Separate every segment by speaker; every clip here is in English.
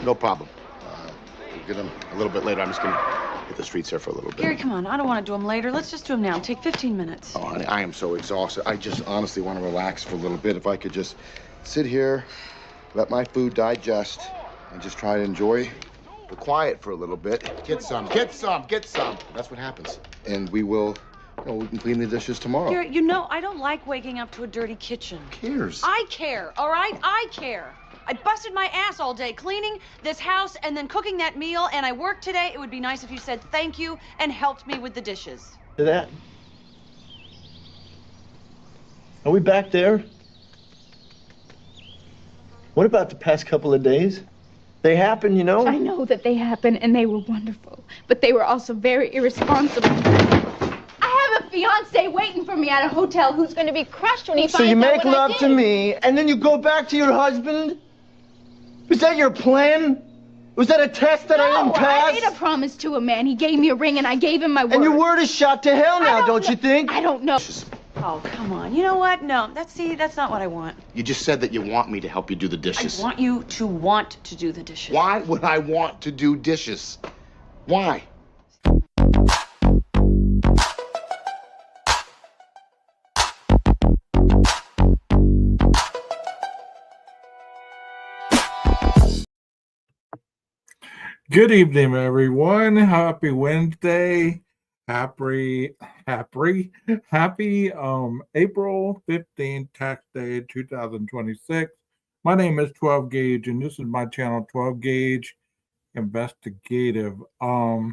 Speaker 1: no problem. We'll get them a little bit later. I'm just going to hit the streets here for a little bit.
Speaker 2: Gary, come on. I don't want to do them later. Let's just do them now. Take 15 minutes.
Speaker 1: Oh, honey, I am so exhausted. I just honestly want to relax for a little bit. If I could just sit here, let my food digest, and just try to enjoy the quiet for a little bit. Get some. That's what happens. And we will, we can clean the dishes tomorrow.
Speaker 2: Gary, I don't like waking up to a dirty kitchen.
Speaker 1: Who cares?
Speaker 2: I care, all right? I care. I busted my ass all day cleaning this house and then cooking that meal, and I worked today. It would be nice if you said thank you and helped me with the dishes.
Speaker 3: To that. Are we back there? What about the past couple of days? They happened,
Speaker 4: I know that they happened, and they were wonderful, but they were also very irresponsible. I have a fiancé waiting for me at a hotel who's going to be crushed when he finds out
Speaker 3: So you make
Speaker 4: what I
Speaker 3: love to
Speaker 4: did.
Speaker 3: me, and then you go back to your husband? Was that your plan? Was that a test that I didn't pass?
Speaker 4: I made a promise to a man. He gave me a ring, and I gave him my word.
Speaker 3: And your word is shot to hell now, don't you think?
Speaker 4: I don't know.
Speaker 2: Oh, come on. You know what? No, that's not what I want.
Speaker 1: You just said that you want me to help you do the dishes.
Speaker 2: I want you to want to do the dishes.
Speaker 1: Why would I want to do dishes? Why?
Speaker 5: Good evening, everyone. Happy Wednesday. Happy April 15th, tax day 2026. My name is 12 Gauge, and this is my channel, 12 Gauge Investigative. So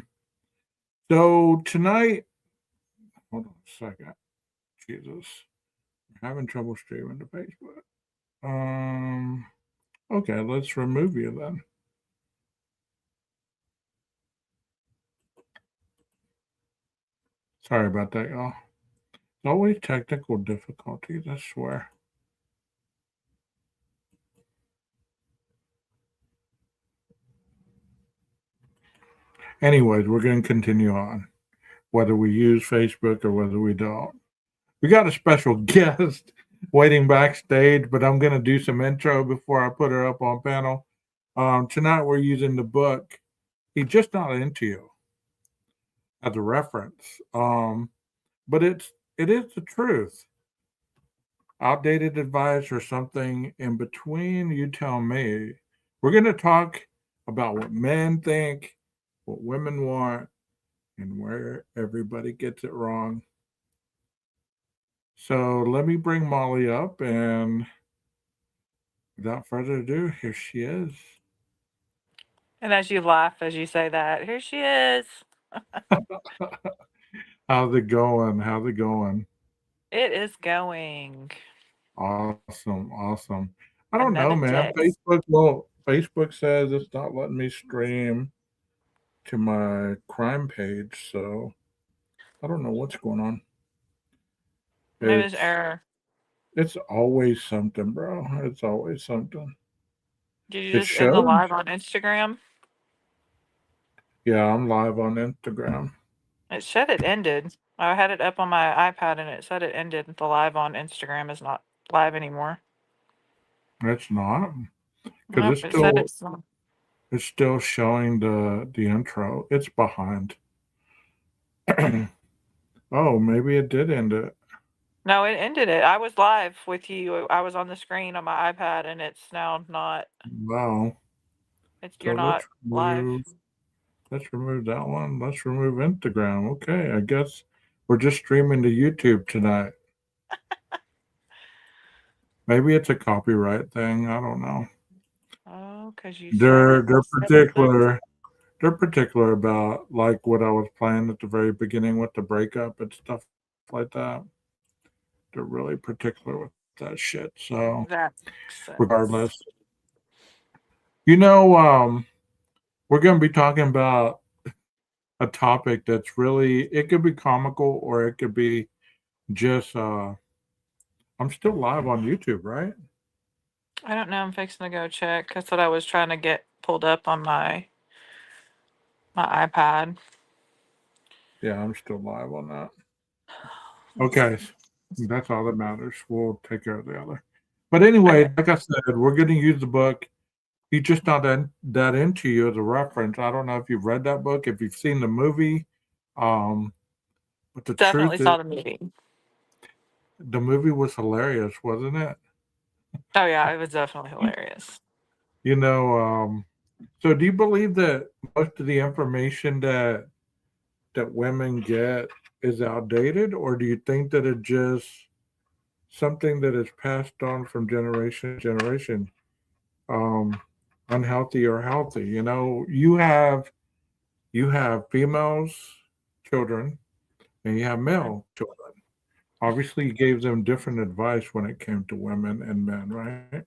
Speaker 5: tonight, hold on a second. Jesus. I'm having trouble streaming to Facebook. Okay, let's remove you then. Sorry about that, y'all. It's always technical difficulties, I swear. Anyways, we're going to continue on, whether we use Facebook or whether we don't. We got a special guest waiting backstage, but I'm going to do some intro before I put her up on panel. Tonight we're using the book, He's Just Not Into You, as a reference. But it is the truth. Outdated advice or something in between, you tell me. We're going to talk about what men think, what women want, and where everybody gets it wrong. So let me bring Mollye up, and without further ado, here she is.
Speaker 6: And as you laugh as you say that, here she is.
Speaker 5: How's it going? How's it going?
Speaker 6: It is going.
Speaker 5: Awesome. I don't know,
Speaker 6: Another
Speaker 5: man.
Speaker 6: day.
Speaker 5: Facebook says it's not letting me stream to my crime page, so I don't know what's going on.
Speaker 6: Maybe there's error.
Speaker 5: It's always something, bro. It's always something.
Speaker 6: Did you
Speaker 5: It
Speaker 6: just end the
Speaker 5: shows.
Speaker 6: live on Instagram?
Speaker 5: Yeah, I'm live on Instagram.
Speaker 6: It said it ended. I had it up on my iPad and it said it ended. The live on Instagram is not live anymore.
Speaker 5: It's not.
Speaker 6: Nope,
Speaker 5: Because
Speaker 6: it said it's not.
Speaker 5: it's still showing the intro. It's behind. Oh, maybe it did end it.
Speaker 6: No, it ended it. I was live with you. I was on the screen on my iPad and it's now not.
Speaker 5: Wow.
Speaker 6: You're not live.
Speaker 5: Let's remove that one. Let's remove Instagram. Okay, I guess we're just streaming to YouTube tonight. Maybe it's a copyright thing. I don't know.
Speaker 6: Oh, because you
Speaker 5: They're
Speaker 6: said it.
Speaker 5: particular. They're particular about like what I was playing at the very beginning with the breakup and stuff like that. They're really particular with that shit. So
Speaker 6: That makes sense.
Speaker 5: regardless, we're going to be talking about a topic that's really, it could be comical or it could be just, I'm still live on YouTube, right?
Speaker 6: I don't know. I'm fixing to go check. That's what I was trying to get pulled up on my iPad.
Speaker 5: Yeah, I'm still live on that. Okay, that's all that matters. We'll take care of the other. But anyway, like I said, we're going to use the book, he's just not that into you as a reference. I don't know if you've read that book, if you've seen the movie, um, but the
Speaker 6: Definitely
Speaker 5: truth is,
Speaker 6: saw the movie.
Speaker 5: the movie was hilarious, wasn't it?
Speaker 6: Oh yeah, it was definitely hilarious.
Speaker 5: You know, so do you believe that most of the information that women get is outdated, or do you think that it just something that is passed on from generation to generation, um, unhealthy or healthy? You know, you have females, children, and you have male children. Obviously, you gave them different advice when it came to women and men, right?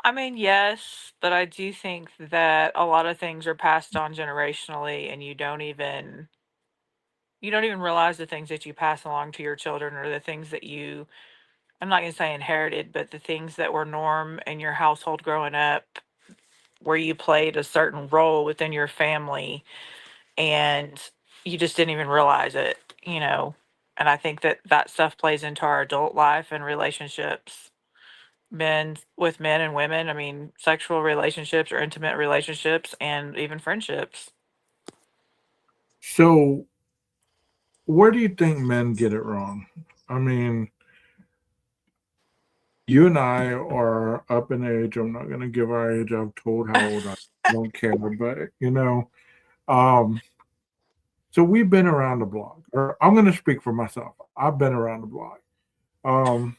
Speaker 6: I mean, yes, but I do think that a lot of things are passed on generationally, and you don't even realize the things that you pass along to your children, or the things that you, I'm not going to say inherited, but the things that were norm in your household growing up, where you played a certain role within your family, and you just didn't even realize it. And I think that that stuff plays into our adult life and relationships, men with men and women. I mean, sexual relationships or intimate relationships, and even friendships.
Speaker 5: So, where do you think men get it wrong? I mean, you and I are up in age. I'm not going to give our age. I've told how old I don't care, but um, so we've been around the block. Or I'm going to speak for myself. I've been around the block, um,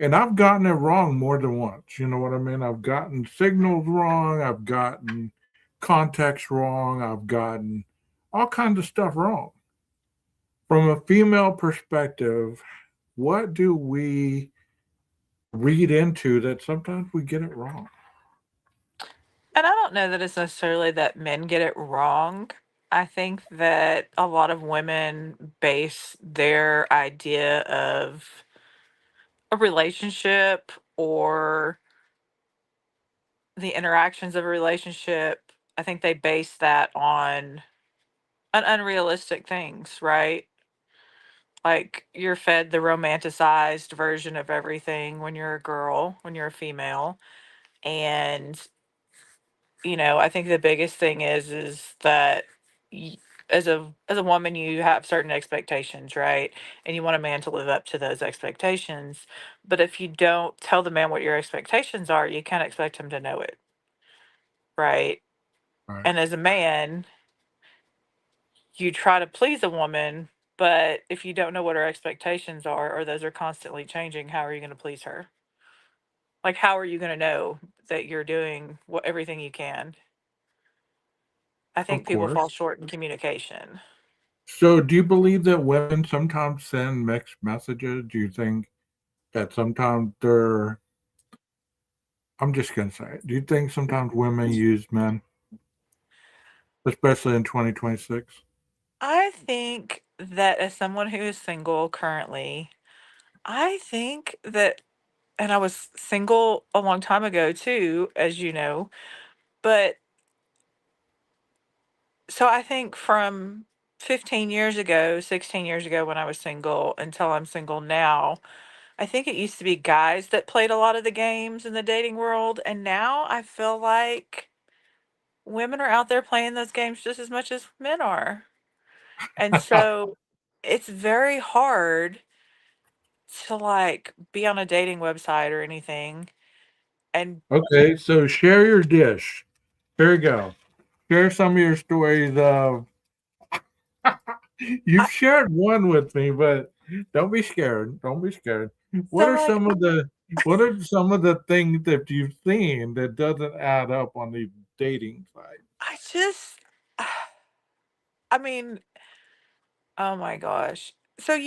Speaker 5: and I've gotten it wrong more than once. You know what I mean? I've gotten signals wrong. I've gotten context wrong. I've gotten all kinds of stuff wrong. From a female perspective, what do we read into that sometimes we get it wrong?
Speaker 6: And I don't know that it's necessarily that men get it wrong. I think that a lot of women base their idea of a relationship, or the interactions of a relationship. I think they base that on unrealistic things, right? Like, you're fed the romanticized version of everything when you're a girl, when you're a female. And I think the biggest thing is that, y- as a woman, you have certain expectations, right? And you want a man to live up to those expectations. But if you don't tell the man what your expectations are, you can't expect him to know it, right?
Speaker 5: Right.
Speaker 6: And as a man, you try to please a woman, but if you don't know what her expectations are, or those are constantly changing, how are you going to please her? Like, how are you going to know that you're doing everything you can? I
Speaker 5: Of
Speaker 6: think people fall
Speaker 5: course.
Speaker 6: short in communication.
Speaker 5: So, do you believe that women sometimes send mixed messages? Do you think that sometimes I'm just going to say it. Do you think sometimes women use men, especially in 2026?
Speaker 6: I think that, as someone who is single currently, I think that, and I was single a long time ago too, as you know, but so I think from 15 years ago, 16 years ago, when I was single, until I'm single now, I think it used to be guys that played a lot of the games in the dating world. And now I feel like women are out there playing those games just as much as men are. And so it's very hard to, like, be on a dating website or anything. And
Speaker 5: Okay, so share your dish. Here you go. Share some of your stories of
Speaker 6: I,
Speaker 5: you've shared one with me, but don't be scared. Don't be scared. What
Speaker 6: so,
Speaker 5: are
Speaker 6: like,
Speaker 5: some of the what are some of the things that you've seen that doesn't add up on these dating sites?
Speaker 6: I just, I mean, oh my gosh. So,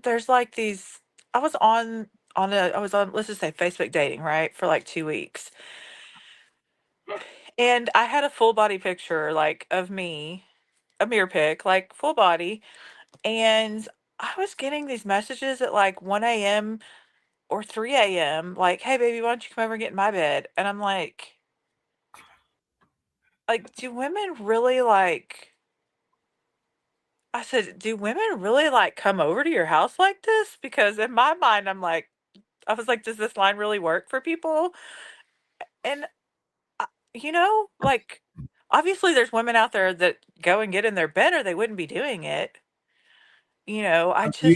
Speaker 6: there's like these, I was I was on, let's just say, Facebook dating, right, for like 2 weeks. And I had a full body picture, like, of me, a mirror pic, like, full body. And I was getting these messages at like 1 a.m. or 3 a.m., like, "Hey, baby, why don't you come over and get in my bed?" And I'm like, do women really like, I said, do women really like come over to your house like this? Because in my mind, I was like, does this line really work for people? And like, obviously there's women out there that go and get in their bed or they wouldn't be doing it.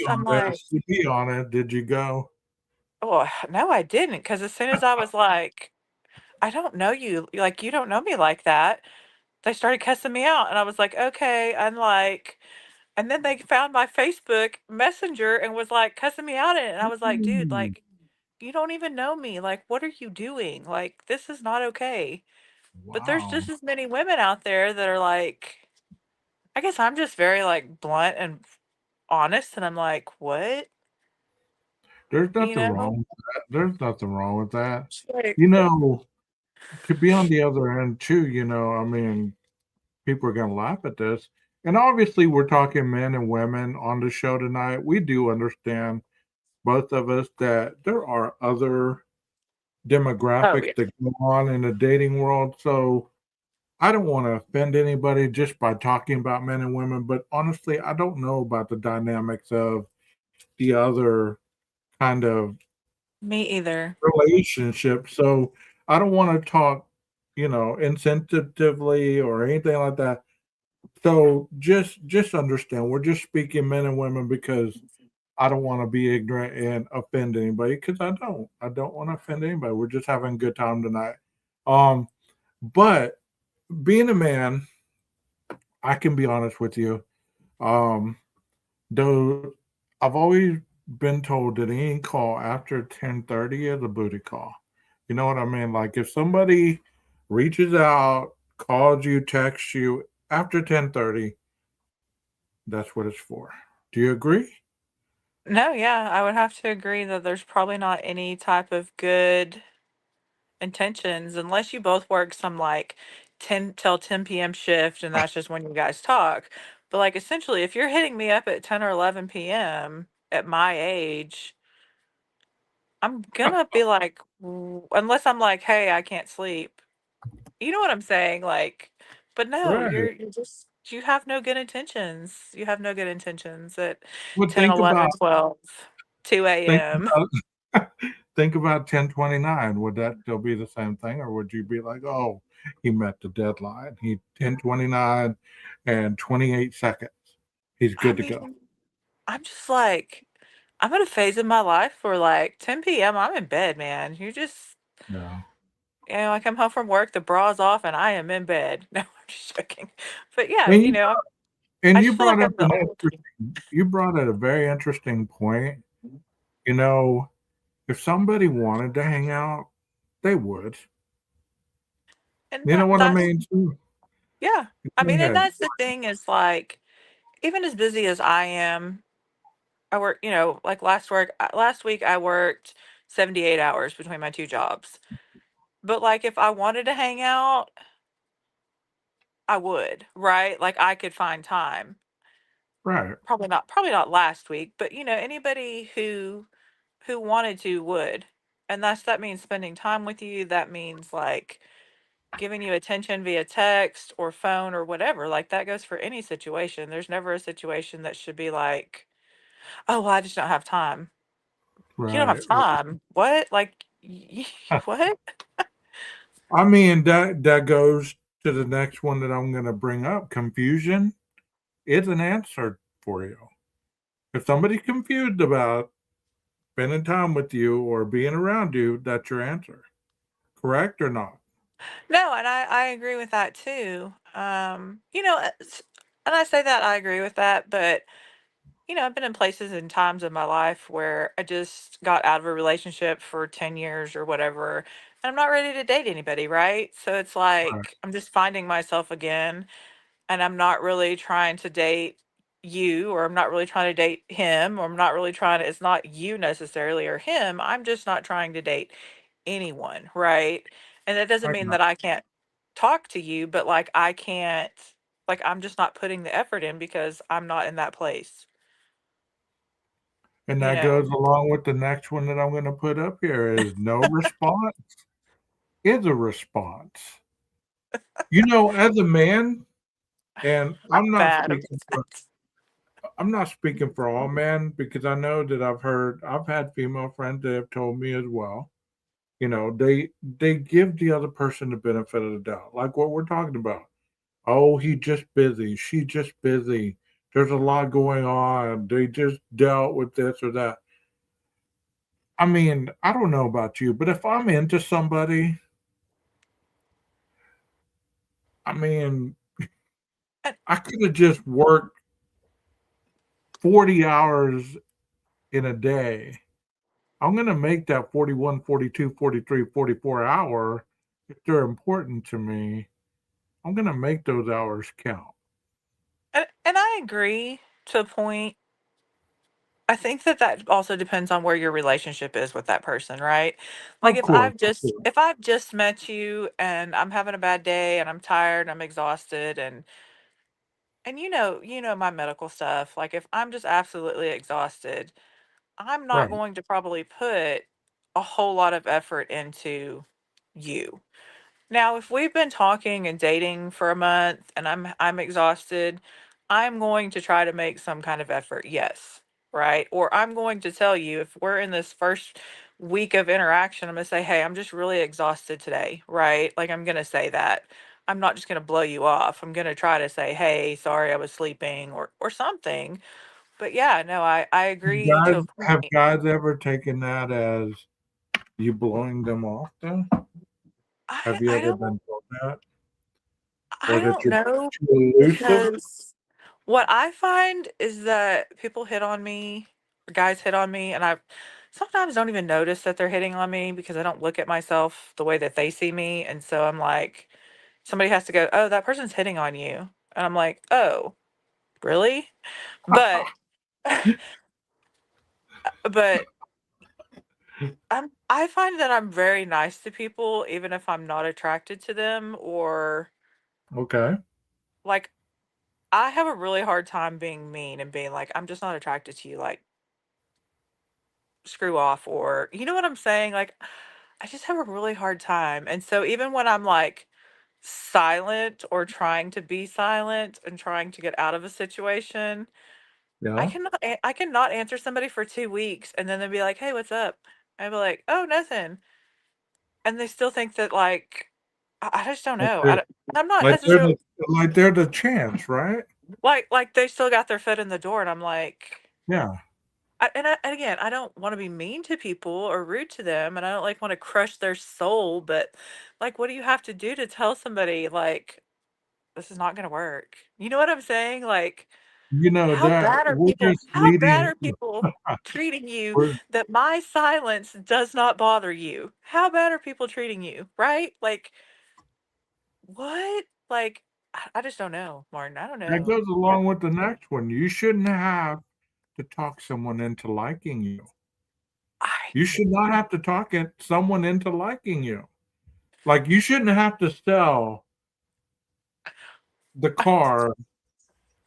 Speaker 6: I'm like,
Speaker 5: To be honest, did you go?
Speaker 6: oh, no, I didn't. Because as soon as I was like, I don't know you, like, you don't know me like that, they started cussing me out. And I was like, okay. And then they found my Facebook Messenger and was like cussing me out in it. And I was like, dude,
Speaker 5: Mm,
Speaker 6: like, you don't even know me. Like, what are you doing? Like, this is not okay. But there's
Speaker 5: wow.
Speaker 6: just as many women out there that are like, I guess I'm just very like blunt and honest. And I'm like, what?
Speaker 5: There's
Speaker 6: You
Speaker 5: nothing
Speaker 6: know?
Speaker 5: wrong with that. There's nothing wrong with that.
Speaker 6: It's like,
Speaker 5: You know, to be on the other end too, I mean, people are going to laugh at this. And obviously, we're talking men and women on the show tonight. We do understand, both of us, that there are other
Speaker 6: oh,
Speaker 5: demographics
Speaker 6: yeah.
Speaker 5: that go on in the dating world. So I don't want to offend anybody just by talking about men and women, but honestly, I don't know about the dynamics of the other kind of
Speaker 6: Me either.
Speaker 5: relationship. So I don't want to talk, insensitively or anything like that. So just understand, we're just speaking men and women because I don't want to be ignorant and offend anybody because I don't want to offend anybody. We're just having a good time tonight. Um, but being a man, I can be honest with you. Um, though I've always been told that any call after 10:30 is a booty call. You know what I mean? Like if somebody reaches out, calls you, texts you after 10:30, that's what it's for. Do you agree?
Speaker 6: No, yeah, I would have to agree that there's probably not any type of good intentions unless you both work some like 10 till 10 p.m. shift and that's just when you guys talk. But like essentially, if you're hitting me up at 10 or 11 p.m. at my age, I'm gonna be like, unless I'm like, hey, I can't sleep. You know what I'm saying? Like, but no,
Speaker 5: Right.
Speaker 6: you have no good intentions. You have no good intentions at
Speaker 5: Well,
Speaker 6: 10, 11, 12, 2
Speaker 5: think
Speaker 6: a.m.
Speaker 5: about think about 10:29. Would that still be the same thing, or would you be like, oh, he met the deadline? He 10:29 and 28 seconds. He's
Speaker 6: I
Speaker 5: good to go.
Speaker 6: mean, I'm just like, I'm at a phase in my life where like 10 p.m. I'm in bed, man.
Speaker 5: Yeah.
Speaker 6: I come home from work, the bra's off, and I am in bed. No, I'm just joking. But yeah,
Speaker 5: And
Speaker 6: I
Speaker 5: you
Speaker 6: just feel like
Speaker 5: brought up
Speaker 6: I'm the old.
Speaker 5: you brought up a very interesting point. You know, if somebody wanted to hang out, they would.
Speaker 6: And
Speaker 5: You know what I
Speaker 6: that's,
Speaker 5: mean? Too?
Speaker 6: yeah. I
Speaker 5: Go
Speaker 6: mean, and
Speaker 5: ahead.
Speaker 6: that's the thing is like, even as busy as I am, I work, like last week I worked 78 hours between my two jobs. But like if I wanted to hang out, I would, right? Like I could find time.
Speaker 5: Right.
Speaker 6: Probably not last week, but anybody who wanted to would. And that means spending time with you. That means like giving you attention via text or phone or whatever. Like that goes for any situation. There's never a situation that should be like, oh, well, I just don't have time. You don't have
Speaker 5: Right.
Speaker 6: time. What? Like, what?
Speaker 5: I mean, that goes to the next one that I'm going to bring up. Confusion is an answer for you. If somebody's confused about spending time with you or being around you, that's your answer. Correct or not?
Speaker 6: No, and I agree with that too. And I say that I agree with that, but I've been in places and times in my life where I just got out of a relationship for 10 years or whatever, and I'm not ready to date anybody, right? So it's
Speaker 5: Right.
Speaker 6: like I'm just finding myself again, and I'm not really trying to date you, or I'm not really trying to date him, or I'm not really trying to, it's not you necessarily or him. I'm just not trying to date anyone, right? And that doesn't
Speaker 5: I
Speaker 6: mean
Speaker 5: got
Speaker 6: that I can't talk to you, but like I can't, like I'm just not putting the effort in because I'm not in that place,
Speaker 5: And
Speaker 6: you
Speaker 5: that
Speaker 6: know.
Speaker 5: goes along with the next one that I'm going to put up here is no response is a response. As a man, and
Speaker 6: I'm bad about that.
Speaker 5: I'm not speaking for all men because I know that I've had female friends that have told me as well. They give the other person the benefit of the doubt, like what we're talking about. Oh, he just busy. She just busy. There's a lot going on. They just dealt with this or that. I mean, I don't know about you, but if I'm into somebody, I mean,
Speaker 6: And,
Speaker 5: I could have just worked 40 hours in a day. I'm going to make that 41, 42, 43, 44 hour. If they're important to me, I'm going to make those hours count.
Speaker 6: and I agree to a point. I think that that also depends on where your relationship is with that person, right? Like
Speaker 5: Of course, of course.
Speaker 6: if I've just met you and I'm having a bad day and I'm tired, I'm exhausted, and you know my medical stuff. Like if I'm just absolutely exhausted, I'm not
Speaker 5: Right.
Speaker 6: going to probably put a whole lot of effort into you. Now, if we've been talking and dating for a month and I'm exhausted, I'm going to try to make some kind of effort. Yes. Right? Or I'm going to tell you if we're in this first week of interaction, I'm going to say, "Hey, I'm just really exhausted today." Right? Like I'm going to say that. I'm not just going to blow you off. I'm going to try to say, "Hey, sorry I was sleeping," or something. But yeah, no, I agree to a
Speaker 5: Have
Speaker 6: point.
Speaker 5: guys ever taken that as you blowing them off though?
Speaker 6: I
Speaker 5: Have you
Speaker 6: I
Speaker 5: ever
Speaker 6: don't
Speaker 5: been told that?
Speaker 6: I
Speaker 5: Or that
Speaker 6: don't
Speaker 5: you're
Speaker 6: know
Speaker 5: too elusive?
Speaker 6: because what I find is that people hit on me, or guys hit on me, and I sometimes don't even notice that they're hitting on me because I don't look at myself the way that they see me. And so I'm like, somebody has to go, "Oh, that person's hitting on you." And I'm like, "Oh, really?" But, but I find that I'm very nice to people, even if I'm not attracted to them, or
Speaker 5: Okay.
Speaker 6: like, I have a really hard time being mean and being like, "I'm just not attracted to you." Like, screw off, or you know what I'm saying? Like I just have a really hard time. And so even when I'm like silent or trying to be silent and trying to get out of a situation,
Speaker 5: Yeah.
Speaker 6: I cannot answer somebody for 2 weeks and then they'll be like, "Hey, what's up?" I'd be like, "Oh, nothing." And they still think that like I just don't
Speaker 5: Like
Speaker 6: know.
Speaker 5: they're
Speaker 6: I'm not
Speaker 5: like they're
Speaker 6: necessarily
Speaker 5: the chance, right?
Speaker 6: like they still got their foot in the door and I'm like
Speaker 5: Yeah.
Speaker 6: and again, I don't want to be mean to people or rude to them, and I don't like want to crush their soul. But like, what do you have to do to tell somebody like this is not going to work? You know what I'm saying? Like, how
Speaker 5: That
Speaker 6: bad are
Speaker 5: we're
Speaker 6: people?
Speaker 5: just
Speaker 6: How bad
Speaker 5: leading
Speaker 6: are people treating you
Speaker 5: we're
Speaker 6: that my silence does not bother you? How bad are people treating you? Right? Like, what? Like, I just don't know, Martin. I don't
Speaker 5: that
Speaker 6: know.
Speaker 5: goes along with the next one. You shouldn't have to talk someone into liking you.
Speaker 6: I
Speaker 5: You should not have to someone into liking you. Like you shouldn't have to sell the car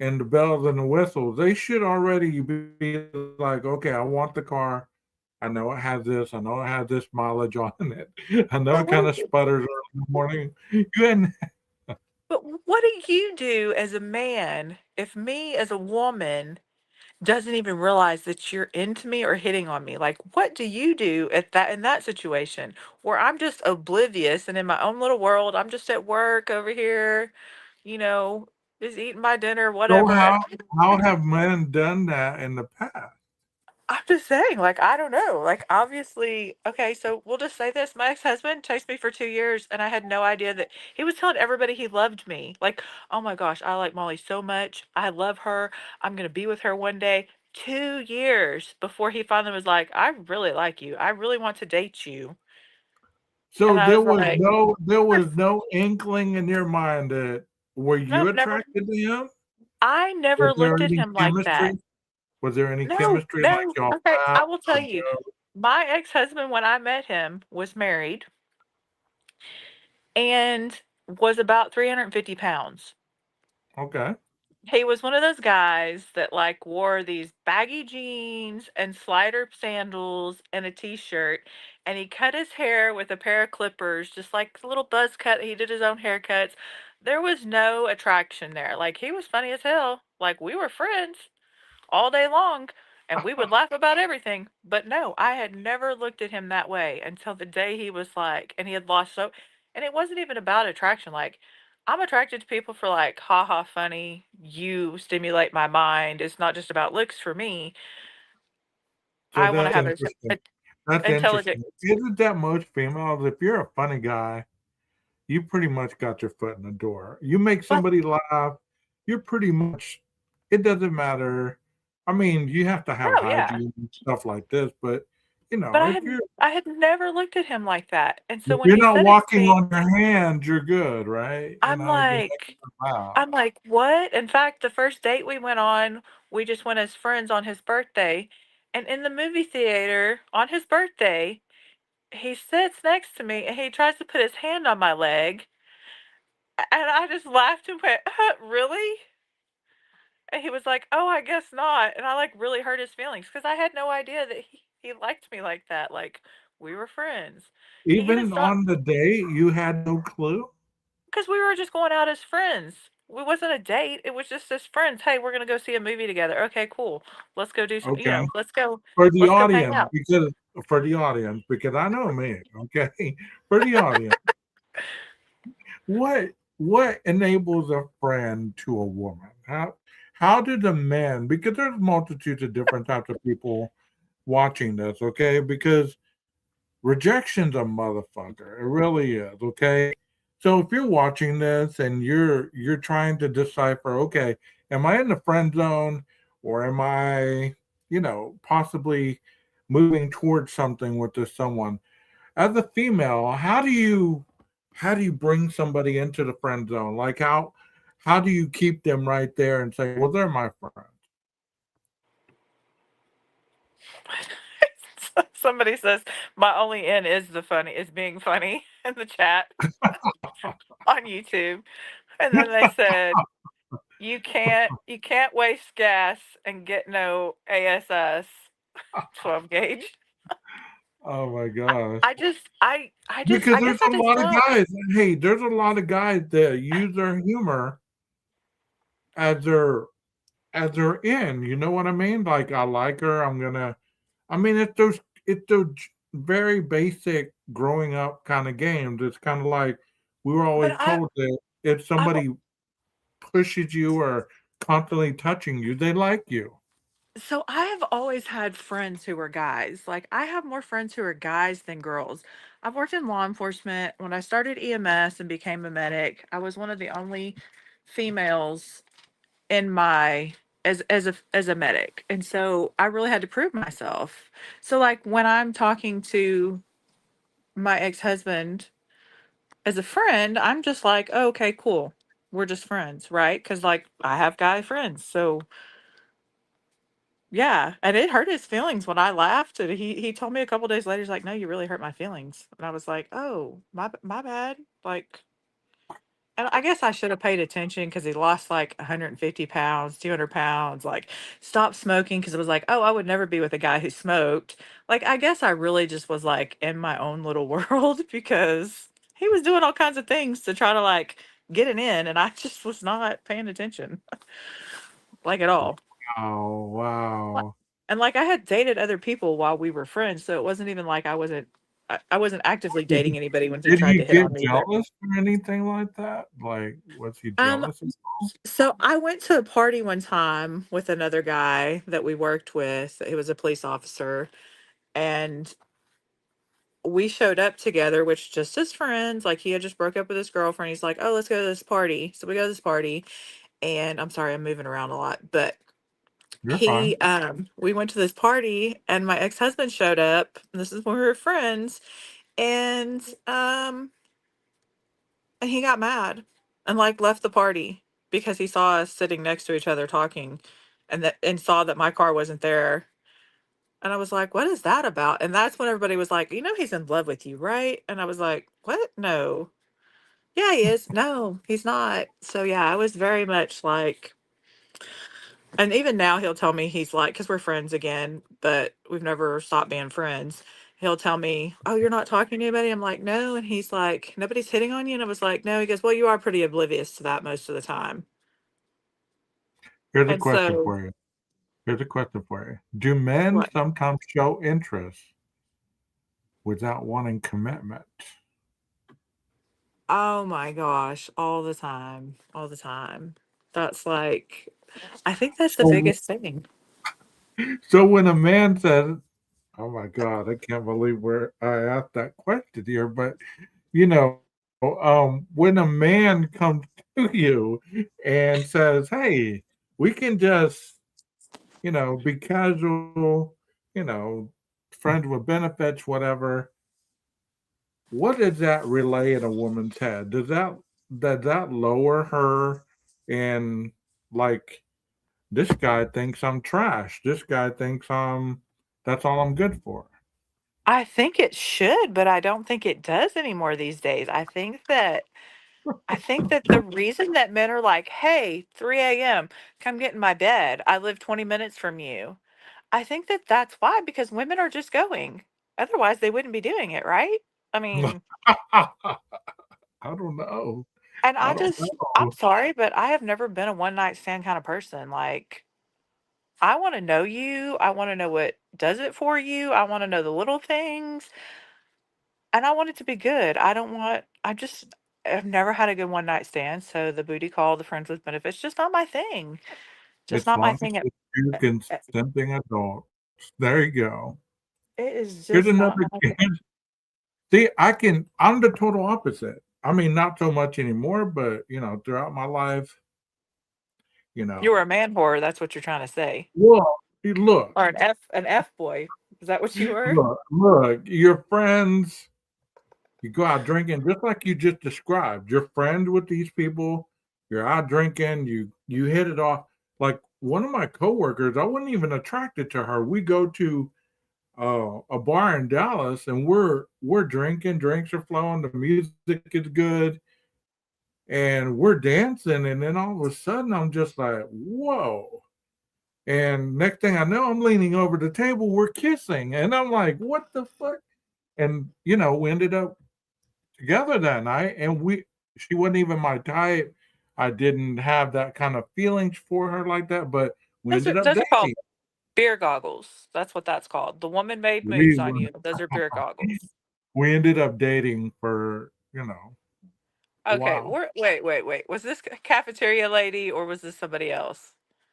Speaker 5: and the bells and the whistles. They should already be like, okay, I want the car. I know it has this. I know it has this mileage on it. I know
Speaker 6: but
Speaker 5: it kind
Speaker 6: what
Speaker 5: of sputters early in the morning. You hadn't,
Speaker 6: but what do you do as a man if me as a woman doesn't even realize that you're into me or hitting on me? Like, what do you do at that in that situation where I'm just oblivious and in my own little world? I'm just at work over here, you know, just eating my dinner,
Speaker 5: so
Speaker 6: whatever. And
Speaker 5: how have men done that in the past?
Speaker 6: I'm just saying, like, I don't know. Like, obviously, okay, so we'll just say this. My ex-husband chased me for 2 years, and I had no idea that he was telling everybody he loved me. Like, oh my gosh, I like Molly so much. I love her. I'm gonna be with her one day. 2 years before he finally was like, "I really like you. I really want to date you." And
Speaker 5: So
Speaker 6: I was like,
Speaker 5: there
Speaker 6: "What?
Speaker 5: was no inkling in your mind that were you
Speaker 6: Nope, never.
Speaker 5: attracted to him?
Speaker 6: I never
Speaker 5: Was there
Speaker 6: looked at
Speaker 5: any
Speaker 6: him like that.
Speaker 5: chemistry? Was there any
Speaker 6: No,
Speaker 5: chemistry like
Speaker 6: no.
Speaker 5: y'all
Speaker 6: Okay, I
Speaker 5: laughed
Speaker 6: will
Speaker 5: or
Speaker 6: tell you.
Speaker 5: joked?
Speaker 6: My ex-husband, when I met him, was married and was about 350 pounds.
Speaker 5: Okay.
Speaker 6: He was one of those guys that like wore these baggy jeans and slider sandals and a t-shirt, and he cut his hair with a pair of clippers, just like a little buzz cut. He did his own haircuts. There was no attraction there. Like he was funny as hell. Like we were friends all day long. and we would laugh about everything. But no, I had never looked at him that way until the day he was like, and he had lost so, and it wasn't even about attraction. Like, I'm attracted to people for like, ha ha, funny. You stimulate my mind. It's not just about looks for me.
Speaker 5: So
Speaker 6: I want to
Speaker 5: that's
Speaker 6: have
Speaker 5: interesting.
Speaker 6: a
Speaker 5: That's
Speaker 6: intelligent.
Speaker 5: interesting. Isn't that most females? If you're a funny guy, you pretty much got your foot in the door. You make
Speaker 6: But
Speaker 5: somebody laugh, you're pretty much, it doesn't matter. I mean, you have to have
Speaker 6: oh yeah,
Speaker 5: hygiene and stuff like this, but
Speaker 6: but
Speaker 5: if
Speaker 6: I had never looked at him like that. And so when
Speaker 5: you're
Speaker 6: he
Speaker 5: not
Speaker 6: said it to
Speaker 5: walking
Speaker 6: me,
Speaker 5: on your hands, you're good, right?
Speaker 6: I'm
Speaker 5: You're
Speaker 6: like,
Speaker 5: making them laugh.
Speaker 6: I'm like, what? In fact, the first date we went on, we just went as friends on his birthday. And in the movie theater on his birthday, he sits next to me and he tries to put his hand on my leg. And I just laughed and went, really? And he was like, oh, I guess not. And I like really hurt his feelings because I had no idea that he liked me like that. Like we were friends. He even
Speaker 5: Even
Speaker 6: stopped
Speaker 5: on the date, you had no clue.
Speaker 6: because we were just going out as friends. It wasn't a date. It was just as friends. Hey, we're gonna go see a movie together. Okay, cool. Let's go do some.
Speaker 5: Okay,
Speaker 6: Let's go hang out.
Speaker 5: for the audience, because I know me. Okay, for the audience, what enables a friend to a woman? How do the men? Because there's multitudes of different types of people watching this. Okay, because rejection's a motherfucker. It really is. Okay. So if you're watching this and you're trying to decipher, okay, am I in the friend zone or am I, possibly moving towards something with this someone? As a female, how do you bring somebody into the friend zone? Like how do you keep them right there and say, well, they're my friend?
Speaker 6: Somebody says my only in is being funny in the chat on YouTube, and then they said you can't waste gas and get no ASS 12 gauge.
Speaker 5: Oh my gosh. Because
Speaker 6: I
Speaker 5: there's
Speaker 6: guess I
Speaker 5: a
Speaker 6: just
Speaker 5: lot of
Speaker 6: don't.
Speaker 5: guys. Hey, there's a lot of guys that use their humor as their in. You know what I mean? Like I like her. I mean, it's those very basic growing up kind of games. It's kind of like we were
Speaker 6: But
Speaker 5: always told that if
Speaker 6: I've
Speaker 5: somebody pushes you or constantly touching you, they like you.
Speaker 6: so I have always had friends who were guys. Like I have more friends who are guys than girls. I've worked in law enforcement. When I started EMS and became a medic, I was one of the only females in my as a medic. And so I really had to prove myself. So like when I'm talking to my ex-husband as a friend, I'm just like, oh, okay, cool. We're just friends, right? Cuz like I have guy friends. So yeah, and it hurt his feelings when I laughed, and he told me a couple days later, he's like, "No, you really hurt my feelings." And I was like, "Oh, my bad." Like, and I guess I should have paid attention because he lost like 150 pounds, 200 pounds. Like, stopped smoking because it was like, "Oh, I would never be with a guy who smoked." Like, I guess I really just was like in my own little world because he was doing all kinds of things to try to like get it in, and I just was not paying attention like at all.
Speaker 5: Oh
Speaker 6: What
Speaker 5: wow.
Speaker 6: and, like, I had dated other people while we were friends, so it wasn't even like I wasn't actively
Speaker 5: Did
Speaker 6: dating anybody when he
Speaker 5: did
Speaker 6: tried
Speaker 5: he
Speaker 6: to hit on
Speaker 5: get
Speaker 6: me either.
Speaker 5: jealous or anything like that? Like, was he
Speaker 6: Um,
Speaker 5: jealous?
Speaker 6: so I went to a party one time with another guy that we worked with. He was a police officer, and we showed up together, which just as friends. Like, he had just broke up with his girlfriend. He's like, "Oh, let's go to this party." So we go to this party, and I'm sorry, I'm moving around a lot, but
Speaker 5: You're fine.
Speaker 6: we went to this party, and my ex-husband showed up, and this is when we were friends. And, and he got mad and, like, left the party because he saw us sitting next to each other talking and saw that my car wasn't there. And I was like, "What is that about?" And that's when everybody was like, "You know he's in love with you, right?" And I was like, "What? No." "Yeah, he is." "No, he's not." So, yeah, I was very much like, and even now he'll tell me, he's like, because we're friends again, but we've never stopped being friends. He'll tell me, "Oh, you're not talking to anybody?" I'm like, "No." And he's like, "Nobody's hitting on you?" And I was like, "No." He goes, "Well, you are pretty oblivious to that most of the time."
Speaker 5: Here's a
Speaker 6: And
Speaker 5: question
Speaker 6: so,
Speaker 5: for you. Here's a question for you. Do men
Speaker 6: What?
Speaker 5: sometimes show interest without wanting commitment?
Speaker 6: Oh my gosh, all the time, all the time. That's like, I think that's the
Speaker 5: So,
Speaker 6: biggest thing.
Speaker 5: so when a man says, "Oh my God, I can't believe where I asked that question here," but when a man comes to you and says, "Hey, we can just, be casual, you know, friends with benefits, whatever." What does that relay in a woman's head? Does that lower her and like this guy thinks I'm trash. This guy thinks that's all I'm good for.
Speaker 6: I think it should, but I don't think it does anymore these days. I think that the reason that men are like, "Hey, 3 a.m., come get in my bed. I live 20 minutes from you." I think that that's why, because women are just going. Otherwise, they wouldn't be doing it, right? I mean,
Speaker 5: I don't know.
Speaker 6: and
Speaker 5: I
Speaker 6: I
Speaker 5: don't
Speaker 6: just, I'm
Speaker 5: know.
Speaker 6: sorry, but I have never been a one night stand kind of person. Like, I want to know you. I want to know what does it for you. I want to know the little things. And I want it to be good. I've never had a good one night stand. So the booty call, the friends with benefits, just not my thing. Just
Speaker 5: As
Speaker 6: not my
Speaker 5: long as
Speaker 6: thing.
Speaker 5: it's two
Speaker 6: At-
Speaker 5: consenting adults. There you go.
Speaker 6: It is
Speaker 5: Here's
Speaker 6: just not
Speaker 5: another
Speaker 6: my thing.
Speaker 5: See, I'm the total opposite. I mean, not so much anymore, but throughout my life, you
Speaker 6: You were
Speaker 5: know,
Speaker 6: a man whore. That's what you're trying to say.
Speaker 5: well, look,
Speaker 6: Or an F boy. Is that what you were?
Speaker 5: look, your friends, you go out drinking just like you just described. You're friends with these people, you're out drinking, you hit it off. Like one of my coworkers, I wasn't even attracted to her. We go to a bar in Dallas and we're drinking, drinks are flowing, the music is good, and we're dancing, and then all of a sudden I'm just like, whoa. And next thing I know, I'm leaning over the table, we're kissing, and I'm like, what the fuck? And we ended up together that night, and she wasn't even my type. I didn't have that kind of feelings for her like that, but we
Speaker 6: Those are
Speaker 5: ended up
Speaker 6: those are called
Speaker 5: dating.
Speaker 6: beer goggles. That's what that's called. The woman made moves
Speaker 5: We
Speaker 6: on you. Those are beer goggles.
Speaker 5: we ended up dating for a
Speaker 6: Okay,
Speaker 5: while.
Speaker 6: wait. Was this cafeteria lady or was this somebody else?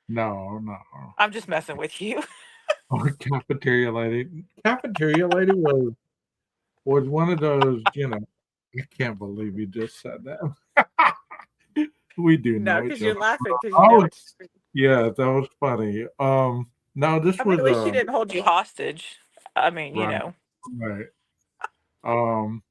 Speaker 5: No, no.
Speaker 6: I'm just messing with you.
Speaker 5: Our cafeteria lady. Cafeteria lady was one of those, I can't believe you just said that. We do
Speaker 6: No,
Speaker 5: know
Speaker 6: because
Speaker 5: each
Speaker 6: you're
Speaker 5: other.
Speaker 6: laughing because you know
Speaker 5: Oh,
Speaker 6: it's.
Speaker 5: yeah, that was funny. No, this
Speaker 6: I mean,
Speaker 5: was
Speaker 6: at least she didn't hold you hostage. I mean,
Speaker 5: right, right. Um,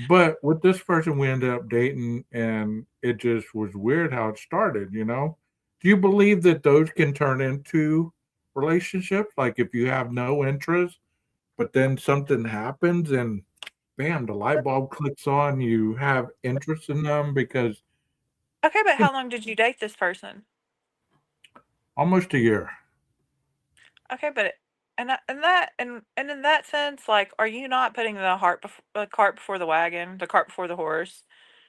Speaker 5: but with this person, we ended up dating, and it just was weird how it started. Do you believe that those can turn into relationships? Like if you have no interest, but then something happens and bam, the light bulb clicks on, you have interest in them because
Speaker 6: Okay, but
Speaker 5: you know,
Speaker 6: how long did you date this person?
Speaker 5: almost a year.
Speaker 6: Okay, but and in that sense, like, are you not putting the cart before the wagon, the cart before the horse,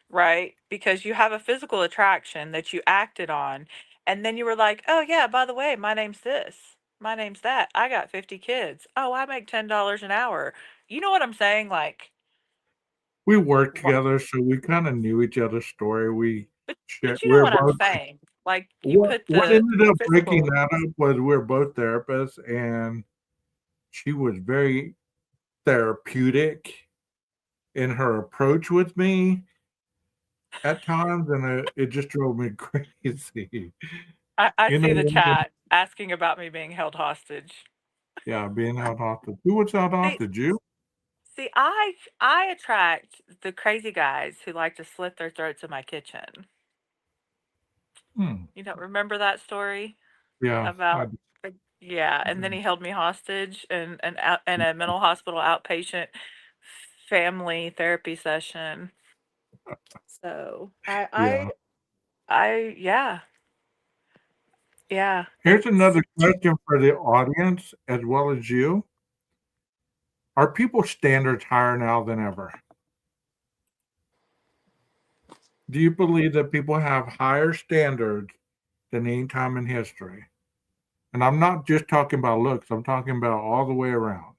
Speaker 6: right? Because you have a physical attraction that you acted on, and then you were like, "Oh yeah, by the way, my name's this, my name's that. I got 50 kids. Oh, I make $10 an hour." You know what I'm saying? Like,
Speaker 5: We worked
Speaker 6: what?
Speaker 5: together, so we kind of knew each other's story.
Speaker 6: But you know
Speaker 5: We're
Speaker 6: what I'm
Speaker 5: both
Speaker 6: saying? Like, you
Speaker 5: what
Speaker 6: put
Speaker 5: what
Speaker 6: the
Speaker 5: ended up breaking
Speaker 6: physical.
Speaker 5: that up was we're both therapists, and she was very therapeutic in her approach with me at times, and it just drove me crazy.
Speaker 6: I
Speaker 5: You know,
Speaker 6: see the chat asking about me being held hostage.
Speaker 5: yeah, being held hostage. Who was held
Speaker 6: See,
Speaker 5: hostage? You?
Speaker 6: see, I attract the crazy guys who like to slit their throats in my kitchen.
Speaker 5: Hmm.
Speaker 6: You don't remember that story
Speaker 5: Yeah,
Speaker 6: about yeah, and then he held me hostage in a mental hospital outpatient family therapy session. So
Speaker 5: yeah.
Speaker 6: yeah, yeah,
Speaker 5: Here's
Speaker 6: it's
Speaker 5: another question for the audience as well as you. Are people's standards higher now than ever? Do you believe that people have higher standards than any time in history? And I'm not just talking about looks, I'm talking about all the way around.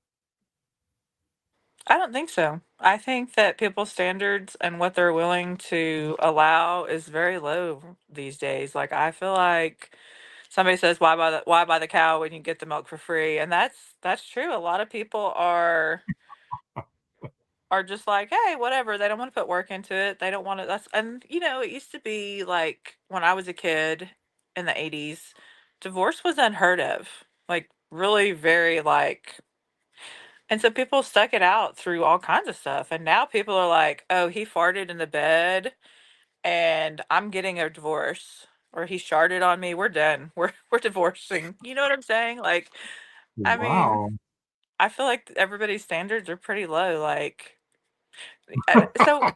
Speaker 6: I don't think so. I think that people's standards and what they're willing to allow is very low these days. Like I feel like somebody says why buy the cow when you get the milk for free? And that's true. A lot of people are just like, hey, whatever. They don't want to put work into it. They don't want to that's and it used to be like when I was a kid in the 80s, divorce was unheard of. Like really very like and so people stuck it out through all kinds of stuff. And now people are like, oh, he farted in the bed and I'm getting a divorce. Or he sharted on me. We're done. We're divorcing. You know what I'm saying? Like, I mean,
Speaker 5: Wow.
Speaker 6: I feel like everybody's standards are pretty low. Like, so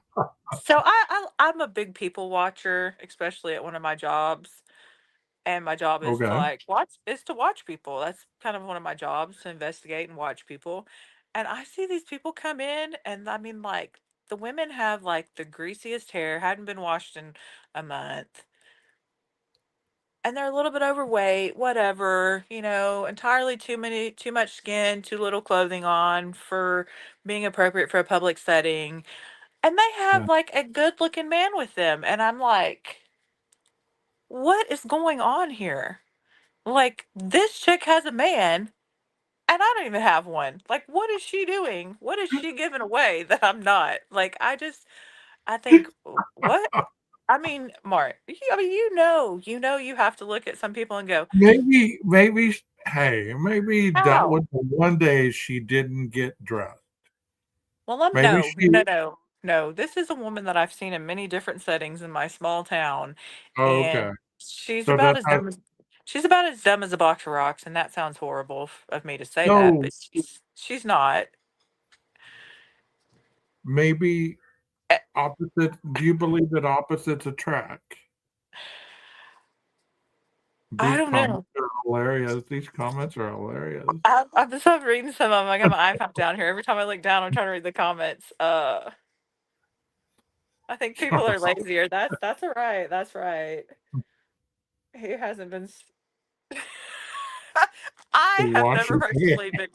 Speaker 6: I'm a big people watcher, especially at one of my jobs. And my job is to
Speaker 5: Okay.
Speaker 6: watch people. That's kind of one of my jobs, to investigate and watch people. And I see these people come in and I mean like the women have like the greasiest hair, hadn't been washed in a month. And they're a little bit overweight, whatever, entirely too much skin, too little clothing on for being appropriate for a public setting. And they
Speaker 5: Yeah.
Speaker 6: have like a good looking man with them. And I'm like, what is going on here? Like, this chick has a man, and I don't even have one. Like, what is she doing? What is she giving away that I'm not? Like, I think, what? I mean, Mark, you have to look at some people and go,
Speaker 5: Maybe, hey, maybe that
Speaker 6: how?
Speaker 5: was the one day she didn't get dressed.
Speaker 6: Well,
Speaker 5: Maybe
Speaker 6: no,
Speaker 5: she,
Speaker 6: no, no, no. This is a woman that I've seen in many different settings in my small town,
Speaker 5: oh, okay.
Speaker 6: and she's
Speaker 5: So
Speaker 6: about
Speaker 5: that
Speaker 6: as
Speaker 5: has,
Speaker 6: dumb as she's about as dumb as a box of rocks, and that sounds horrible of me to say that,
Speaker 5: no,
Speaker 6: but she's not.
Speaker 5: maybe
Speaker 6: Eh,
Speaker 5: opposite. Do you believe that opposites attract?
Speaker 6: I
Speaker 5: These
Speaker 6: don't
Speaker 5: comments
Speaker 6: know.
Speaker 5: are hilarious. These comments are hilarious.
Speaker 6: I'm just reading some of them. I got my iPad down here. Every time I look down, I'm trying to read the comments. I think people are lazier. That's all right. That's right. Who hasn't been? I have
Speaker 5: Wash
Speaker 6: never
Speaker 5: your hands.
Speaker 6: personally been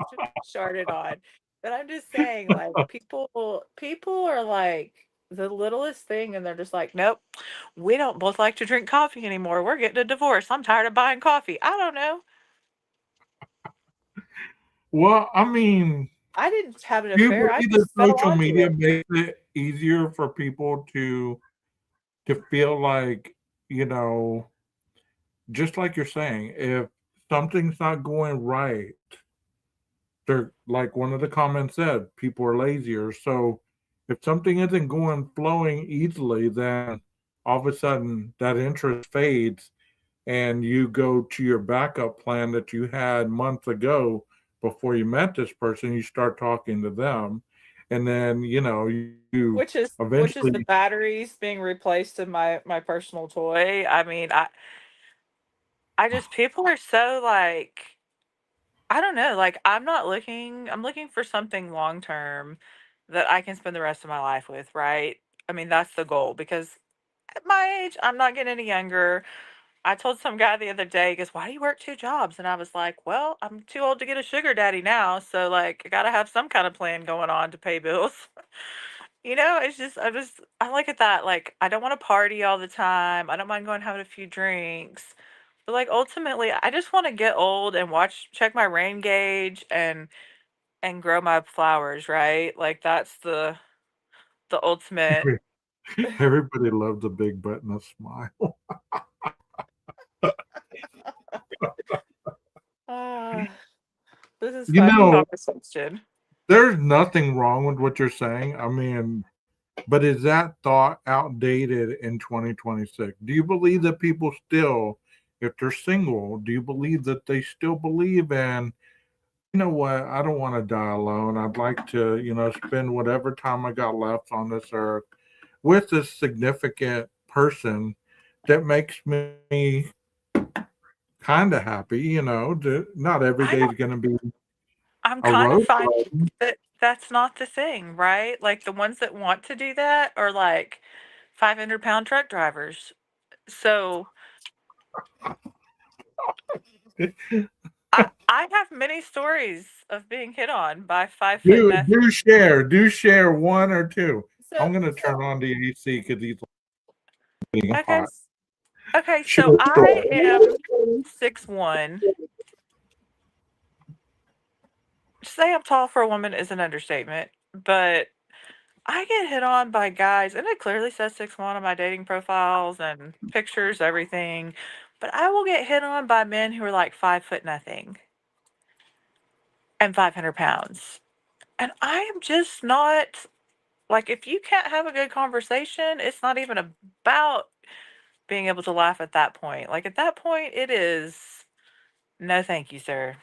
Speaker 6: sharded on, but I'm just saying, like people are like the littlest thing, and they're just like, nope, we don't both like to drink coffee anymore. We're getting a divorce. I'm tired of buying coffee. I don't know.
Speaker 5: Well, I mean,
Speaker 6: I didn't have an
Speaker 5: do you
Speaker 6: affair. I
Speaker 5: believe that
Speaker 6: just fell
Speaker 5: social
Speaker 6: onto
Speaker 5: media
Speaker 6: it.
Speaker 5: makes it easier for people to feel like, you know, just like you're saying, if something's not going right, they're like one of the comments said, people are lazier. So if something isn't going flowing easily, then all of a sudden that interest fades and you go to your backup plan that you had months ago before you met this person, you start talking to them. And then, you
Speaker 6: Which is the
Speaker 5: eventually
Speaker 6: batteries being replaced in my personal toy. I mean, I just people are so like I don't know, like I'm looking for something long term that I can spend the rest of my life with, right? I mean, that's the goal because at my age, I'm not getting any younger. I told some guy the other day, he goes, "Why do you work two jobs?" And I was like, "Well, I'm too old to get a sugar daddy now, so like I gotta have some kind of plan going on to pay bills." It's just I look at that like I don't want to party all the time. I don't mind going having a few drinks. But like ultimately, I just want to get old and check my rain gauge and grow my flowers, right? Like that's the ultimate.
Speaker 5: everybody loves a big butt and a smile.
Speaker 6: Ah, this is
Speaker 5: You
Speaker 6: fun
Speaker 5: know,
Speaker 6: conversation.
Speaker 5: there's nothing wrong with what you're saying. I mean, but is that thought outdated in 2026? Do you believe that people still, if they're single, do you believe that they still believe in, you know what, I don't want to die alone. I'd like to, spend whatever time I got left on this earth with a significant person that makes me kind of happy, not every
Speaker 6: I
Speaker 5: day is
Speaker 6: don't.
Speaker 5: going to be
Speaker 6: I'm
Speaker 5: a
Speaker 6: kind of
Speaker 5: road
Speaker 6: finding
Speaker 5: rose.
Speaker 6: that that's not the thing, right? Like the ones that want to do that are like 500-pound truck drivers. So I have many stories of being hit on by 5 foot
Speaker 5: Do
Speaker 6: nothing.
Speaker 5: do share one or two.
Speaker 6: So,
Speaker 5: I'm gonna
Speaker 6: so
Speaker 5: turn on the AC because he's getting
Speaker 6: okay,
Speaker 5: hot.
Speaker 6: okay.
Speaker 5: Share
Speaker 6: So
Speaker 5: a
Speaker 6: I
Speaker 5: story.
Speaker 6: am 6'1". Say I'm tall for a woman is an understatement, but I get hit on by guys, and it clearly says 6'1" on my dating profiles and pictures, everything. But I will get hit on by men who are like 5 foot nothing and 500 pounds. And I am just not like, if you can't have a good conversation, it's not even about being able to laugh at that point. Like, at that point, it is no, thank you, sir.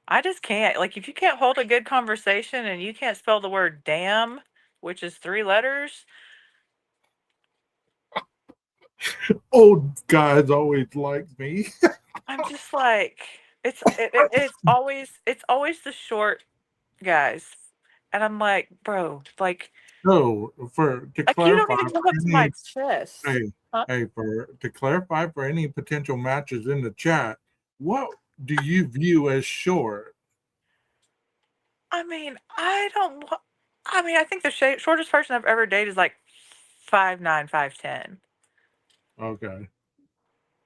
Speaker 6: I just can't. Like, if you can't hold a good conversation and you can't spell the word damn, which is 3 letters,
Speaker 5: Old guys always like me.
Speaker 6: I'm just like, it's always the short guys, and I'm like, bro,
Speaker 5: So to
Speaker 6: like you don't
Speaker 5: clarify
Speaker 6: even
Speaker 5: for
Speaker 6: come up to my
Speaker 5: any
Speaker 6: chest.
Speaker 5: hey
Speaker 6: Huh?
Speaker 5: hey for to clarify for any potential matches in the chat, what do you view as short?
Speaker 6: I mean, I don't. I mean, I think the shortest person I've ever dated is like 5'9", 5'10".
Speaker 5: Okay.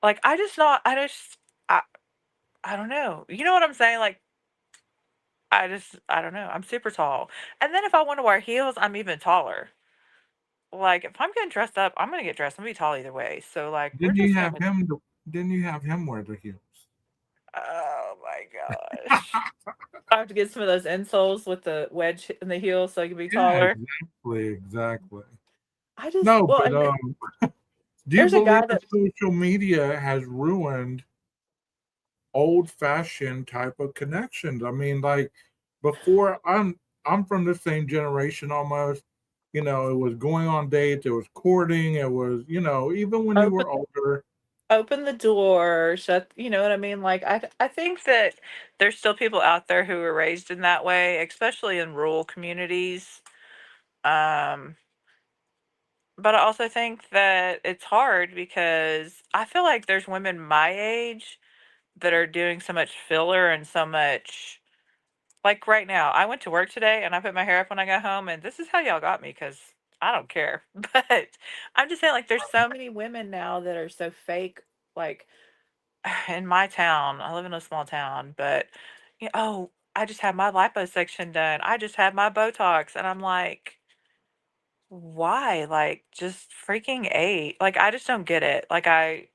Speaker 6: Like, I just not. I, I don't know. You know what I'm saying? Like, I don't know. I'm super tall, and then if I want to wear heels, I'm even taller. Like, if I'm getting dressed up, I'm gonna get dressed. I'm gonna be tall either way. So, like, we're
Speaker 5: Didn't you
Speaker 6: just
Speaker 5: have
Speaker 6: gonna.
Speaker 5: him didn't you have him wear the heels?
Speaker 6: Oh my gosh. I have to get some of those insoles with the wedge in the heel so I can be
Speaker 5: Yeah,
Speaker 6: taller.
Speaker 5: exactly.
Speaker 6: I just
Speaker 5: No,
Speaker 6: well,
Speaker 5: but
Speaker 6: and
Speaker 5: do you
Speaker 6: there's a
Speaker 5: believe
Speaker 6: guy
Speaker 5: that
Speaker 6: that
Speaker 5: social media has ruined old-fashioned type of connections? I mean, like before, I'm from the same generation almost. It was going on dates, it was courting, it was, even when you
Speaker 6: open
Speaker 5: were older.
Speaker 6: open the door, shut, you know what I mean? Like, I think that there's still people out there who were raised in that way, especially in rural communities. Um, but I also think that it's hard because I feel like there's women my age that are doing so much filler and so much. Like, right now, I went to work today and I put my hair up when I got home, and this is how y'all got me because I don't care. But I'm just saying, like, there's so many women now that are so fake. Like, in my town, I live in a small town, but, oh, I just had my liposuction done. I just had my Botox. And I'm like, why? Like, just freaking A. Like, I just don't get it. Like, I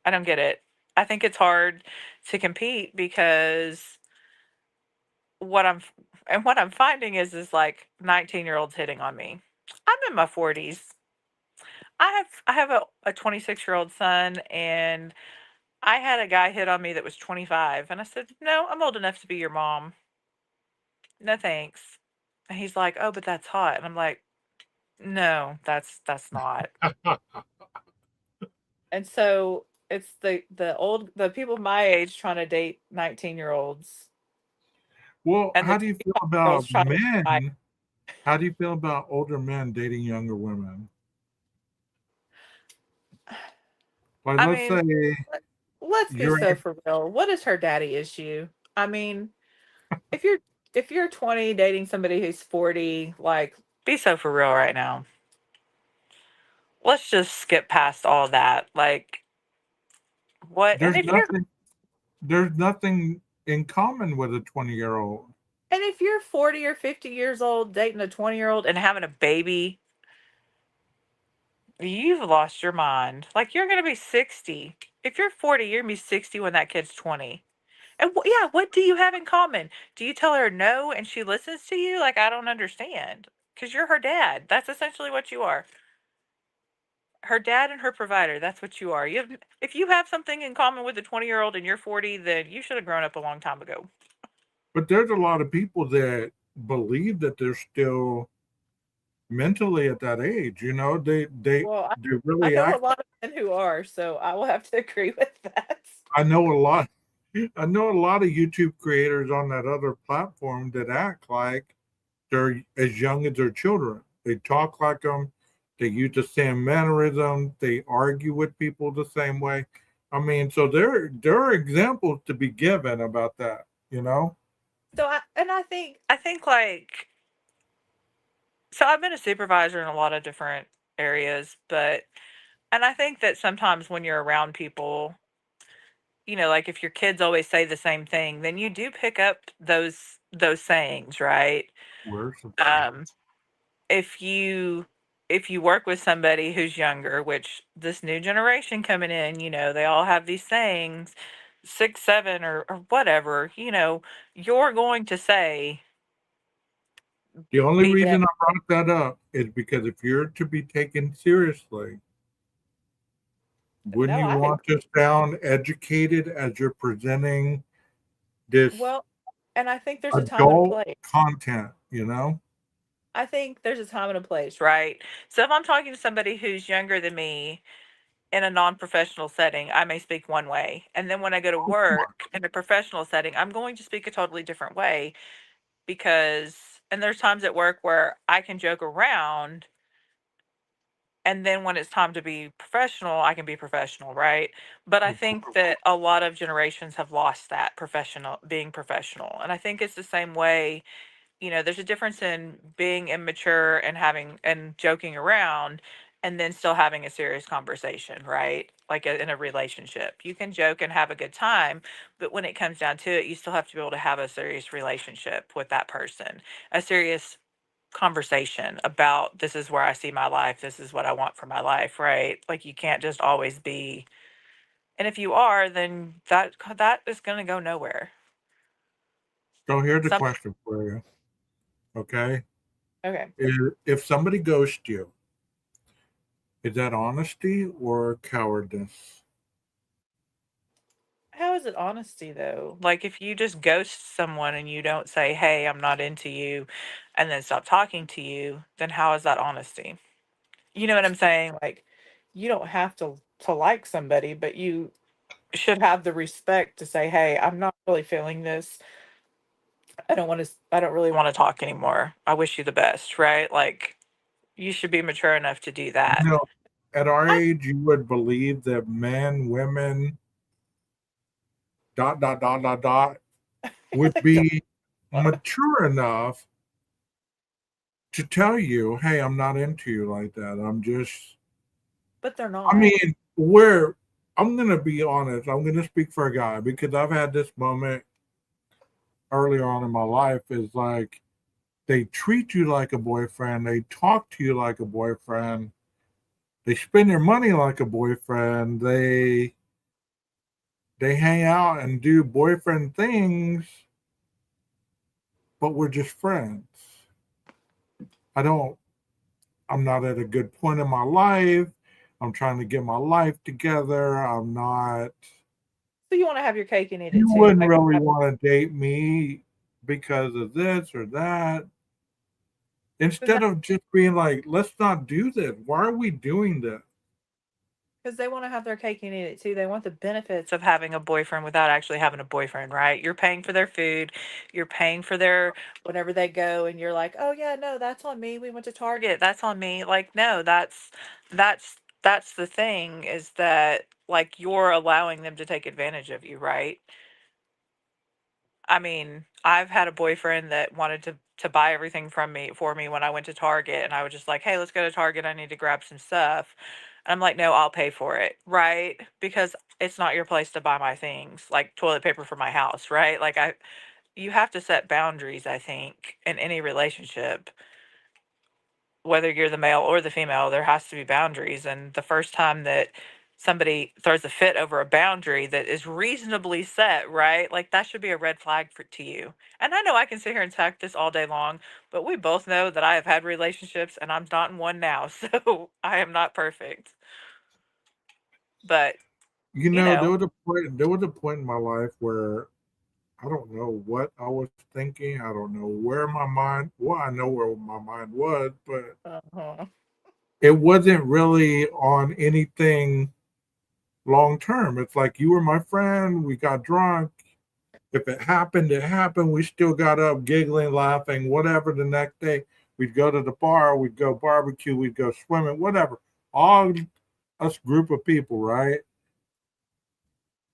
Speaker 6: don't get it. I think it's hard to compete because what I'm what I'm finding is like 19-year-olds hitting on me. I'm in my 40s. I have a 26-year-old son, and I had a guy hit on me that was 25, and I said, "No, I'm old enough to be your mom. No thanks." And he's like, "Oh, but that's hot." And I'm like, "No, that's not." And so it's the people my age trying to date 19-year-olds,
Speaker 5: Well,
Speaker 6: and the
Speaker 5: how do you feel
Speaker 6: 25-year-olds
Speaker 5: about
Speaker 6: trying to date.
Speaker 5: men? How do you feel about older men dating younger women? Like,
Speaker 6: I
Speaker 5: let's
Speaker 6: mean,
Speaker 5: say
Speaker 6: let- let's be
Speaker 5: you're
Speaker 6: so for real. What is her daddy issue? I mean, if you're 20 dating somebody who's 40, like, be so for real right now. Let's just skip past all that. Like, what?
Speaker 5: there's nothing there's nothing in common with a 20-year-old.
Speaker 6: And if you're 40 or 50 years old dating a 20-year-old and having a baby, you've lost your mind. Like, you're gonna be 60. If you're 40, you're gonna be 60 when that kid's 20. And yeah, what do you have in common? Do you tell her no and she listens to you? Like, I don't understand. Because you're her dad. That's essentially what you are. Her dad and her provider. That's what you are. If you have something in common with a 20-year-old and you're 40, then you should have grown up a long time ago.
Speaker 5: But there's a lot of people that believe that they're still mentally at that age.
Speaker 6: Well,
Speaker 5: They
Speaker 6: I
Speaker 5: really
Speaker 6: know a
Speaker 5: act.
Speaker 6: lot of men who are, so I will have to agree with that.
Speaker 5: I know a lot. I know a lot of YouTube creators on that other platform that act like they're as young as their children. They talk like them. They use the same mannerism. They argue with people the same way. I mean, so there are examples to be given about that, you know?
Speaker 6: So I think like so I've been a supervisor in a lot of different areas, but and I think that sometimes when you're around people, like if your kids always say the same thing, then you do pick up those sayings, right?
Speaker 5: Where's the
Speaker 6: Um, if you work with somebody who's younger, which this new generation coming in, they all have these sayings, 6, 7, or whatever, you're going to say,
Speaker 5: The only
Speaker 6: be that.
Speaker 5: reason I brought that up is because if you're to be taken seriously, wouldn't
Speaker 6: No,
Speaker 5: you
Speaker 6: I
Speaker 5: want to sound educated as you're presenting this
Speaker 6: well, and I think there's a time and a
Speaker 5: adult
Speaker 6: place.
Speaker 5: content, you know?
Speaker 6: I think there's a time and a place, right? So if I'm talking to somebody who's younger than me in a non-professional setting, I may speak one way. And then when I go to work in a professional setting, I'm going to speak a totally different way because, and there's times at work where I can joke around. And then when it's time to be professional, I can be professional, right? But I think that a lot of generations have lost that being professional. And I think it's the same way, there's a difference in being immature and having and joking around and then still having a serious conversation, right? Like in a relationship. You can joke and have a good time, but when it comes down to it, you still have to be able to have a serious relationship with that person, a serious conversation about this is where I see my life, this is what I want for my life, right? Like you can't just always be, and if you are, then that is going to go nowhere.
Speaker 5: So here's the
Speaker 6: Some
Speaker 5: question for you, okay?
Speaker 6: Okay.
Speaker 5: If somebody ghosts you, is that honesty or cowardice?
Speaker 6: How is it honesty though? Like if you just ghost someone and you don't say, "Hey, I'm not into you," and then stop talking to you, then how is that honesty? You know what I'm saying? Like you don't have to like somebody, but you should have the respect to say, "Hey, I'm not really feeling this. I don't really want to talk anymore. I wish you the best," right? Like you should be mature enough to do
Speaker 5: You
Speaker 6: that.
Speaker 5: know, at our
Speaker 6: I
Speaker 5: age, you would believe that men, women, dot, dot, dot, dot, dot, would be mature enough to tell you, hey, I'm not into you like that.
Speaker 6: but they're
Speaker 5: I
Speaker 6: not.
Speaker 5: mean, I'm going to be honest. I'm going to speak for a guy because I've had this moment earlier on in my life is like they treat you like a boyfriend. They talk to you like a boyfriend. They spend their money like a boyfriend. They hang out and do boyfriend things, but we're just friends. I don't, I'm not at a good point in my life. I'm trying to get my life together. I'm not,
Speaker 6: So you want to have your cake and eat it
Speaker 5: you
Speaker 6: too.
Speaker 5: wouldn't
Speaker 6: Like
Speaker 5: really want to date me because of this or that. Instead of just being like, let's not do this. Why are we doing this?
Speaker 6: because they want to have their cake and eat it too. They want the benefits of having a boyfriend without actually having a boyfriend, right? You're paying for their food, you're paying for their whenever they go, and you're like, oh yeah, no, that's on me. We went to Target. That's on me. Like, no, that's the thing is that like you're allowing them to take advantage of you, right? I mean, I've had a boyfriend that wanted to buy everything from me for me when I went to Target and I was just like, "Hey, let's go to Target. I need to grab some stuff." And I'm like, "No, I'll pay for it." Right? Because it's not your place to buy my things, like toilet paper for my house, right? Like you have to set boundaries, I think, in any relationship, whether you're the male or the female, there has to be boundaries. And the first time that somebody throws a fit over a boundary that is reasonably set, right? Like that should be a red flag to you. And I know I can sit here and talk this all day long, but we both know that I have had relationships and I'm not in one now. So I am not perfect. But,
Speaker 5: You
Speaker 6: you
Speaker 5: know,
Speaker 6: know,
Speaker 5: there was a point in my life where I don't know what I was thinking. I don't know where my mind, well, I know where my mind was, but
Speaker 6: uh-huh.
Speaker 5: it wasn't really on anything long term. It's like you were my friend, we got drunk. If it happened, it happened. We still got up giggling, laughing, whatever. The next day, we'd go to the bar, we'd go barbecue, we'd go swimming, whatever. All us group of people, right?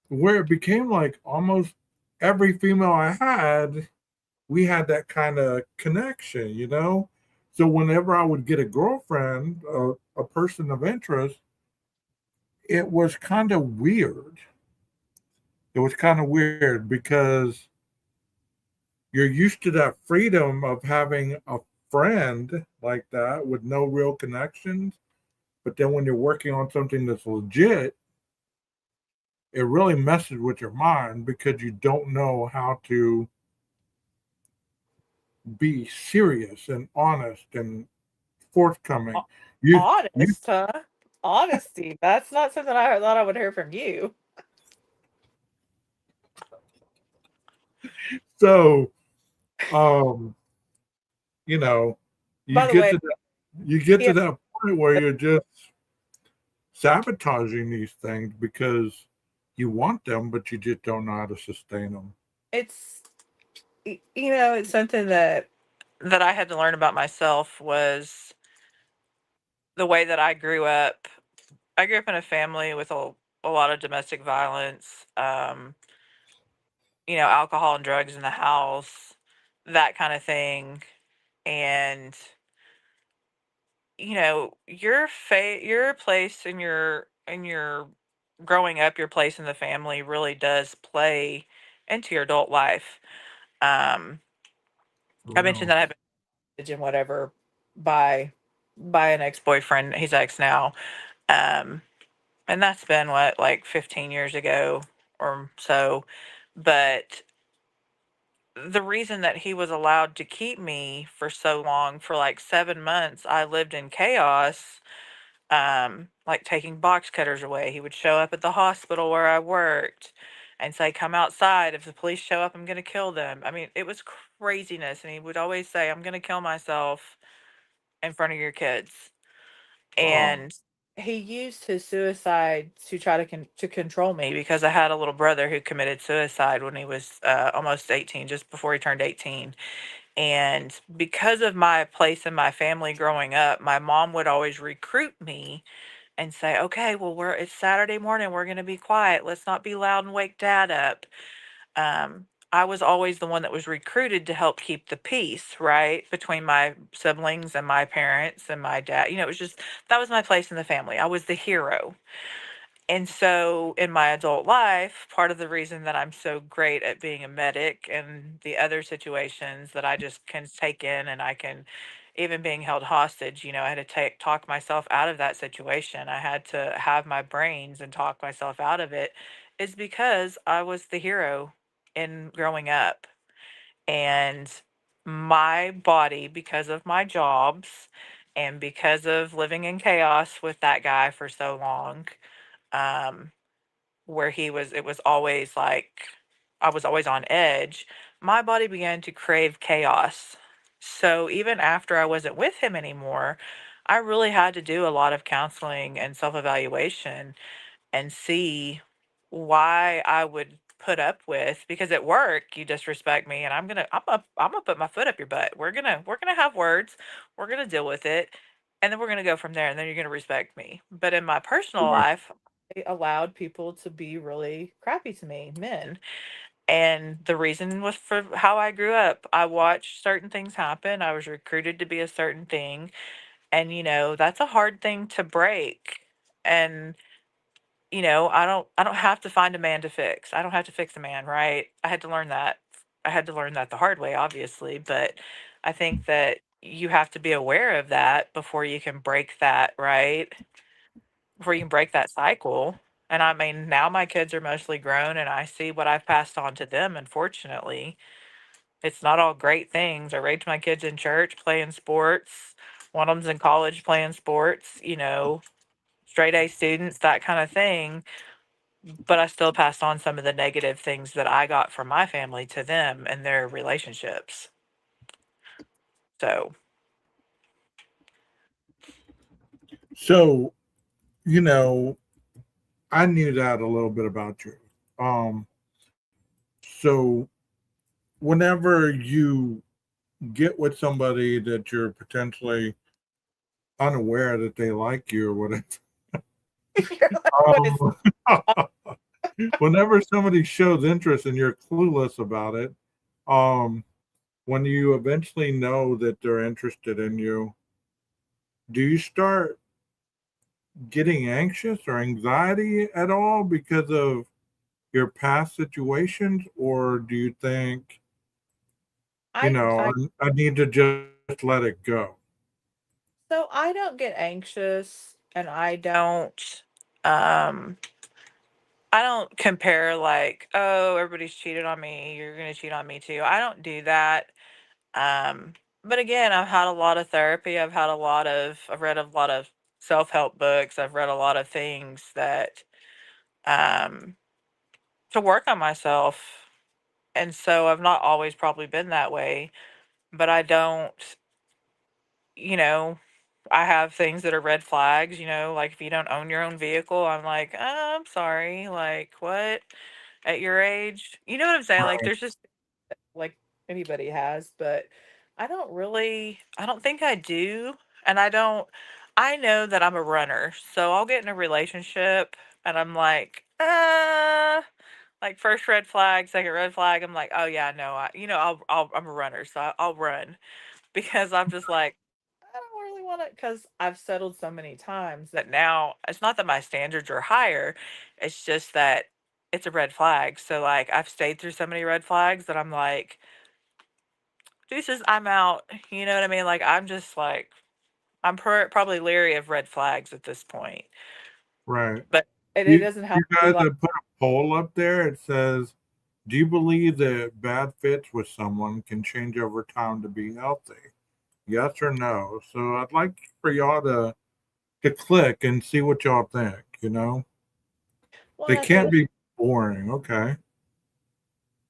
Speaker 5: where it became like almost every female I had, we had that kind of connection, you know? So whenever I would get a girlfriend, a person of interest, it was kind of weird. It was kind of weird because you're used to that freedom of having a friend like that with no real connections. But then when you're working on something that's legit, it really messes with your mind because you don't know how to be serious and honest and forthcoming. You
Speaker 6: Honest, huh? Honesty. That's not something I thought I would hear from you.
Speaker 5: so um you know you
Speaker 6: By the
Speaker 5: get
Speaker 6: way,
Speaker 5: to that you get
Speaker 6: he
Speaker 5: to
Speaker 6: has,
Speaker 5: that point where you're just sabotaging these things because you want them but you just don't know how to sustain them.
Speaker 6: it's it's something that I had to learn about myself was the way that I grew up. I grew up in a family with a lot of domestic violence, alcohol and drugs in the house, that kind of thing. And your place in your growing up, your place in the family really does play into your adult life. Um, I mentioned
Speaker 5: Well,
Speaker 6: that I've been and whatever by an ex-boyfriend. He's ex now. Um, and that's been what, like 15 years ago or so. But the reason that he was allowed to keep me for so long, for like 7 months, I lived in chaos, like taking box cutters away. He would show up at the hospital where I worked and say, "Come outside. If the police show up, I'm going to kill them." I mean, it was craziness. And he would always say, "I'm going to kill myself in front of your kids."
Speaker 5: oh,
Speaker 6: And he used his suicide to try to to control me because I had a little brother who committed suicide when he was almost 18, just before he turned 18. And because of my place in my family growing up, my mom would always recruit me and say, "Okay, well, it's Saturday morning. We're going to be quiet. Let's not be loud and wake dad up." I was always the one that was recruited to help keep the peace, right, between my siblings and my parents and my dad. It was just that was my place in the family. I was the hero. And so in my adult life, part of the reason that I'm so great at being a medic and the other situations that I just can take in, and I can, even being held hostage, I had to talk myself out of that situation. I had to have my brains and talk myself out of it, is because I was the hero in growing up. And my body, because of my jobs and because of living in chaos with that guy for so long, um, where it was always like I was always on edge, my body began to crave chaos. So even after I wasn't with him anymore, I really had to do a lot of counseling and self evaluation and see why I would put up with, because at work you disrespect me and I'm gonna put my foot up your butt. We're gonna have words, we're gonna deal with it, and then we're gonna go from there, and then you're gonna respect me. But in my personal
Speaker 5: right.
Speaker 6: life, I allowed people to be really crappy to me, men. And the reason was for how I grew up. I watched certain things happen. I was recruited to be a certain thing. And that's a hard thing to break. And I don't have to find a man to fix. I don't have to fix a man, right? I had to learn that. I had to learn that the hard way, obviously, but I think that you have to be aware of that before you can break that, right? Before you can break that cycle. And I mean, now my kids are mostly grown and I see what I've passed on to them, unfortunately. It's not all great things. I raised my kids in church playing sports. One of them's in college playing sports, straight A students, that kind of thing, but I still passed on some of the negative things that I got from my family to them and their relationships. So,
Speaker 5: So, you know, I knew that a little bit about you. Um, so whenever you get with somebody that you're potentially unaware that they like you or whatever,
Speaker 6: you're like, what is
Speaker 5: um, Whenever somebody shows interest and you're clueless about it, um, when you eventually know that they're interested in you, do you start getting anxious or anxiety at all because of your past situations, or do you think,
Speaker 6: I I
Speaker 5: I need to just let it go?
Speaker 6: so I don't get anxious, and um I don't compare like, oh, everybody's cheated on me, you're gonna cheat on me too. I don't do that. Um, but again, I've had a lot of therapy. I've read a lot of self-help books. I've read a lot of things that um to work on myself. And so I've not always probably been that way, but I don't, you know, I have things that are red flags, like if you don't own your own vehicle, I'm like, I'm sorry, like what? At your age? You know what I'm saying? Like
Speaker 5: Right,
Speaker 6: there's just like anybody has, but I don't think I do. And I know that I'm a runner. So I'll get in a relationship and I'm like first red flag, second red flag. I'm like, oh yeah, no, I'm a runner. So I'll run because I'm just like, I don't really want it because I've settled so many times that now it's not that my standards are higher. It's just that it's a red flag. So like I've stayed through so many red flags that I'm like, deuces, I'm out. You know what I mean? Like I'm just like probably leery of red flags at this point.
Speaker 5: right.
Speaker 6: But it
Speaker 5: You
Speaker 6: doesn't
Speaker 5: you
Speaker 6: help me
Speaker 5: guys
Speaker 6: like
Speaker 5: have put a poll up there. It says, "Do you believe that bad fits with someone can change over time to be healthy? Yes or no?" So I'd like for y'all to click and see what y'all think.
Speaker 6: well,
Speaker 5: They
Speaker 6: I
Speaker 5: can't
Speaker 6: think
Speaker 5: be boring. Okay.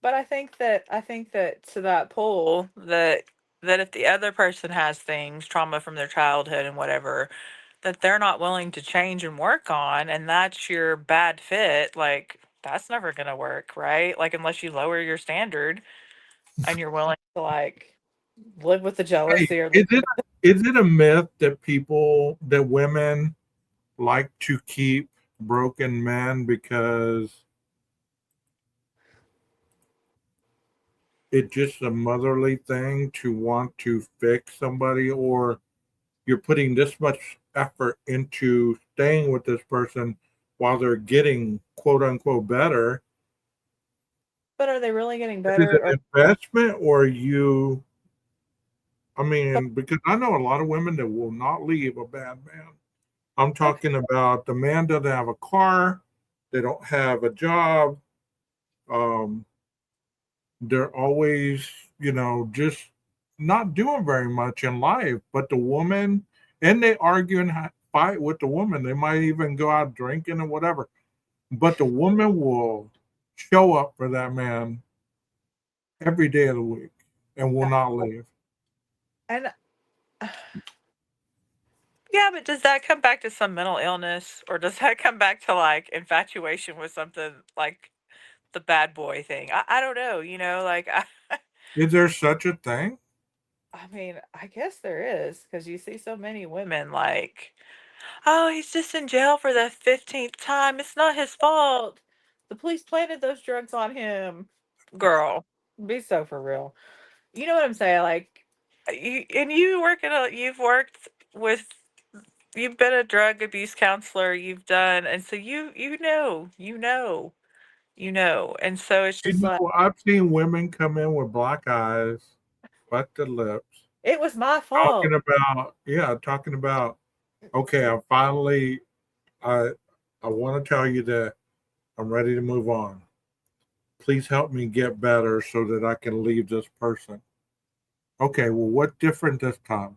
Speaker 6: but I think that to that poll that if the other person has things, trauma from their childhood and whatever, that they're not willing to change and work on, and that's your bad fit, like that's never gonna work, right? Like unless you lower your standard and you're willing to like live with the
Speaker 5: Hey,
Speaker 6: jealousy or live
Speaker 5: is it is it a myth that women like to keep broken men because it's just a motherly thing to want to fix somebody, or you're putting this much effort into staying with this person while they're getting quote unquote better?
Speaker 6: but are they really getting
Speaker 5: Is it
Speaker 6: better or
Speaker 5: an investment, or you? I
Speaker 6: but
Speaker 5: mean, because I know a lot of women that will not leave a bad man. I'm
Speaker 6: okay,
Speaker 5: talking about the man doesn't have a car, they don't have a job, um, they're always, just not doing very much in life. But the woman, and they argue and fight with the woman. They might even go out drinking and whatever. But the woman will show up for that man every day of the week and will
Speaker 6: uh,
Speaker 5: not leave.
Speaker 6: and yeah, but does that come back to some mental illness or does that come back to like infatuation with something like the bad boy thing? I don't know, like
Speaker 5: Is there such a thing?
Speaker 6: I mean, I guess there is because you see so many women like, oh, he's just in jail for the 15th time. It's not his fault. The police planted those drugs on him. Girl, be so for real. You know what I'm saying? Like, you've worked with, you've been a drug abuse counselor, you've done, and so and so it's just like,
Speaker 5: I've seen women come in with black eyes, busted lips,
Speaker 6: it was my
Speaker 5: talking
Speaker 6: fault.
Speaker 5: about, yeah, talking about, okay, I I want to tell you that I'm ready to move on. Please help me get better so that I can leave this person. Okay, well, what different this time?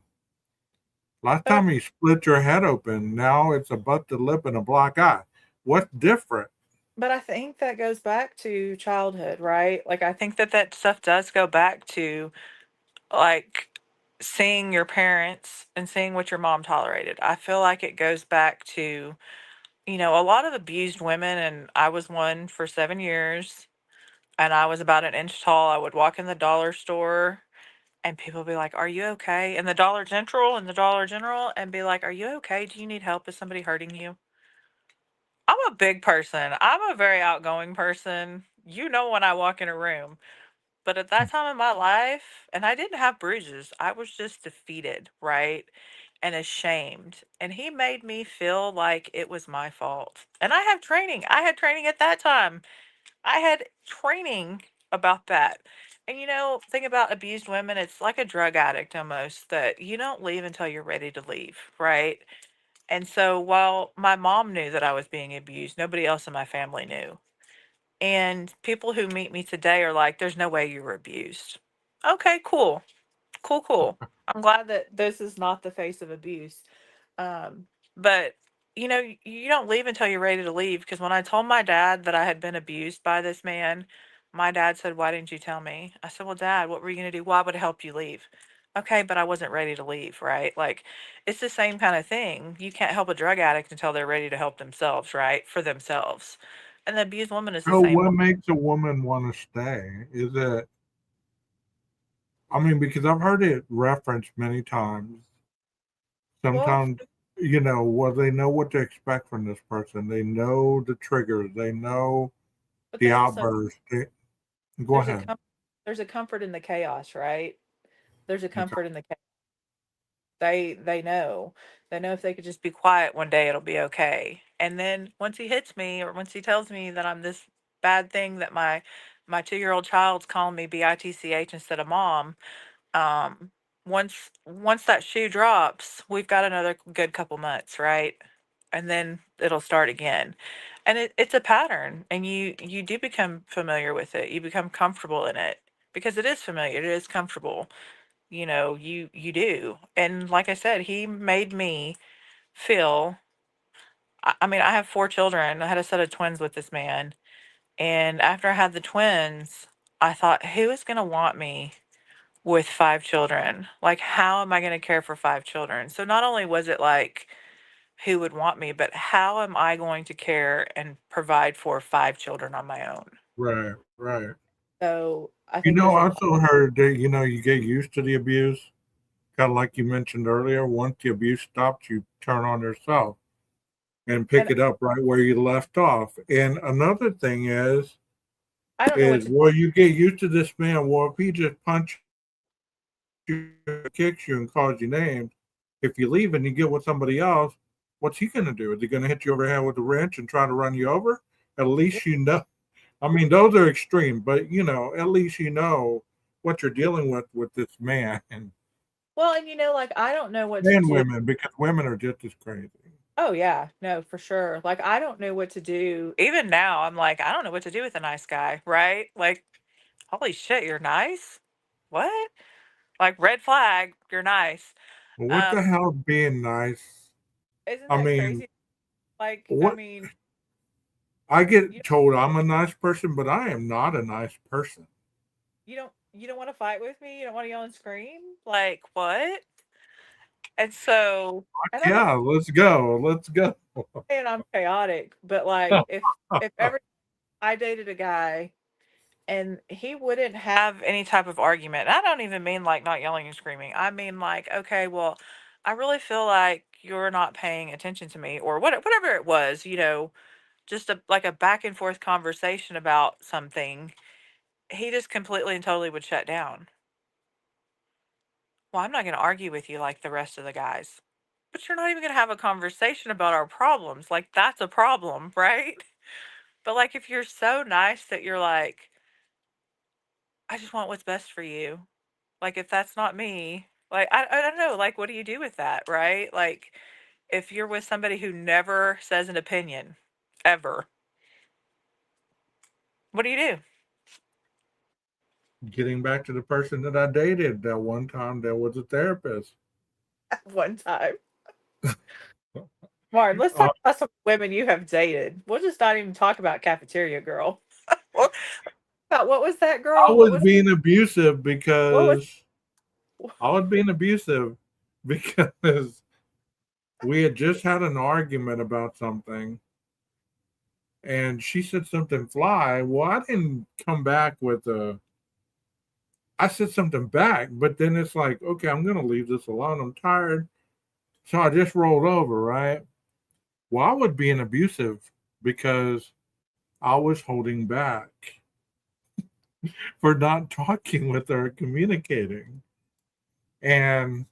Speaker 5: Last
Speaker 6: But I,
Speaker 5: time you split your head open, now it's a busted lip and a black eye. What's different?
Speaker 6: but I think that goes back to childhood, right? Like, I think that that stuff does go back to like seeing your parents and seeing what your mom tolerated. I feel like it goes back to, a lot of abused women, and I was one for 7 years, and I was about an inch tall. I would walk in the dollar store and people be like, "Are you okay?" In the Dollar General, and be like, "Are you okay? Do you need help? Is somebody hurting you?" I'm a big person. I'm a very outgoing person. You know when I walk in a room. But at that time in my life, and I didn't have bruises, I was just defeated, right? And ashamed. And he made me feel like it was my fault. And I have training. I had training at that time. I had training about that. And thing about abused women, it's like a drug addict almost, that you don't leave until you're ready to leave, right? And so while my mom knew that I was being abused, nobody else in my family knew. And people who meet me today are like, there's no way you were abused. Okay, cool. Cool, cool. I'm glad that this is not the face of abuse. Um, but you don't leave until you're ready to leave. Because when I told my dad that I had been abused by this man, my dad said, "Why didn't you tell me?" I said, "Well, Dad, what were you going to do? Why would it help you leave?" Okay, but I wasn't ready to leave, right? Like, it's the same kind of thing. You can't help a drug addict until they're ready to help themselves, right? For themselves. And the abused woman is the
Speaker 5: So,
Speaker 6: same
Speaker 5: what
Speaker 6: way.
Speaker 5: makes a woman want to stay? Is it, I mean, because I've heard it referenced many times.
Speaker 6: Well,
Speaker 5: Sometimes, well, they know what to expect from this person. They know the triggers. They know
Speaker 6: but
Speaker 5: the
Speaker 6: they also
Speaker 5: outburst. Go
Speaker 6: there's a
Speaker 5: ahead.
Speaker 6: com- there's a comfort in the chaos, right? There's a
Speaker 5: Okay.
Speaker 6: comfort in the chaos. They know. They know if they could just be quiet one day, it'll be okay. And then once he hits me, or once he tells me that I'm this bad thing, that my 2-year-old child's calling me bitch instead of mom, um, once that shoe drops, we've got another good couple months, right? And then it'll start again. And it's a pattern, and you do become familiar with it. You become comfortable in it because it is familiar. It is comfortable. You do. And like I said, he made me feel. I mean, I have 4 children. I had a set of twins with this man, and after I had the twins, I thought, who is going to want me with 5 children? Like, how am I going to care for 5 children? So not only was it like, who would want me, but how am I going to care and provide for 5 children on my own?
Speaker 5: Right, right.
Speaker 6: So I think it was
Speaker 5: I
Speaker 6: important.
Speaker 5: also heard that, you get used to the abuse. Kind of like you mentioned earlier, once the abuse stops, you turn on yourself and pick
Speaker 6: And
Speaker 5: it up right where you left off. And another thing
Speaker 6: I don't know what
Speaker 5: is,
Speaker 6: to.
Speaker 5: well, you get used to this man. Well, if he just punches you, kicks you, and calls you names, if you leave and you get with somebody else, what's he going to do? Is he going to hit you over the head with a wrench and try to run you over? At least you know. I mean, those are extreme, but at least you know what you're dealing with this man and
Speaker 6: Well, and like, I don't know what to do.
Speaker 5: women, because women are just as crazy.
Speaker 6: Oh yeah, no, for sure. Like, I don't know what to do. Even now, I'm like, I don't know what to do with a nice guy, right? Like, holy shit, you're nice? What? Like, red flag, you're nice.
Speaker 5: Well, what
Speaker 6: Um,
Speaker 5: the hell being nice?
Speaker 6: isn't
Speaker 5: I
Speaker 6: that
Speaker 5: mean,
Speaker 6: crazy? Like, I
Speaker 5: what
Speaker 6: mean,
Speaker 5: I
Speaker 6: you
Speaker 5: get told I'm a nice person, but I am not a nice person.
Speaker 6: you don't want to fight with me? You don't want to yell and scream? Like, what? And so, and I'm not
Speaker 5: Yeah, let's go. Let's go.
Speaker 6: saying I'm chaotic, but like, if ever I dated a guy and he wouldn't have any type of argument. And I don't even mean like not yelling and screaming. I mean like, okay, well, I really feel like you're not paying attention to me, or whatever it was, just like a back and forth conversation about something. He just completely and totally would shut down. Well, I'm not going to argue with you like the rest of the guys. But you're not even going to have a conversation about our problems. Like, that's a problem, right? But like, if you're so nice that you're like, I just want what's best for you. Like, if that's not me, like, I don't know, like, what do you do with that, right? Like, if you're with somebody who never says an opinion, ever, what do you do?
Speaker 5: Getting back to the person that I dated that one time that was a therapist.
Speaker 6: One time. Martin, let's
Speaker 5: Uh,
Speaker 6: talk about some women you have dated. We'll just not even talk about Cafeteria Girl. What about, what was that
Speaker 5: I
Speaker 6: girl?
Speaker 5: was being abusive
Speaker 6: What was,
Speaker 5: because I was being abusive because we had just had an argument about something and she said something fly. Well, I didn't come back with I said something back, but then it's like, okay, I'm going to leave this alone. I'm tired. So I just rolled over, right? Well, I was being abusive because I was holding back for not talking with her, communicating. And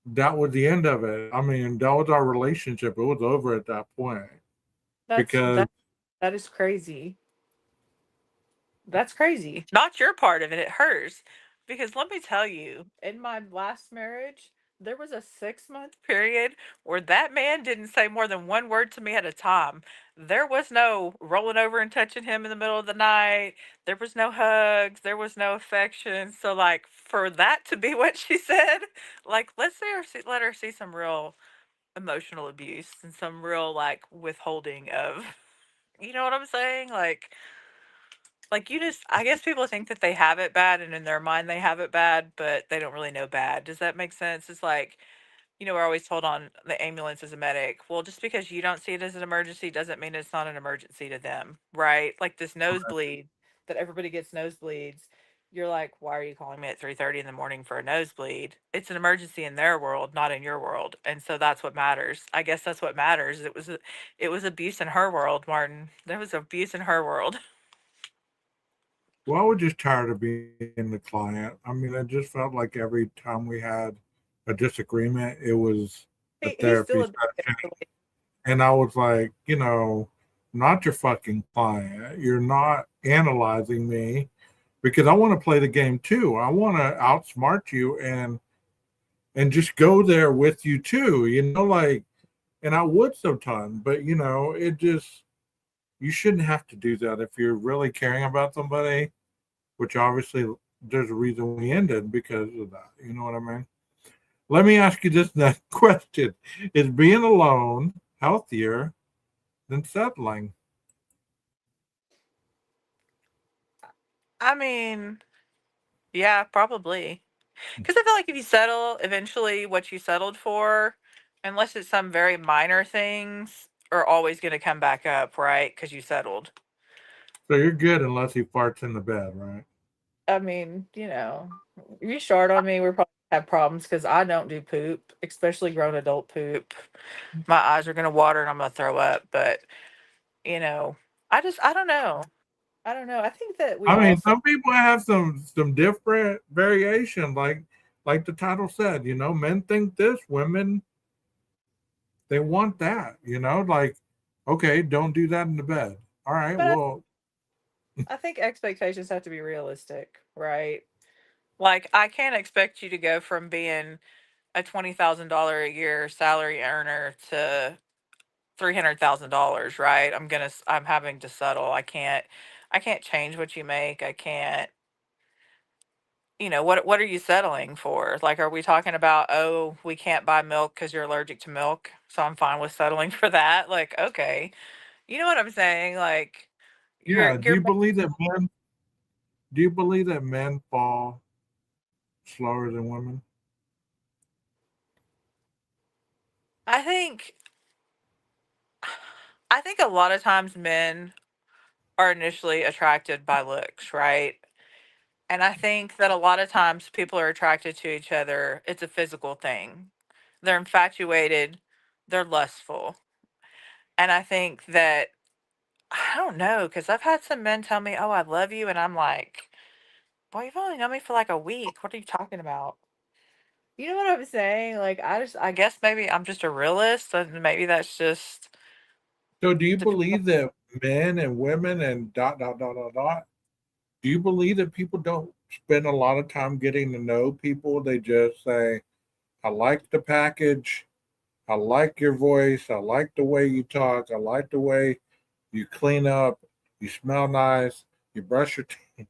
Speaker 5: that was the end of it. I mean, that was our relationship. It was over at that point
Speaker 6: That's
Speaker 5: because,
Speaker 6: that is crazy. That's crazy. Not your part of it, it hers. Because let me tell you, in my last marriage, there was a 6 month period where that man didn't say more than one word to me at a time. There was no rolling over and touching him in the middle of the night. There was no hugs. There was no affection. So, like, for that to be what she said, like, let her see some real emotional abuse and some real, like, withholding of, you know what I'm saying? Like you just, I guess people think that they have it bad and in their mind they have it bad, but they don't really know bad. Does that make sense? It's like, we're always told on the ambulance as a medic, well, just because you don't see it as an emergency doesn't mean it's not an emergency to them, right? Like this nosebleed that everybody gets nosebleeds. You're like, why are you calling me at 3:30 in the morning for a nosebleed? It's an emergency in their world, not in your world. And so that's what matters. I guess that's what matters. It was abuse in her world, Martin. There was abuse in her world.
Speaker 5: well, I was just tired of being the client. I mean, it just felt like every time we had a disagreement, it was a
Speaker 6: He's
Speaker 5: therapy
Speaker 6: still a
Speaker 5: session. And I was like, not your fucking client. You're not analyzing me because I want to play the game too. I want to outsmart you and just go there with you too, like, and I would sometimes, but it just, you shouldn't have to do that if you're really caring about somebody, which obviously there's a reason we ended because of that. You know what I mean? Let me ask you this next question. Is being alone healthier than settling?
Speaker 6: I mean, yeah, probably. Because I feel like if you settle, eventually what you settled for, unless it's some very minor things, are always going to come back up, right? Because you settled.
Speaker 5: So you're good unless he farts in the bed, right?
Speaker 6: I mean, if you start on me, we're probably gonna have problems because I don't do poop, especially grown adult poop. My eyes are going to water and I'm going to throw up. But, you know, I don't know. I don't know. I think that we
Speaker 5: I mean,
Speaker 6: also,
Speaker 5: some people have some different variation, like the title said. Men think this, women they want that. Like, okay, don't do that in the bed. All right,
Speaker 6: but
Speaker 5: well,
Speaker 6: I think expectations have to be realistic, right? Like, I can't expect you to go from being a $20,000 a year salary earner to $300,000, right? I'm having to settle. I can't change what you make. I can't, what are you settling for? Like, are we talking about, oh, we can't buy milk because you're allergic to milk, so I'm fine with settling for that? Like, okay, you know what I'm saying? Like,
Speaker 5: yeah.
Speaker 6: you're.
Speaker 5: Do you believe that men fall slower than women?
Speaker 6: I think, I think a lot of times men are initially attracted by looks, right? And I think that a lot of times people are attracted to each other. It's a physical thing. They're infatuated, they're lustful. And I think that, I don't know, because I've had some men tell me, oh, I love you. And I'm like, boy, you've only known me for like a week. What are you talking about? You know what I'm saying? Like, I guess maybe I'm just a realist. And maybe that's just
Speaker 5: So, do you
Speaker 6: depends.
Speaker 5: believe that men and women and dot dot dot dot dot? Do you believe that people don't spend a lot of time getting to know people? They just say, "I like the package. I like your voice. I like the way you talk. I like the way you clean up. You smell nice. You brush your teeth.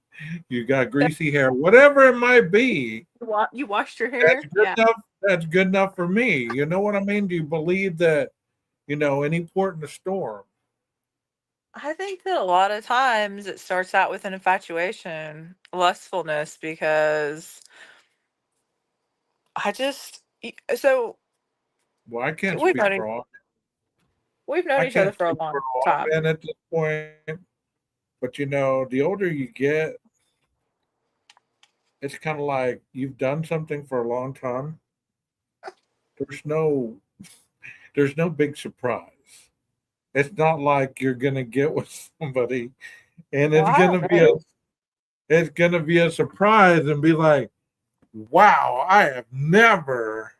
Speaker 5: You got greasy hair. Whatever it might be,
Speaker 6: You washed your
Speaker 5: that's
Speaker 6: hair?
Speaker 5: good
Speaker 6: Yeah.
Speaker 5: enough. That's good enough for me. You know what I mean? Do you believe that? Any port in the storm.
Speaker 6: I think that a lot of times it starts out with an infatuation, lustfulness, because so
Speaker 5: Well, I can't
Speaker 6: we've
Speaker 5: speak
Speaker 6: known
Speaker 5: for all.
Speaker 6: we've known
Speaker 5: I
Speaker 6: each other
Speaker 5: can't
Speaker 6: for a
Speaker 5: speak for
Speaker 6: long
Speaker 5: all
Speaker 6: time.
Speaker 5: men at this point. But the older you get, it's kind of like you've done something for a long time. There's no, there's no big surprise. It's not like you're gonna get with somebody and
Speaker 6: Well, I don't know.
Speaker 5: it's gonna be a surprise and be like, wow, I have never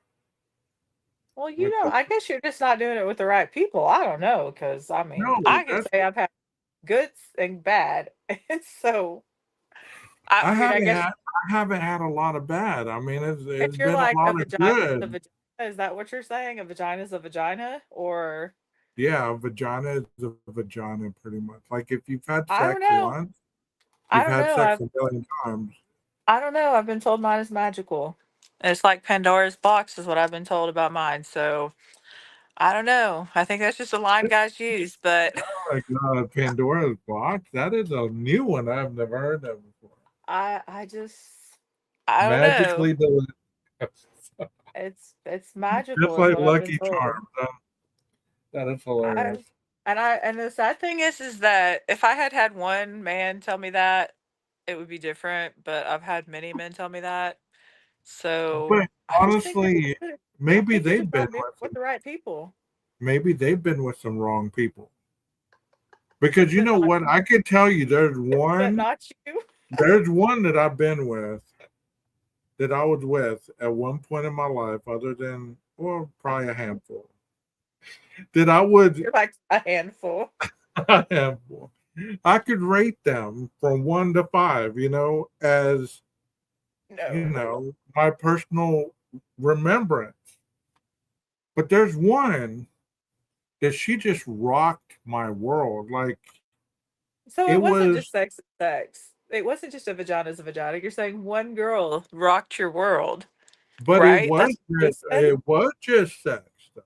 Speaker 6: Well, you
Speaker 5: with
Speaker 6: know,
Speaker 5: the
Speaker 6: I guess you're just not doing it with the right people. I don't know, because I mean,
Speaker 5: no,
Speaker 6: I can
Speaker 5: that's
Speaker 6: say I've had goods and bad, and so I mean, I guess
Speaker 5: I haven't had a lot of bad. I mean, it's
Speaker 6: if you're
Speaker 5: been a
Speaker 6: like
Speaker 5: lot
Speaker 6: a
Speaker 5: of
Speaker 6: vagina is a
Speaker 5: good.
Speaker 6: vagina, is that what you're saying? A vagina is a vagina, or
Speaker 5: Yeah, a vagina is a vagina pretty much. Like if you've had
Speaker 6: I don't
Speaker 5: sex
Speaker 6: know.
Speaker 5: once,
Speaker 6: I
Speaker 5: you've
Speaker 6: don't
Speaker 5: had
Speaker 6: know.
Speaker 5: sex a million times.
Speaker 6: I don't know. I've been told mine is magical. It's like Pandora's box is what I've been told about mine. So I don't know. I think that's just a line guys use, but
Speaker 5: Like Pandora's box, that is a new one I've never heard of before.
Speaker 6: I just I don't know.
Speaker 5: Magically delicious.
Speaker 6: It's
Speaker 5: Just
Speaker 6: magical is
Speaker 5: like
Speaker 6: what I've been
Speaker 5: Lucky
Speaker 6: told.
Speaker 5: Charms. That is hilarious.
Speaker 6: I and the sad thing is that if I had had one man tell me that, it would be different. But I've had many men tell me that, so
Speaker 5: But
Speaker 6: I just think you're
Speaker 5: honestly,
Speaker 6: I
Speaker 5: maybe
Speaker 6: think you're
Speaker 5: they've
Speaker 6: just
Speaker 5: been
Speaker 6: not doing it
Speaker 5: with
Speaker 6: with
Speaker 5: some
Speaker 6: the right people.
Speaker 5: maybe they've been with some wrong people. Because you
Speaker 6: But
Speaker 5: know
Speaker 6: not
Speaker 5: what? I can tell you
Speaker 6: but not you.
Speaker 5: there's one that I've been with that I was with at one point in my life, other than well, probably a handful. That I would
Speaker 6: You're like a handful.
Speaker 5: a handful. I could rate them from 1 to 5, as
Speaker 6: No.
Speaker 5: my personal remembrance. But there's one that she just rocked my world. Like
Speaker 6: So
Speaker 5: it
Speaker 6: it wasn't
Speaker 5: was,
Speaker 6: just sex is sex. It wasn't just a vagina is a vagina. You're saying one girl rocked your world,
Speaker 5: but
Speaker 6: right? That's what you just said.
Speaker 5: it was just sex. Though.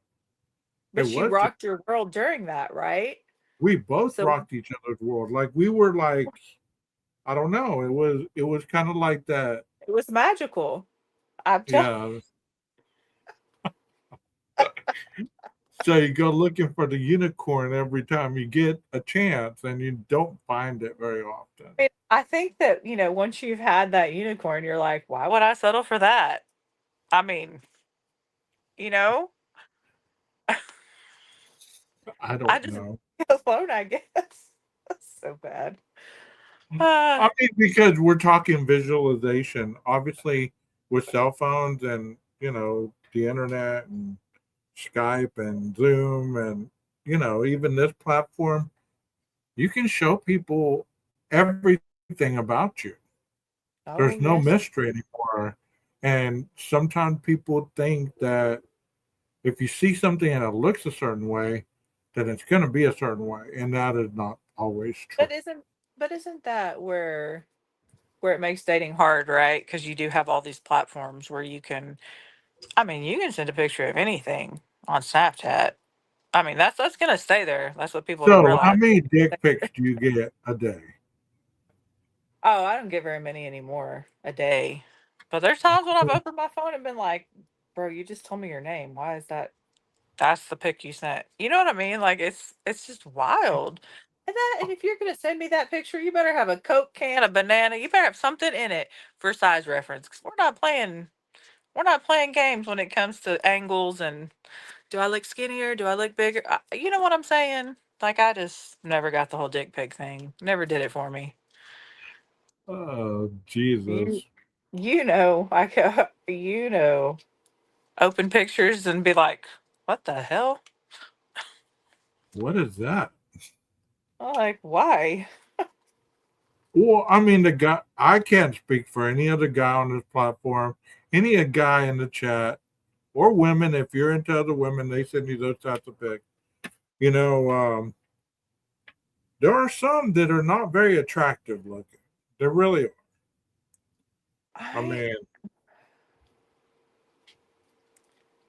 Speaker 5: It
Speaker 6: But she
Speaker 5: was just
Speaker 6: rocked your world during that, right?
Speaker 5: we both
Speaker 6: So
Speaker 5: rocked each other's world. Like we were like I don't know. It was kind of like that.
Speaker 6: it was magical. I'm telling
Speaker 5: Yeah. So you go looking for the unicorn every time you get a chance, and you don't find it very often.
Speaker 6: you, I think that, once you've had that unicorn, you're like, why would I settle for that? I mean, you know,
Speaker 5: I
Speaker 6: I
Speaker 5: don't
Speaker 6: just
Speaker 5: know.
Speaker 6: alone, I guess. That's so bad.
Speaker 5: I mean, because we're talking visualization, obviously, with cell phones and the internet and Skype and Zoom and even this platform, you can show people everything about you. There's
Speaker 6: Oh,
Speaker 5: no
Speaker 6: yes.
Speaker 5: mystery anymore. And sometimes people think that if you see something and it looks a certain way, then it's going to be a certain way. And that is not always true.
Speaker 6: But isn't that where it makes dating hard, right? Because you do have all these platforms where I mean, you can send a picture of anything on Snapchat. I mean, that's gonna stay there. That's what people don't
Speaker 5: So, how
Speaker 6: realize.
Speaker 5: many dick pics do you get a day?
Speaker 6: Oh, I don't get very many anymore a day. But there's times when I've opened my phone and been like, bro, you just told me your name. Why is that? That's the pic you sent. You know what I mean? Like it's just wild. And if you're gonna send me that picture, you better have a Coke can, a banana. You better have something in it for size reference. Because we're not playing games when it comes to angles and do I look skinnier? Do I look bigger? You know what I'm saying? Like I just never got the whole dick pic thing. Never did it for me.
Speaker 5: Oh,
Speaker 6: You
Speaker 5: Jesus.
Speaker 6: I open pictures and be like, what the hell?
Speaker 5: What is that?
Speaker 6: I'm like, why?
Speaker 5: Well, I mean, the guy, I can't speak for any other guy on this platform, any a guy in the chat, or women. If you're into other women, they send you those types of pics. You know, there are some that are not very attractive looking. They really are. I
Speaker 6: I
Speaker 5: mean,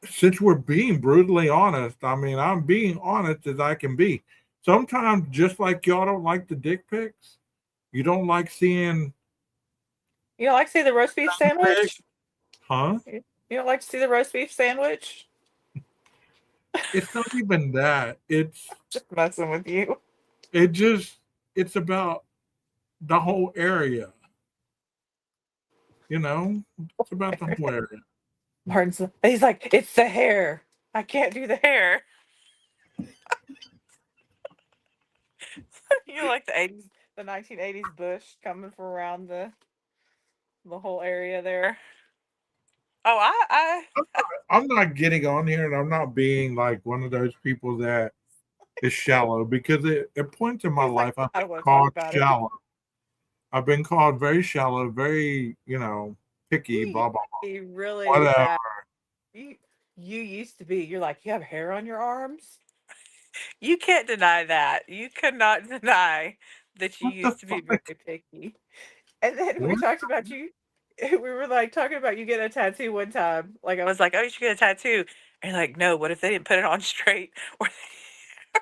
Speaker 5: since we're being brutally honest, I mean, I'm being honest as I can be. Sometimes, just like y'all don't like the dick pics, you don't like seeing
Speaker 6: You don't like to see the roast beef
Speaker 5: pics,
Speaker 6: sandwich?
Speaker 5: huh?
Speaker 6: You don't like to see the roast beef sandwich?
Speaker 5: It's not even that.
Speaker 6: Just messing with you.
Speaker 5: It just it's about the whole area. It's about the whole area.
Speaker 6: He's like, it's the hair. I can't do the hair. You like the 80s, the 1980s bush coming from around the whole area there. Oh,
Speaker 5: I'm not getting on here, and I'm not being like one of those people that is shallow, because at points in my
Speaker 6: he's like,
Speaker 5: life I've
Speaker 6: I
Speaker 5: been
Speaker 6: don't want to talk
Speaker 5: called
Speaker 6: about it.
Speaker 5: shallow. I've been called very shallow, very, picky,
Speaker 6: You
Speaker 5: blah blah
Speaker 6: be really
Speaker 5: whatever.
Speaker 6: bad. You you used to be. You're like, you have hair on your arms. You can't deny that. You cannot deny that you
Speaker 5: What the
Speaker 6: used to be very
Speaker 5: fuck?
Speaker 6: picky. And then we
Speaker 5: What?
Speaker 6: talked about you. We were like talking about you getting a tattoo one time. Like I was like, oh, you should get a tattoo. And you're like, no, what if they didn't put it on straight, or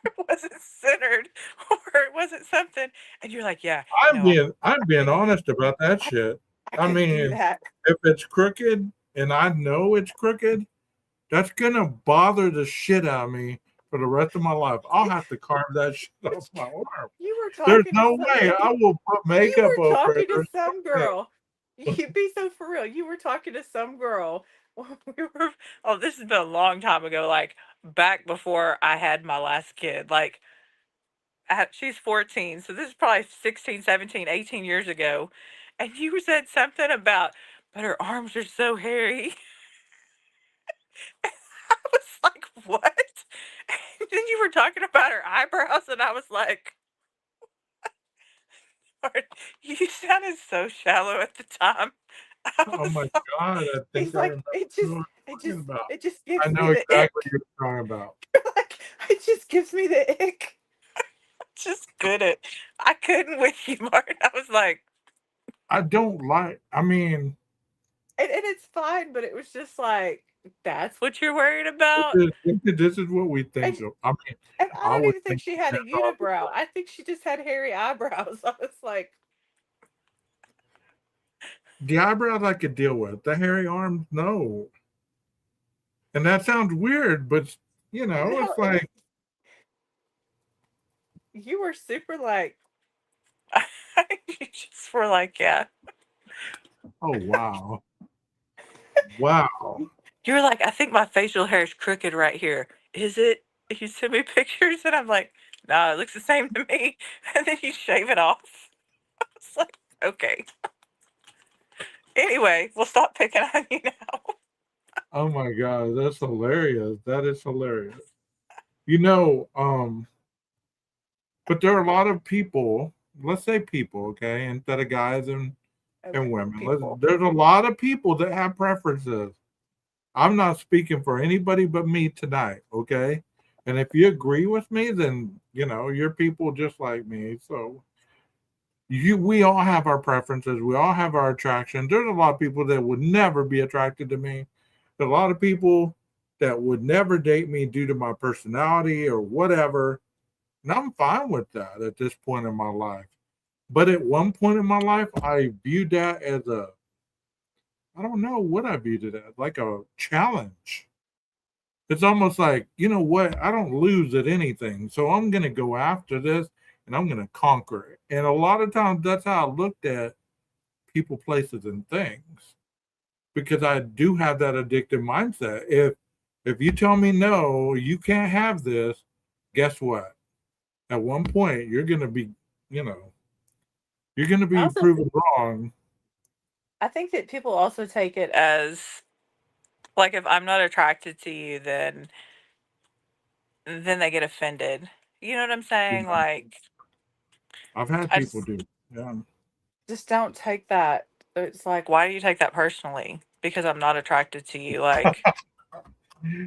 Speaker 6: it wasn't centered, or it wasn't something? And you're like, yeah, no,
Speaker 5: I'm
Speaker 6: I
Speaker 5: being
Speaker 6: couldn't,
Speaker 5: honest about that
Speaker 6: I,
Speaker 5: shit.
Speaker 6: I
Speaker 5: I
Speaker 6: couldn't do
Speaker 5: mean,
Speaker 6: that.
Speaker 5: if it's crooked and I know it's crooked, that's gonna bother the shit out of me for the rest of my life. I'll have to carve that shit off my arm.
Speaker 6: You were
Speaker 5: There's
Speaker 6: talking to
Speaker 5: no
Speaker 6: some.
Speaker 5: way I will put
Speaker 6: You
Speaker 5: makeup
Speaker 6: were
Speaker 5: over it
Speaker 6: talking to
Speaker 5: or
Speaker 6: some
Speaker 5: something.
Speaker 6: girl. You'd be so for real. You were talking to some girl. We were. Oh, this has been a long time ago. Like back before I had my last kid. Like she's 14, so this is probably 16, 17, 18 years ago. And you said something about, but her arms are so hairy. I was like, what? And then you were talking about her eyebrows, and I was like, Lord, you sounded so shallow at the time. I
Speaker 5: Oh
Speaker 6: was
Speaker 5: my
Speaker 6: like,
Speaker 5: god, I think
Speaker 6: he's
Speaker 5: I
Speaker 6: like,
Speaker 5: remember what you're talking about.
Speaker 6: it just
Speaker 5: I
Speaker 6: gives me
Speaker 5: know
Speaker 6: the
Speaker 5: exactly what
Speaker 6: ick.
Speaker 5: you're talking about.
Speaker 6: Like, it just gives me the ick. Just couldn't. I couldn't with you, Martin. I was like,
Speaker 5: I don't like, I mean,
Speaker 6: and it's fine, but it was just like, that's what you're worried
Speaker 5: this
Speaker 6: about?
Speaker 5: is, this is what we
Speaker 6: And,
Speaker 5: think of. I mean,
Speaker 6: and I
Speaker 5: I
Speaker 6: don't
Speaker 5: would
Speaker 6: even think
Speaker 5: think
Speaker 6: she had a
Speaker 5: this all the
Speaker 6: unibrow.
Speaker 5: time.
Speaker 6: I think she just had hairy eyebrows. I was like,
Speaker 5: The eyebrows I could deal with. The hairy arms, no. And that sounds weird, but
Speaker 6: no,
Speaker 5: it's like,
Speaker 6: you were super like, you just were like, yeah.
Speaker 5: oh wow. Wow.
Speaker 6: You were like, I think my facial hair is crooked right here. Is it? You send me pictures, and I'm like, nah, it looks the same to me. And then you shave it off. It's like, okay. Anyway, we'll stop picking on you now.
Speaker 5: Oh my god, that's hilarious. That is hilarious. You know, but there are a lot of people, let's say people, okay, instead of guys and
Speaker 6: Okay,
Speaker 5: women.
Speaker 6: people.
Speaker 5: There's a lot of people that have preferences. I'm not speaking for anybody but me tonight, okay? And if you agree with me, then you're people just like me. So we all have our preferences, we all have our attractions. There's a lot of people that would never be attracted to me. There's a lot of people that would never date me due to my personality or whatever. And I'm fine with that at this point in my life. But at one point in my life, I viewed that as I don't know what I viewed it as, like a challenge. It's almost like, you know what, I don't lose at anything. So I'm going to go after this and I'm going to conquer it. And a lot of times that's how I looked at people, places, and things, because I do have that addictive mindset. If you tell me no, you can't have this, guess what? At one point, you're going to be, you know, you're going to
Speaker 6: I
Speaker 5: be
Speaker 6: also,
Speaker 5: proven wrong.
Speaker 6: I think that people also take it as like, if I'm not attracted to you, then they get offended. You know what I'm saying?
Speaker 5: Yeah,
Speaker 6: Like,
Speaker 5: I've had
Speaker 6: I
Speaker 5: people do. Yeah.
Speaker 6: just don't take that. It's like, why do you take that personally? Because I'm not attracted to you. Like,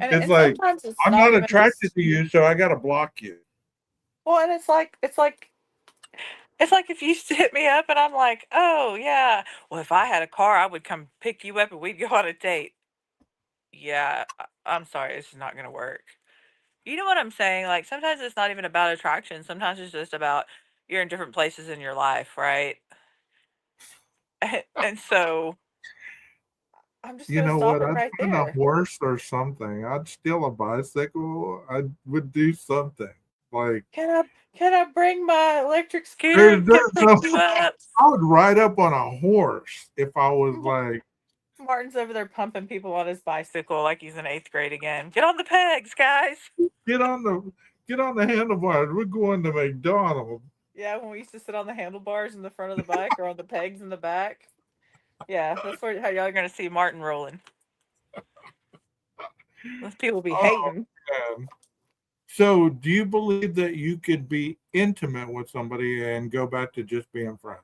Speaker 5: It's
Speaker 6: and
Speaker 5: like,
Speaker 6: sometimes it's
Speaker 5: I'm
Speaker 6: not
Speaker 5: not
Speaker 6: even
Speaker 5: attracted
Speaker 6: just,
Speaker 5: to you, so I got to block you.
Speaker 6: well, and it's like if you hit me up and I'm like, oh yeah, well, if I had a car, I would come pick you up and we'd go on a date. Yeah, I'm sorry, this is not gonna work. You know what I'm saying? Like, sometimes it's not even about attraction. Sometimes it's just about you're in different places in your life, right? And so I'm just
Speaker 5: You
Speaker 6: gonna
Speaker 5: know
Speaker 6: stop
Speaker 5: what?
Speaker 6: it
Speaker 5: I'd
Speaker 6: right
Speaker 5: find a
Speaker 6: there.
Speaker 5: horse or something. I'd steal a bicycle. I would do something. Like,
Speaker 6: Can I can I bring my electric scooter
Speaker 5: there's,
Speaker 6: and come
Speaker 5: there's
Speaker 6: pick
Speaker 5: no,
Speaker 6: you up?
Speaker 5: I would ride up on a horse if I was like,
Speaker 6: Martin's over there pumping people on his bicycle like he's in 8th grade again. Get on the pegs, guys.
Speaker 5: get on the get on the handlebars. We're going to McDonald's.
Speaker 6: Yeah, when we used to sit on the handlebars in the front of the bike or on the pegs in the back. Yeah, that's how y'all are gonna see Martin rolling. Those people be
Speaker 5: Oh,
Speaker 6: hating.
Speaker 5: man. So, do you believe that you could be intimate with somebody and go back to just being friends?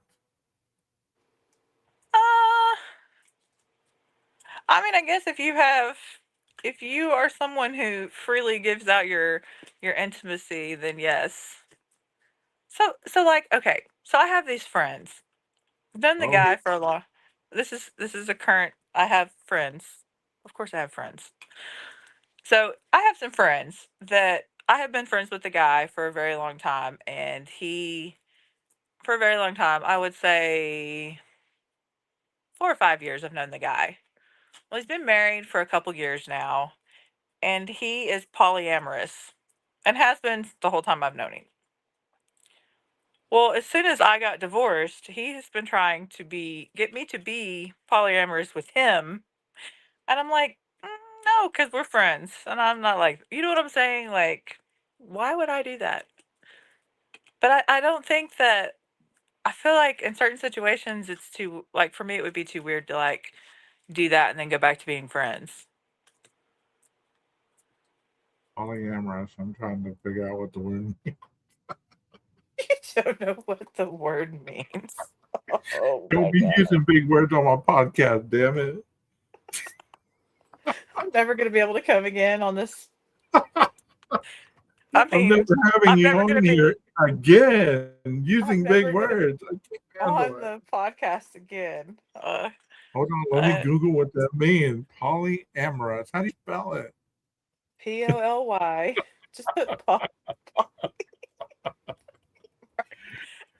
Speaker 6: Uh, I mean, I guess if you are someone who freely gives out your intimacy, then yes. So like, okay, so I have these friends. I've known the
Speaker 5: Oh,
Speaker 6: guy for a long. This is a current. I have friends. Of course, I have friends. So I have some friends that I have been friends with the guy for a very long time, and for a very long time, I would say 4 or 5 years, I've known the guy. Well, he's been married for a couple years now, and he is polyamorous, and has been the whole time I've known him. Well, as soon as I got divorced, he has been trying to get me to be polyamorous with him, and I'm like, no, because we're friends, and I'm not like, you know what I'm saying? Like, why would I do that? But I don't think that. I feel like in certain situations, it's too like for me, it would be too weird to like do that and then go back to being friends.
Speaker 5: polyamorous. I'm trying to figure out what the word means.
Speaker 6: You don't know what the word means. Oh
Speaker 5: Don't
Speaker 6: my
Speaker 5: be
Speaker 6: god.
Speaker 5: using big words on my podcast, damn it.
Speaker 6: I'm never gonna be able to come again on this. I
Speaker 5: I'm
Speaker 6: mean,
Speaker 5: never having
Speaker 6: I'm
Speaker 5: you
Speaker 6: never
Speaker 5: on
Speaker 6: gonna
Speaker 5: here
Speaker 6: be
Speaker 5: again using
Speaker 6: I'm
Speaker 5: big
Speaker 6: never gonna be
Speaker 5: words. I can't handle
Speaker 6: on
Speaker 5: it.
Speaker 6: the podcast again.
Speaker 5: Hold on, let me
Speaker 6: Uh
Speaker 5: Google what that means. Polyamorous. How do you spell it?
Speaker 6: Poly. Just put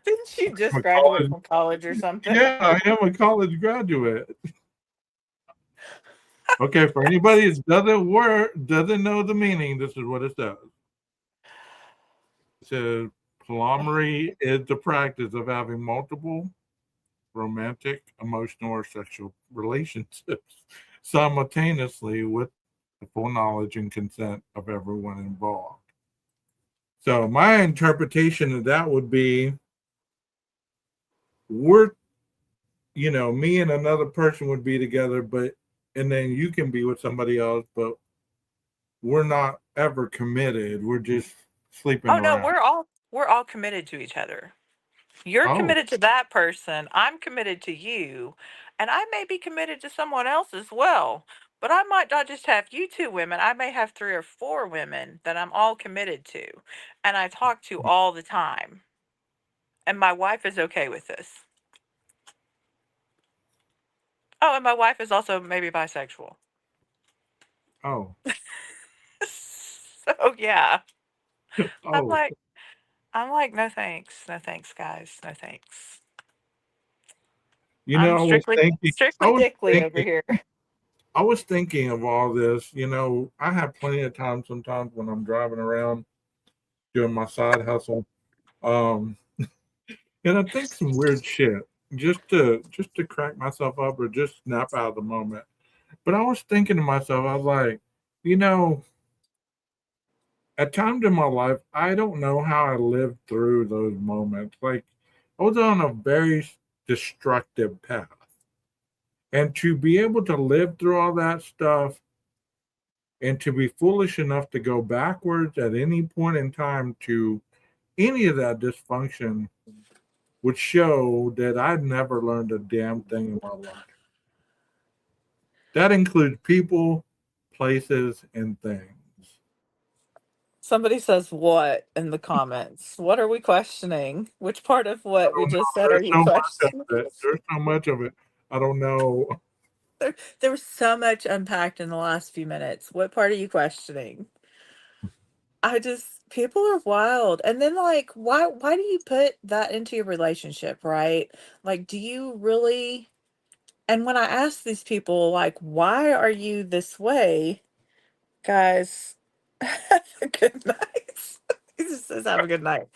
Speaker 6: Didn't you
Speaker 5: I'm
Speaker 6: just
Speaker 5: a
Speaker 6: graduate
Speaker 5: college,
Speaker 6: from college or something?
Speaker 5: yeah, I am a college graduate. Okay, for anybody that doesn't know the meaning, this is what it says. It says polyamory is the practice of having multiple romantic, emotional, or sexual relationships simultaneously with the full knowledge and consent of everyone involved. So my interpretation of that would be we're me and another person would be together, but and then you can be with somebody else, but we're not ever committed. We're just sleeping
Speaker 6: Oh no,
Speaker 5: around.
Speaker 6: we're all committed to each other. You're
Speaker 5: Oh,
Speaker 6: committed to that person. I'm committed to you. And I may be committed to someone else as well. But I might not just have you two women. I may have 3 or 4 women that I'm all committed to. And I talk to all the time. And my wife is okay with this. Oh, and my wife is also maybe bisexual.
Speaker 5: oh,
Speaker 6: So yeah. I'm
Speaker 5: oh.
Speaker 6: like I'm like, no thanks. No thanks, guys. No thanks. I'm
Speaker 5: I was thinking, I
Speaker 6: strictly
Speaker 5: was
Speaker 6: dickly over
Speaker 5: thinking,
Speaker 6: here.
Speaker 5: I was thinking of all this. I have plenty of time sometimes when I'm driving around doing my side hustle. Um, and I think some weird shit just to crack myself up or just snap out of the moment. But I was thinking to myself, I was like, you know, at times in my life, I don't know how I lived through those moments. Like, I was on a very destructive path. And to be able to live through all that stuff and to be foolish enough to go backwards at any point in time to any of that dysfunction would show that I'd never learned a damn thing in my life. That includes people, places, and things.
Speaker 6: Somebody says what in the comments? What are we questioning? Which part of
Speaker 5: I
Speaker 6: what we
Speaker 5: don't know.
Speaker 6: just said are
Speaker 5: There's
Speaker 6: you
Speaker 5: so much
Speaker 6: questioning?
Speaker 5: of it. There's so much of it. I don't know.
Speaker 6: There was so much unpacked in the last few minutes. What part are you questioning? People are wild. And then like why do you put that into your relationship, right? Like do you really and when I ask these people like why are you this way, guys, have a good night. He just says have a good night.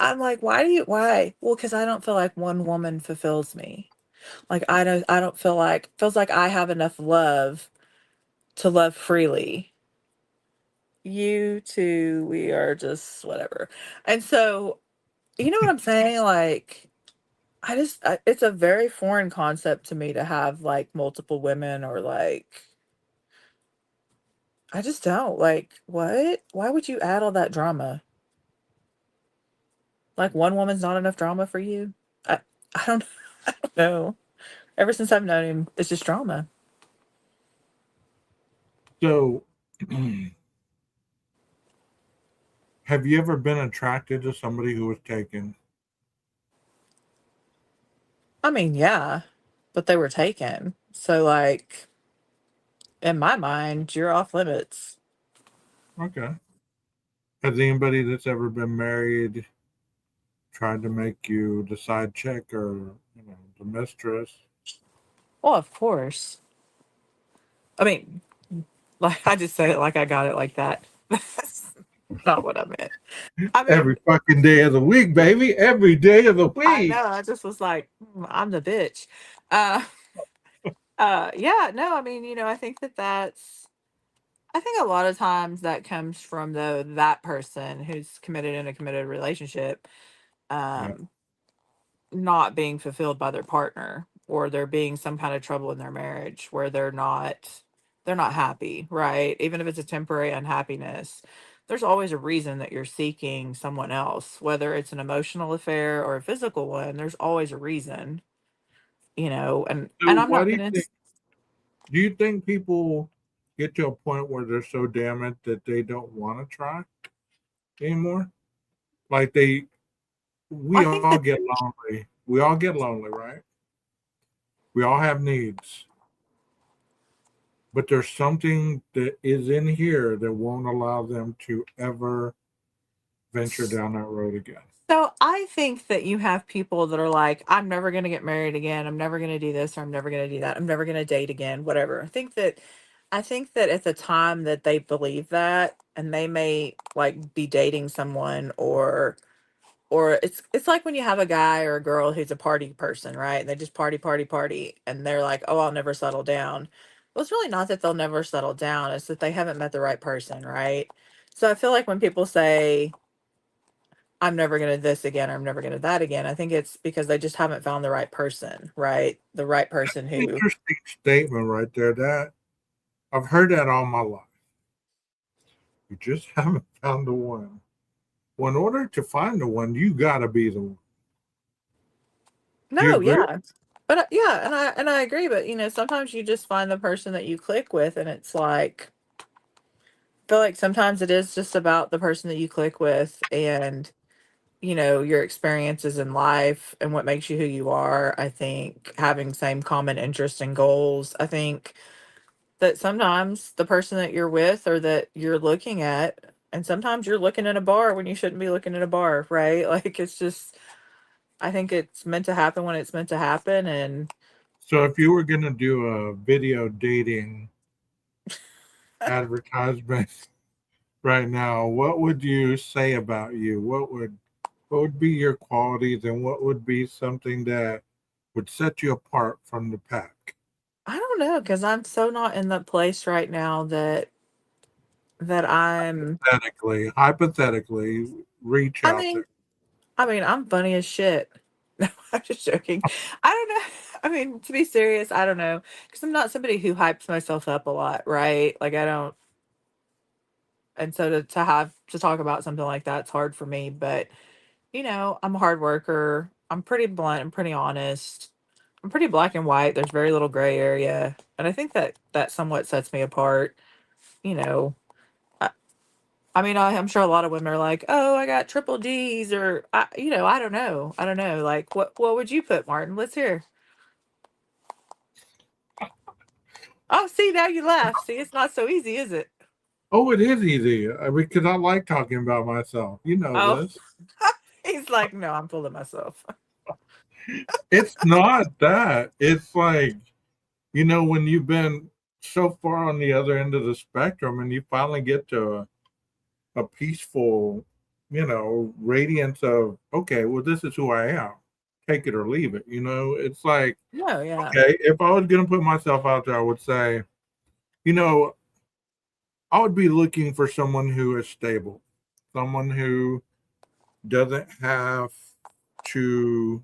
Speaker 6: I'm like, why? Well, because I don't feel like one woman fulfills me. Like I don't feel like feels like I have enough love to love freely. You two, we are just whatever. And so you know what I'm saying? Like, it's a very foreign concept to me to have like multiple women or like, I just don't like what? Why would you add all that drama? Like one woman's not enough drama for you? I, I don't, I don't know. Ever since I've known him, it's just drama.
Speaker 5: So, have you ever been attracted to somebody who was taken?
Speaker 6: I mean, yeah, but they were taken. So like, in my mind, you're off limits.
Speaker 5: Okay. Has anybody that's ever been married tried to make you the side chick or the mistress?
Speaker 6: Well, of course. I mean, like I just said it like I got it like that. That's not what I meant. I
Speaker 5: Every
Speaker 6: mean,
Speaker 5: fucking day of the week, baby. Every day of the
Speaker 6: I
Speaker 5: week.
Speaker 6: know. I just was like, I'm the bitch. Uh, yeah. No, I mean, I think I think a lot of times that comes from that person who's committed in a committed relationship,
Speaker 5: Yeah.
Speaker 6: um, not being fulfilled by their partner, or there being some kind of trouble in their marriage where they're not happy, right? Even if it's a temporary unhappiness, there's always a reason that you're seeking someone else, whether it's an emotional affair or a physical one. There's always a reason,
Speaker 5: So
Speaker 6: and I'm
Speaker 5: why
Speaker 6: not
Speaker 5: do you
Speaker 6: gonna.
Speaker 5: think? Do you think people get to a point where they're so damn it that they don't want to try anymore? Like we
Speaker 6: I think
Speaker 5: all
Speaker 6: that
Speaker 5: get lonely. We all get lonely, right? We all have needs. But there's something that is in here that won't allow them to ever venture down that road again.
Speaker 6: so. I think that you have people that are like, I'm never gonna get married again. I'm never gonna do this, or I'm never gonna do that. I'm never gonna date again. Whatever. I think that at the time that they believe that, and they may like be dating someone, or it's like when you have a guy or a girl who's a party person, right? And they just party, party, party, and they're like, "Oh, I'll never settle down." Well, it's really not that they'll never settle down; it's that they haven't met the right person, right? So I feel like when people say, "I'm never gonna this again," or "I'm never gonna that again," I think it's because they just haven't found the right person, right? The right person who.
Speaker 5: Interesting statement right there. That I've heard that all my life. You just haven't found the one. Well, in order to find the one, you gotta be the one. Do you
Speaker 6: No,
Speaker 5: agree?
Speaker 6: yeah. But yeah, and I agree, but sometimes you just find the person that you click with, and it's like, I feel like sometimes it is just about the person that you click with, and your experiences in life and what makes you who you are. I think having same common interests and goals. I think that sometimes the person that you're with or that you're looking at, and sometimes you're looking at a bar when you shouldn't be looking at a bar, right? Like it's just, I think it's meant to happen when it's meant to happen, and
Speaker 5: So, if you were gonna do a video dating advertisement right now, what would you say about you? What would be your qualities, and what would be something that would set you apart from the pack?
Speaker 6: I don't know because I'm so not in that place right now that I'm.
Speaker 5: Hypothetically, reach
Speaker 6: I
Speaker 5: out
Speaker 6: mean,
Speaker 5: there.
Speaker 6: I'm funny as shit. No, I'm just joking. I don't know. I mean, to be serious, I don't know because I'm not somebody who hypes myself up a lot, right? Like I don't, and so to have to talk about something like that's hard for me. But I'm a hard worker. I'm pretty blunt. I'm pretty honest. I'm pretty black and white. There's very little gray area, and I think that somewhat sets me apart. You know, I mean, I'm sure a lot of women are like, "Oh, I got triple D's," or I don't know. I don't know. Like, what would you put, Martin? Let's hear. Oh, see, now you laugh. See, it's not so easy, is it?
Speaker 5: Oh, it is easy because I like talking about myself. You know
Speaker 6: Oh,
Speaker 5: this.
Speaker 6: he's like, no, I'm full of myself.
Speaker 5: It's not that. It's like, when you've been so far on the other end of the spectrum and you finally get to a peaceful, radiance of, okay, well, this is who I am. Take it or leave it. It's like,
Speaker 6: No, yeah.
Speaker 5: okay, if I was going to put myself out there, I would say, you know, I would be looking for someone who is stable, someone who doesn't have to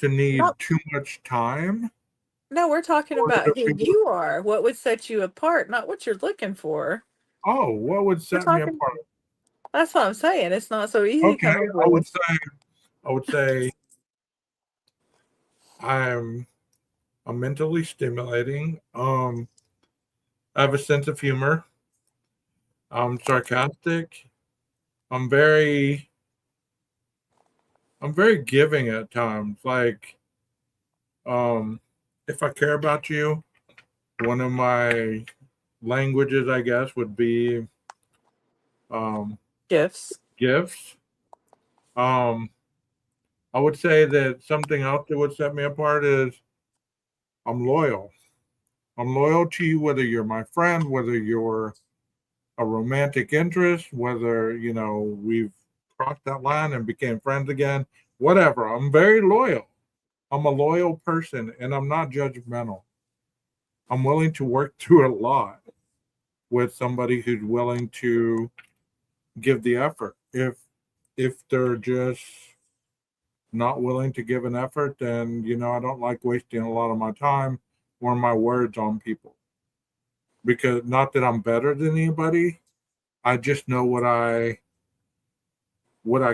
Speaker 5: need
Speaker 6: No,
Speaker 5: too much time.
Speaker 6: no, we're talking
Speaker 5: Or
Speaker 6: about
Speaker 5: do
Speaker 6: who
Speaker 5: people,
Speaker 6: you are. What would set you apart, not what you're looking for.
Speaker 5: oh, what would
Speaker 6: We're
Speaker 5: set me
Speaker 6: talking.
Speaker 5: apart?
Speaker 6: That's what I'm saying. It's not so easy to
Speaker 5: Okay,
Speaker 6: come up with.
Speaker 5: I would say I'm mentally stimulating. I have a sense of humor. I'm sarcastic. I'm very giving at times. Like, if I care about you, one of my languages, I guess, would be
Speaker 6: Gifts.
Speaker 5: gifts. Um, I would say that something else that would set me apart is I'm loyal. I'm loyal to you, whether you're my friend, whether you're a romantic interest, whether, we've crossed that line and became friends again, whatever. I'm very loyal. I'm a loyal person and I'm not judgmental. I'm willing to work through a lot with somebody who's willing to give the effort. If they're just not willing to give an effort, then I don't like wasting a lot of my time or my words on people. Because not that I'm better than anybody, I just know what I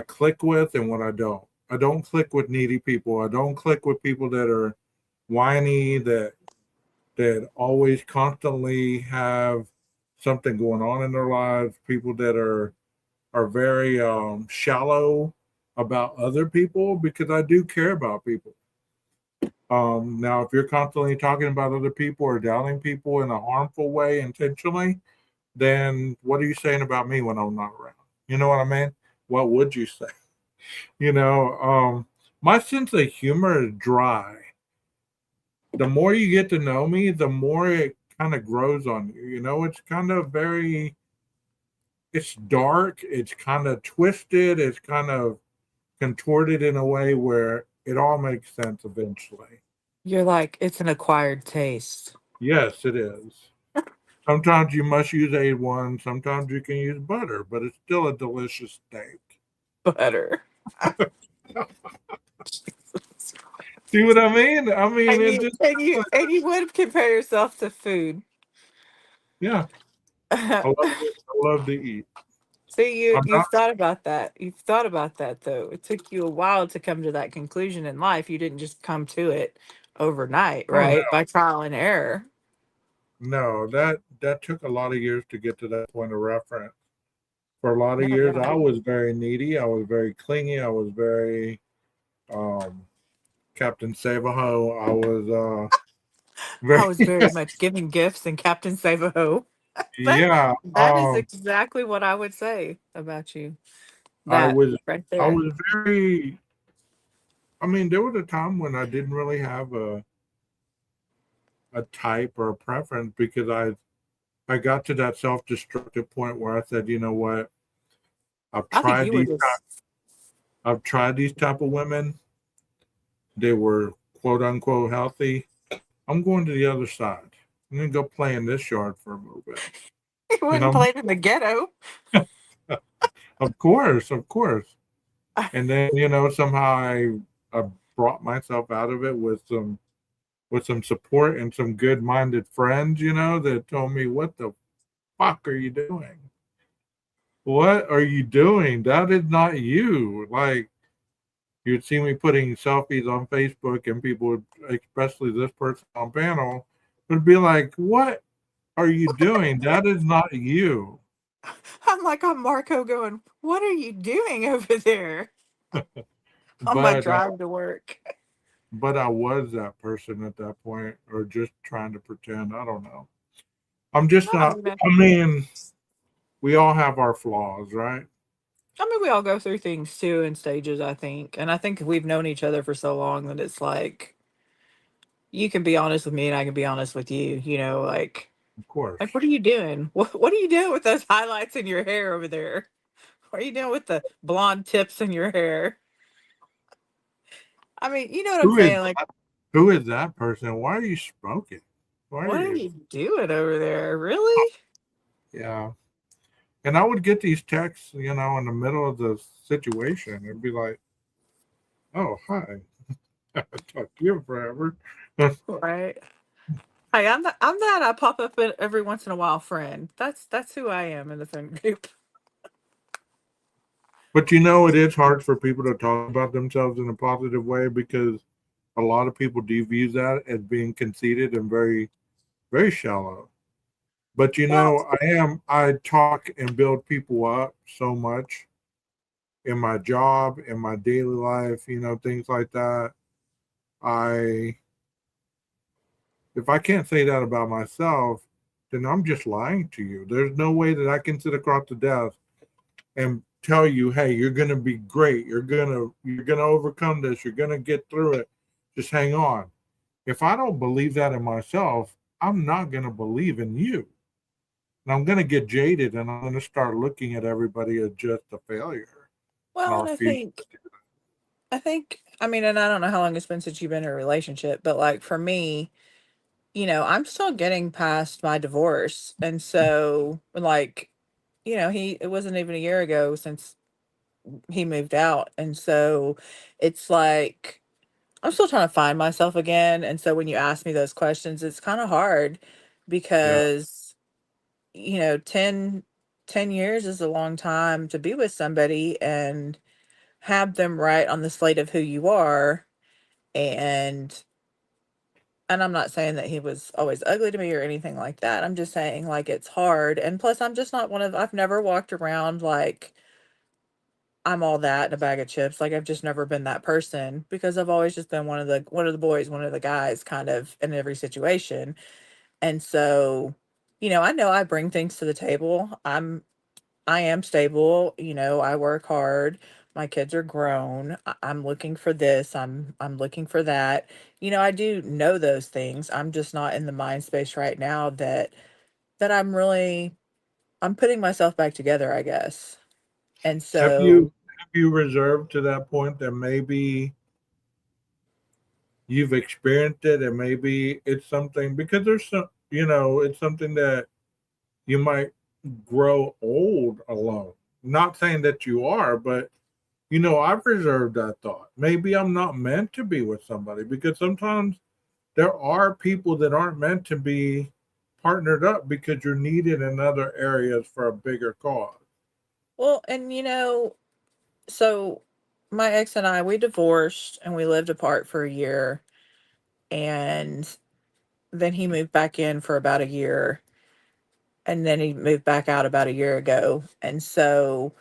Speaker 5: click with and what I don't. I don't click with needy people. I don't click with people that are whiny, that always constantly have something going on in their lives, people that are very shallow about other people, because I do care about people. Now, if you're constantly talking about other people or doubting people in a harmful way intentionally, then what are you saying about me when I'm not around? You know what I mean? What would you say? My sense of humor is dry. The more you get to know me, the more it kind of grows on you. It's kind of it's dark, it's kind of twisted, it's kind of contorted in a way where it all makes sense eventually.
Speaker 6: You're like, it's an acquired taste.
Speaker 5: Yes, it is. Sometimes you must use A1, sometimes you can use butter, but it's still a delicious steak.
Speaker 6: Butter.
Speaker 5: See what I mean? I mean,
Speaker 6: And
Speaker 5: it
Speaker 6: you
Speaker 5: just,
Speaker 6: and you would compare yourself to food.
Speaker 5: yeah, I love to eat.
Speaker 6: See,
Speaker 5: I'm
Speaker 6: you've
Speaker 5: not,
Speaker 6: thought about that. You've thought about that though. It took you a while to come to that conclusion in life. You didn't just come to it overnight,
Speaker 5: oh
Speaker 6: right? By trial and error.
Speaker 5: no, that took a lot of years to get to that point of reference. For a lot of
Speaker 6: No
Speaker 5: years, I
Speaker 6: doubt.
Speaker 5: was very needy. I was very clingy. I was very um, Captain Save-A-Ho. I was very,
Speaker 6: I was very much giving gifts and Captain Save-A-Ho. That
Speaker 5: yeah.
Speaker 6: that is exactly what I would say about you.
Speaker 5: I
Speaker 6: That
Speaker 5: was,
Speaker 6: right
Speaker 5: I
Speaker 6: there.
Speaker 5: was very. I mean, there was a time when I didn't really have a type or a preference, because I got to that self-destructive point where I said, you know what, I've
Speaker 6: I think
Speaker 5: tried
Speaker 6: you were
Speaker 5: these
Speaker 6: just
Speaker 5: I've tried these type of women. They were quote unquote healthy. I'm going to the other side. I'm gonna go play in this yard for a little bit.
Speaker 6: you
Speaker 5: You
Speaker 6: wouldn't
Speaker 5: know,
Speaker 6: play in the ghetto.
Speaker 5: of course. And then somehow I brought myself out of it with some support and some good-minded friends. That told me, "What the fuck are you doing? What are you doing? That is not you." Like, you'd see me putting selfies on Facebook, and people would, especially this person on panel, would be like, "What are you doing? That is not you."
Speaker 6: I'm like on Marco going, what are you doing over there on my
Speaker 5: But
Speaker 6: drive to work?
Speaker 5: I was that person at that point, or just trying to pretend. I don't know. I'm just
Speaker 6: No,
Speaker 5: not. I mean, we all have our flaws, right?
Speaker 6: we all go through things too in stages, I think. And I think we've known each other for so long that it's like you can be honest with me and I can be honest with you,
Speaker 5: Of course.
Speaker 6: like what are you doing? What are you doing with those highlights in your hair over there? What are you doing with the blonde tips in your hair? I mean, you know what I'm
Speaker 5: Who is
Speaker 6: saying? Like,
Speaker 5: who is that person? Why are you smoking? Why are
Speaker 6: what are
Speaker 5: you?
Speaker 6: you doing over there? Really?
Speaker 5: Yeah. And I would get these texts, in the middle of the situation. It'd be like, Oh, hi. I talked to you forever.
Speaker 6: Right. Hey, I'm that I pop up every once in a while friend. That's who I am in the friend group.
Speaker 5: But you know, it is hard for people to talk about themselves in a positive way because a lot of people do view that as being conceited and very, very shallow. But you
Speaker 6: Well,
Speaker 5: know, I talk and build people up so much in my job, in my daily life, things like that. I, if I can't say that about myself, then I'm just lying to you. There's no way that I can sit across the desk and tell you, hey, you're going to be great. You're going to overcome this. You're going to get through it. Just hang on. If I don't believe that in myself, I'm not going to believe in you. And I'm going to get jaded and I'm going to start looking at everybody as just a failure. And
Speaker 6: well,
Speaker 5: I'll
Speaker 6: and
Speaker 5: refuse.
Speaker 6: I mean, and I don't know how long it's been since you've been in a relationship, but like for me, I'm still getting past my divorce. And so like, it wasn't even a year ago since he moved out. And so it's like I'm still trying to find myself again. And so when you ask me those questions, it's kind of hard
Speaker 5: Yeah.
Speaker 6: because, 10 years is a long time to be with somebody and have them right on the slate of who you are. And I'm not saying that he was always ugly to me or anything like that. I'm just saying like it's hard. And plus I'm just not I've never walked around like I'm all that in a bag of chips. Like I've just never been that person because I've always just been one of the boys, one of the guys kind of in every situation. And so, I know I bring things to the table. I am stable, I work hard. My kids are grown. I'm looking for this. I'm looking for that. I do know those things. I'm just not in the mind space right now that I'm putting myself back together, I guess. And
Speaker 5: Have you
Speaker 6: so,
Speaker 5: have you reserved to that point that maybe you've experienced it and maybe it's something because it's something that you might grow old alone. Not saying that you are, but I've reserved that thought. Maybe I'm not meant to be with somebody because sometimes there are people that aren't meant to be partnered up because you're needed in other areas for a bigger cause.
Speaker 6: well, and so my ex and I, we divorced and we lived apart for a year. And then he moved back in for about a year. And then he moved back out about a year ago. And so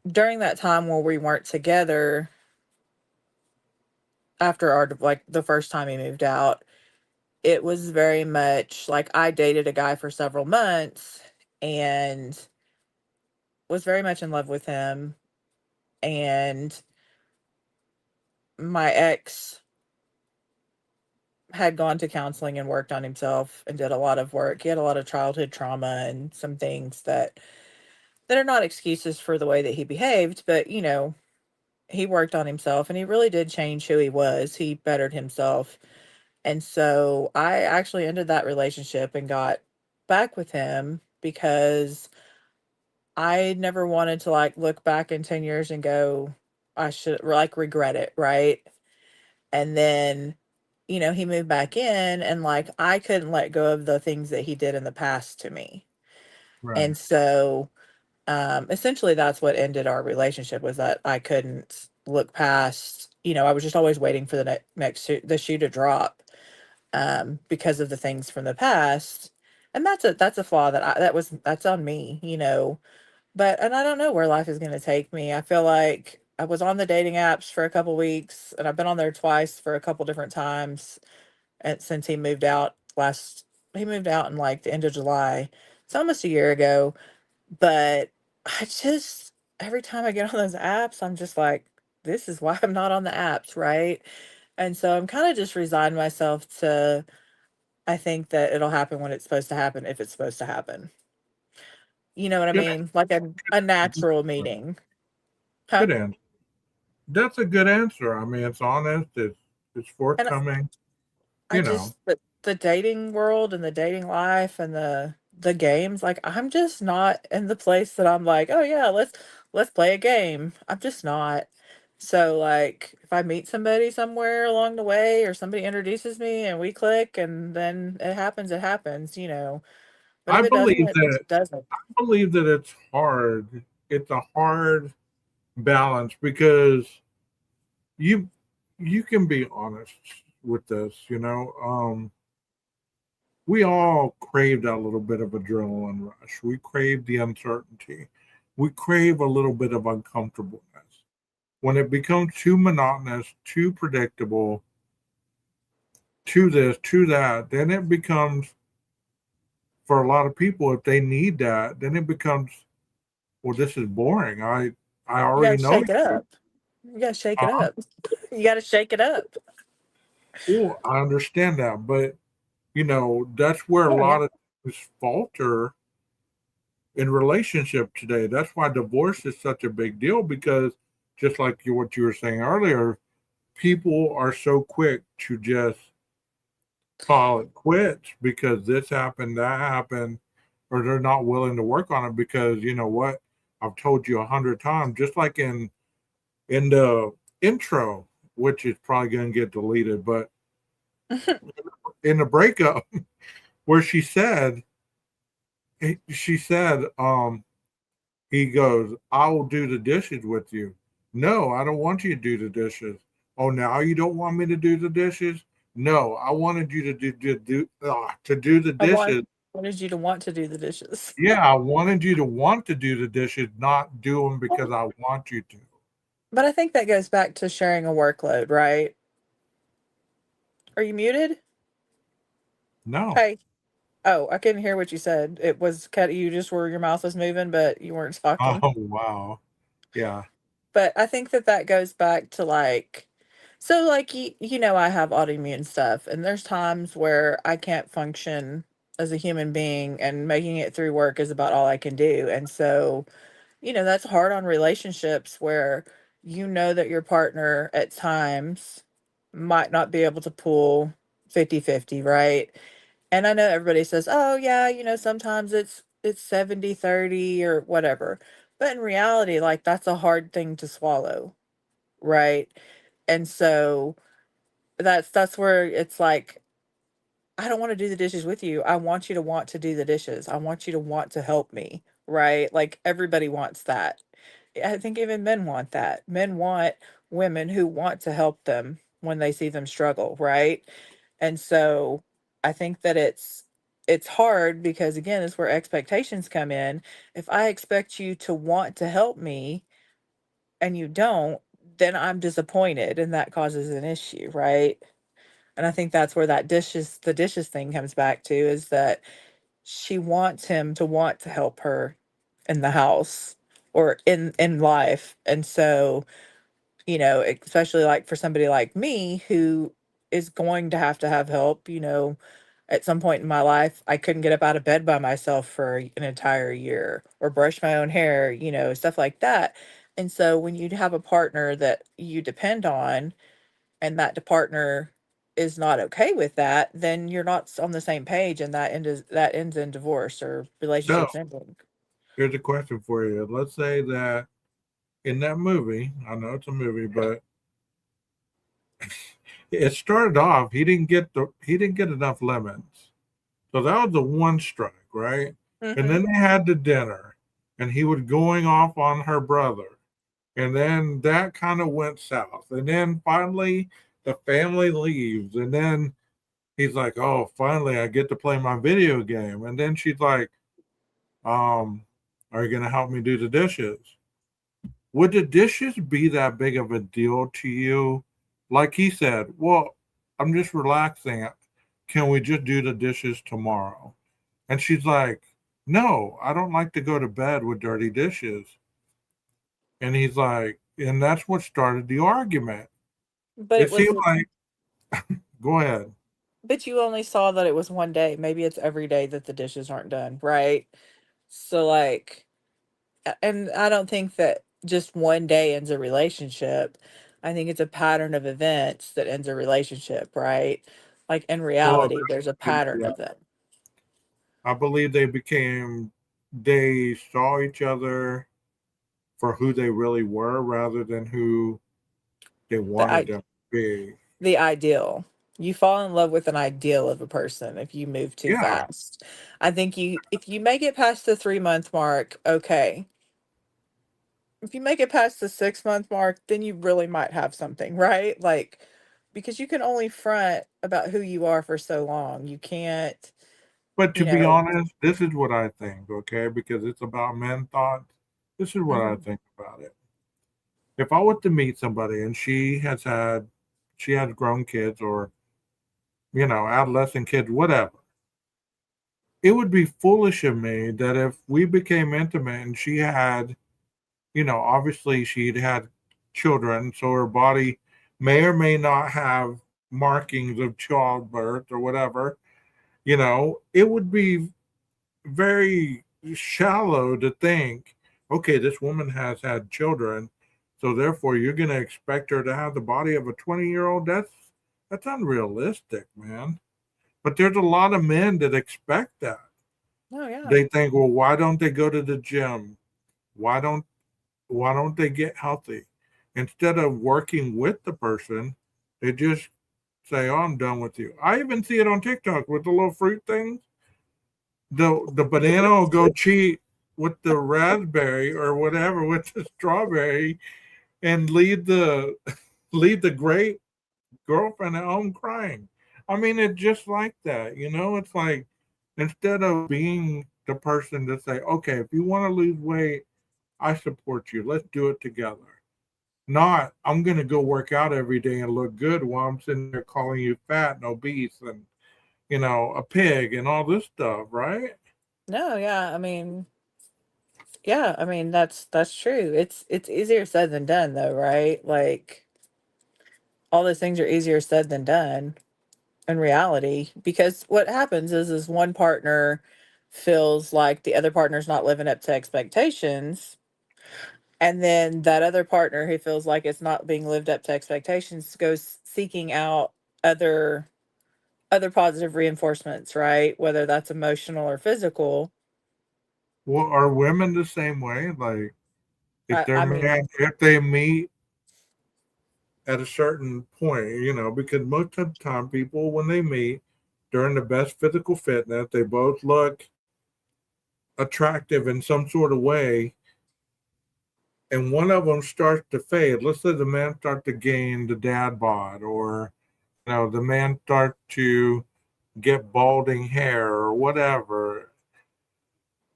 Speaker 6: during that time where we weren't together, after like the first time he moved out, it was very much like I dated a guy for several months and was very much in love with him. And my ex had gone to counseling and worked on himself and did a lot of work. He had a lot of childhood trauma and some things that are not excuses for the way that he behaved, but he worked on himself and he really did change who he was. He bettered himself. And so I actually ended that relationship and got back with him because I never wanted to like look back in 10 years and go, I should like regret it, right? And then, he moved back in and like I couldn't let go of the things that he did in the past to me.
Speaker 5: Right.
Speaker 6: And so essentially that's what ended our relationship was that I couldn't look past, I was just always waiting for the next the shoe to drop because of the things from the past. And that's a flaw that's on me, but and I don't know where life is going to take me. I feel like I was on the dating apps for a couple weeks and I've been on there twice for a couple different times and since he moved out in like the end of July. It's almost a year ago, but I just every time I get on those apps, I'm just like, this is why I'm not on the apps, right? And so I'm kind of just resigned myself to I think that it'll happen when it's supposed to happen, if it's supposed to happen. You know what I
Speaker 5: Good,
Speaker 6: mean? Like a natural meeting. Huh?
Speaker 5: good answer. That's a good answer. I mean, it's honest. It's
Speaker 6: And
Speaker 5: forthcoming.
Speaker 6: I
Speaker 5: You know,
Speaker 6: just the dating world and the dating life and the games, like I'm just not in the place that I'm like, oh yeah, let's play a game. I'm just not. So, like, if I meet somebody somewhere along the way or somebody introduces me and we click and then it happens, you know. But if
Speaker 5: I
Speaker 6: it doesn't,
Speaker 5: believe
Speaker 6: it
Speaker 5: that
Speaker 6: just doesn't.
Speaker 5: I believe that it's hard. It's a hard balance because you you can be honest with this, you know. We all crave that little bit of adrenaline rush. We crave the uncertainty. We crave a little bit of uncomfortableness. When it becomes too monotonous, too predictable, to this, to that, then it becomes, for a lot of people, if they need that, then it becomes, well, this is boring. I
Speaker 6: You
Speaker 5: already
Speaker 6: gotta
Speaker 5: know
Speaker 6: shake it
Speaker 5: you.
Speaker 6: up. You gotta shake it
Speaker 5: Uh,
Speaker 6: up. You gotta shake it up.
Speaker 5: well, I understand that, but that's where a
Speaker 6: Yeah, yeah.
Speaker 5: lot of things falter in relationship today. That's why divorce is such a big deal because, just like what you were saying earlier, people are so quick to just call it quits because this happened, that happened, or they're not willing to work on it because you know what? I've told you 100 times, just like in the intro, which is probably going to get deleted, but in the breakup where she said, he goes, I will do the dishes with you. No, I don't want you to do the dishes. Oh, now you don't want me to do the dishes? No, I wanted you to do the
Speaker 6: I
Speaker 5: dishes.
Speaker 6: wanted you to want to do the dishes.
Speaker 5: Yeah, I wanted you to want to do the dishes, not do them because I want you to.
Speaker 6: But I think that goes back to sharing a workload, right? Are you muted?
Speaker 5: No.
Speaker 6: Hey. Oh, I couldn't hear what you said. It was cut. You just were your mouth was moving, but you weren't talking.
Speaker 5: Oh, wow. Yeah.
Speaker 6: But I think that that goes back to like, so like you know, I have autoimmune stuff, and there's times where I can't function as a human being, and making it through work is about all I can do. And so, you know, that's hard on relationships where you know that your partner at times might not be able to pull 50-50, right? And I know everybody says, "Oh, yeah, you know, sometimes it's 70-30 or whatever." But in reality, like that's a hard thing to swallow, right? And so that's where it's like I don't want to do the dishes with you. I want you to want to do the dishes. I want you to want to help me, right? Like everybody wants that. I think even men want that. Men want women who want to help them when they see them struggle, right? And so I think that it's hard because again, it's where expectations come in. If I expect you to want to help me and you don't, then I'm disappointed and that causes an issue, right? And I think that's where the dishes thing comes back to is that she wants him to want to help her in the house or in life. And so, you know, especially like for somebody like me who is going to have help, you know, at some point in my life, I couldn't get up out of bed by myself for an entire year or brush my own hair, you know, stuff like that. And so when you have a partner that you depend on and that partner is not okay with that, then you're not on the same page and that ends in divorce or
Speaker 5: So
Speaker 6: relationships ending.
Speaker 5: here's a question for you. Let's say that in that movie, I know it's a movie, but it started off he didn't get enough lemons. So that was the one strike, right? And
Speaker 6: Hmm.
Speaker 5: then they had the dinner and he was going off on her brother. And then that kind of went south. And then finally the family leaves. And then he's like, oh, finally I get to play my video game. And then she's like, are you gonna help me do the dishes? Would the dishes be that big of a deal to you? Like he said, well, I'm just relaxing. Can we just do the dishes tomorrow? And she's like, no, I don't like to go to bed with dirty dishes. And he's like, and that's what started the argument.
Speaker 6: But
Speaker 5: It
Speaker 6: it was
Speaker 5: seemed like, go ahead.
Speaker 6: but you only saw that it was one day. Maybe it's every day that the dishes aren't done, right? So like and I don't think that just one day ends a relationship. I think it's a pattern of events that ends a relationship, right? Like in
Speaker 5: Well,
Speaker 6: reality, there's a pattern of them.
Speaker 5: I believe they saw each other for who they really were rather than who they
Speaker 6: The
Speaker 5: wanted them to be.
Speaker 6: the ideal. You fall in love with an ideal of a person if you move too
Speaker 5: Yeah,
Speaker 6: fast. I think if you make it past the 3 month mark, okay. If you make it past the 6 month mark, then you really might have something, right? Like, because you can only front about who you are for so long. You can't,
Speaker 5: but to
Speaker 6: you
Speaker 5: be
Speaker 6: know.
Speaker 5: honest, this is what I think, okay? Because it's about men thoughts. This is what I
Speaker 6: Mhm.
Speaker 5: think about it. If I were to meet somebody and she has grown kids or, adolescent kids, whatever, it would be foolish of me that if we became intimate and she had, obviously she'd had children, so her body may or may not have markings of childbirth or whatever, it would be very shallow to think, okay, this woman has had children, so therefore you're going to expect her to have the body of a 20-year-old. That's unrealistic, man. But there's a lot of men that expect that.
Speaker 6: Oh yeah.
Speaker 5: They think, well, why don't they go to the gym? Why don't they get healthy? Instead of working with the person, they just say, "Oh, I'm done with you." I even see it on TikTok with the little fruit things. The banana will go cheat with the raspberry or whatever with the strawberry and leave the leave the great girlfriend at home crying. I mean, it's just like that, It's like instead of being the person to say, "Okay, if you want to lose weight, I support you. Let's do it together." Not, I'm going to go work out every day and look good while I'm sitting there calling you fat and obese and, a pig and all this stuff, right?
Speaker 6: No, yeah, I mean that's true. It's easier said than done though, right? Like all those things are easier said than done in reality because what happens is one partner feels like the other partner's not living up to expectations, and then that other partner who feels like it's not being lived up to expectations goes seeking out other positive reinforcements, right? Whether that's emotional or physical.
Speaker 5: Well, are women the same way? Like, if
Speaker 6: I mean,
Speaker 5: if they meet at a certain point, because most of the time people, when they meet, during the best physical fitness, they both look attractive in some sort of way, and one of them starts to fade. Let's say the man starts to gain the dad bod, or the man starts to get balding hair or whatever.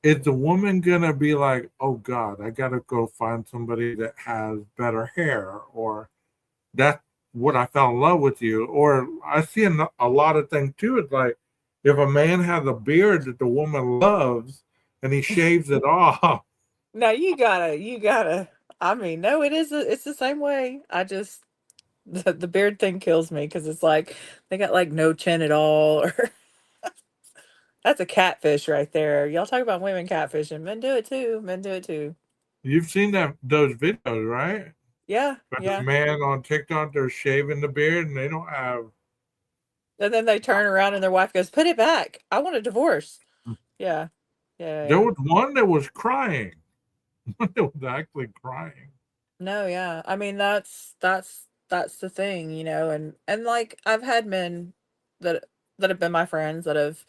Speaker 5: Is the woman gonna be like, "Oh God, I gotta go find somebody that has better hair," or "That's what I fell in love with you"? Or I see a lot of things too. It's like if a man has a beard that the woman loves and he shaves it off.
Speaker 6: no, you gotta. I mean, no, it's the same way. I just the beard thing kills me because it's like they got like no chin at all, or that's a catfish right there. Y'all talk about women catfishing. Men do it too. Men do it too.
Speaker 5: You've seen those videos, right?
Speaker 6: Yeah,
Speaker 5: But the
Speaker 6: yeah.
Speaker 5: man on TikTok, they're shaving the beard and they don't have.
Speaker 6: And then they turn around and their wife goes, "Put it back. I want a divorce." Yeah, yeah,
Speaker 5: There
Speaker 6: yeah.
Speaker 5: was one that was crying. One that was actually crying.
Speaker 6: No, yeah. I mean, that's the thing, and like I've had men that have been my friends that have,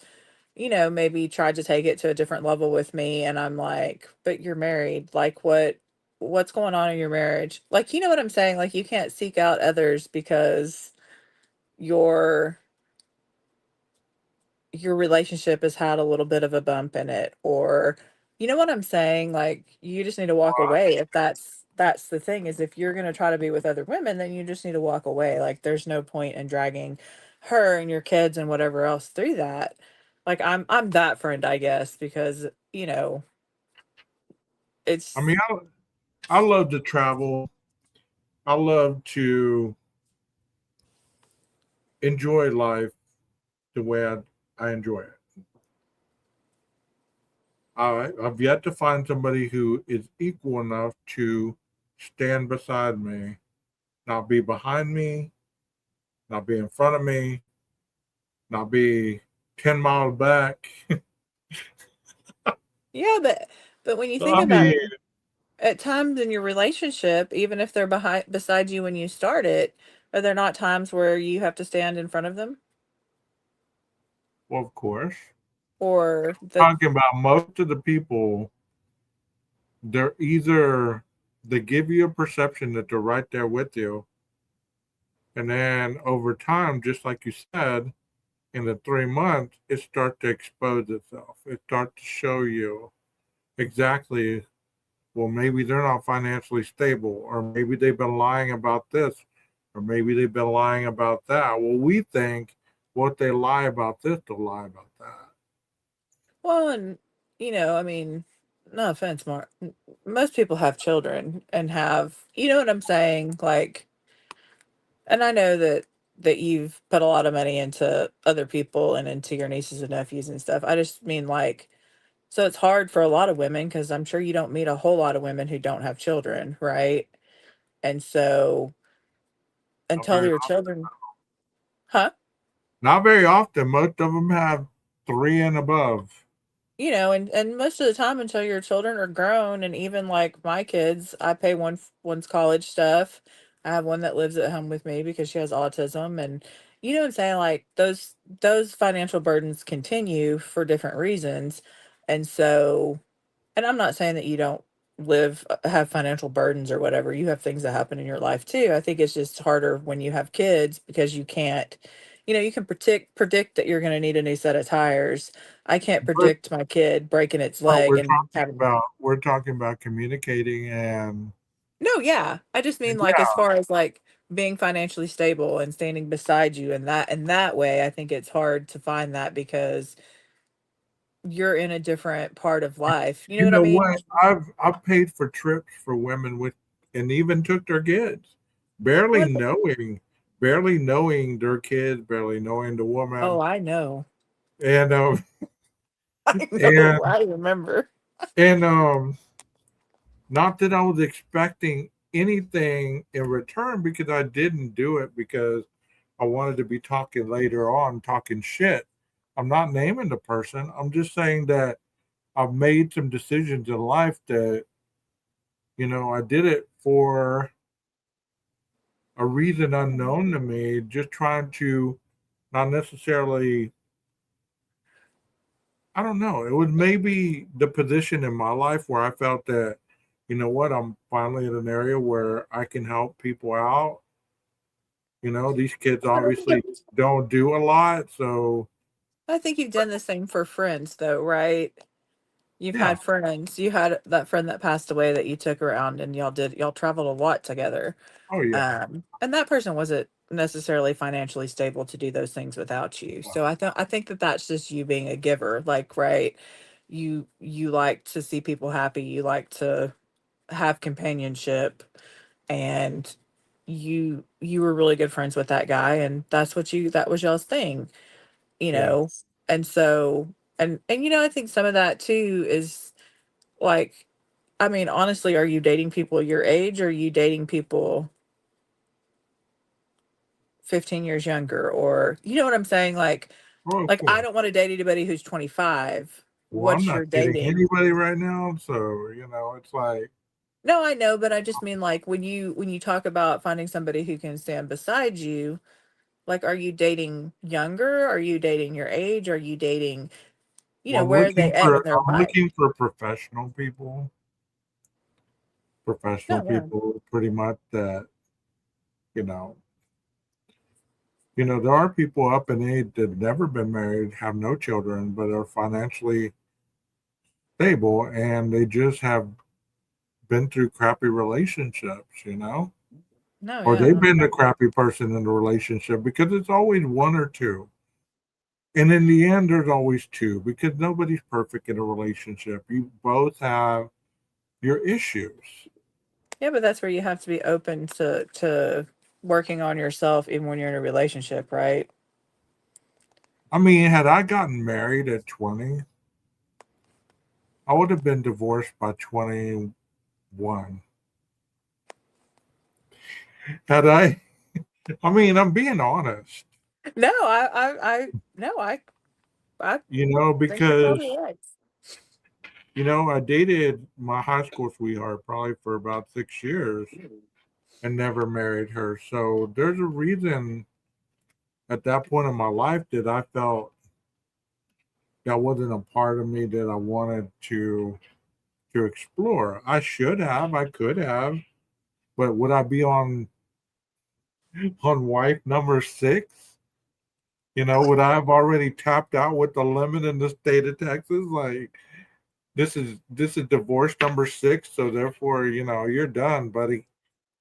Speaker 6: maybe tried to take it to a different level with me, and I'm like, "But you're married. Like what's going on in your marriage?" Like, you know what I'm saying? Like you can't seek out others because your your relationship has had a little bit of a bump in it, or you know what I'm saying? Like you just need to walk away if that's the thing, is if you're going to try to be with other women, then you just need to walk away. Like there's no point in dragging her and your kids and whatever else through that. Like I'm that friend, I guess, because
Speaker 5: I
Speaker 6: it's
Speaker 5: mean, I love to travel. I love to enjoy life the way I enjoy it. I've yet to find somebody who is equal enough to stand beside me, not be behind me, not be in front of me, not be 10 miles back.
Speaker 6: yeah, but when you think
Speaker 5: I
Speaker 6: about
Speaker 5: mean,
Speaker 6: it, at times in your relationship, even if they're beside you when you start it, are there not times where you have to stand in front of them?
Speaker 5: Well, of course.
Speaker 6: Or the
Speaker 5: Talking about most of the people, they're either they give you a perception that they're right there with you, and then over time, just like you said, in the 3 months, it starts to expose itself. It starts to show you exactly, well, maybe they're not financially stable, or maybe they've been lying about this, or maybe they've been lying about that. Well, we think what they lie about this, they'll lie about that.
Speaker 6: well, and I mean, no offense, Mark. Most people have children and have, you know what I'm saying? Like, and I know that you've put a lot of money into other people and into your nieces and nephews and stuff. I just mean like, so it's hard for a lot of women because I'm sure you don't meet a whole lot of women who don't have children, right? And so
Speaker 5: Not
Speaker 6: until
Speaker 5: very,
Speaker 6: your children, huh?
Speaker 5: not very often. Most of them have 3 and above.
Speaker 6: And most of the time until your children are grown, and even like my kids, I pay one's college stuff. I have one that lives at home with me because she has autism, and you know what I'm saying, like those financial burdens continue for different reasons. And so, and I'm not saying that you don't have financial burdens or whatever. You have things that happen in your life too. I think it's just harder when you have kids because you can't, you can predict that you're going to need a new set of tires. I can't
Speaker 5: But
Speaker 6: predict my kid breaking its
Speaker 5: what
Speaker 6: leg and having.
Speaker 5: we're talking about communicating, and
Speaker 6: No, yeah. I just mean like as
Speaker 5: yeah,
Speaker 6: far as like being financially stable and standing beside you, and that way I think it's hard to find that because you're in a different part of life. You know
Speaker 5: you
Speaker 6: what I
Speaker 5: know
Speaker 6: mean?
Speaker 5: what? I've paid for trips for women with, and even took their kids, barely
Speaker 6: What?
Speaker 5: knowing, barely knowing their kids, barely knowing the
Speaker 6: Oh,
Speaker 5: woman,
Speaker 6: I know.
Speaker 5: and
Speaker 6: I know.
Speaker 5: and
Speaker 6: I remember.
Speaker 5: and not that I was expecting anything in return, because I didn't do it because I wanted to be talking later on, talking shit. I'm not naming the person. I'm just saying that I've made some decisions in life that, I did it for a reason unknown to me, just trying to not necessarily, I don't know. It was maybe the position in my life where I felt that, you know what, I'm finally in an area where I can help people out. These kids
Speaker 6: But I think
Speaker 5: obviously don't do a lot. So,
Speaker 6: I think you've done the same for friends though, right? You've
Speaker 5: yeah.
Speaker 6: had friends. You had that friend that passed away that you took around and y'all traveled a lot together.
Speaker 5: Oh, yeah.
Speaker 6: And that person wasn't necessarily financially stable to do those things without you.
Speaker 5: Yeah.
Speaker 6: So I think that that's just you being a giver, like, right? You like to see people happy. You like to have companionship, and you were really good friends with that guy, and that was y'all's thing, you
Speaker 5: Yeah.
Speaker 6: know. And so, and I think some of that too is like, I mean, honestly, are you dating people your age, or are you dating people 15 years younger, or you know what I'm saying?
Speaker 5: Well, of
Speaker 6: Like I
Speaker 5: course.
Speaker 6: don't want to date anybody who's 25.
Speaker 5: Well, I'm
Speaker 6: What's
Speaker 5: not
Speaker 6: your
Speaker 5: dating
Speaker 6: dating?
Speaker 5: anybody right now. So, it's like,
Speaker 6: No, I know, but I just mean like when you talk about finding somebody who can stand beside you, like are you dating younger? Are you dating your age? Are you dating,
Speaker 5: well,
Speaker 6: where are they at in their
Speaker 5: I'm
Speaker 6: life?
Speaker 5: looking for professional
Speaker 6: No, yeah.
Speaker 5: people pretty much that, you know, there are people up in age that have never been married, have no children, but are financially stable, and they just have been through crappy relationships,
Speaker 6: No,
Speaker 5: or
Speaker 6: yeah.
Speaker 5: they've been the crappy person in the relationship, because it's always one or two. And in the end, there's always two, because nobody's perfect in a relationship. You both have your issues.
Speaker 6: Yeah, but that's where you have to be open to working on yourself even when you're in a relationship, right?
Speaker 5: I mean, had I gotten married at 20, I would have been divorced by 21. Had I mean, I'm being honest,
Speaker 6: No, I no, I
Speaker 5: you know,
Speaker 6: think you're
Speaker 5: because
Speaker 6: probably right.
Speaker 5: I dated my high school sweetheart probably for about 6 years and never married her. So there's a reason at that point in my life that I felt that wasn't a part of me that I wanted to explore. I should have, I could have, but would I be on wife number 6? Would I have already tapped out with the limit in the state of Texas? Like this is divorce number 6, so therefore, you're done, buddy.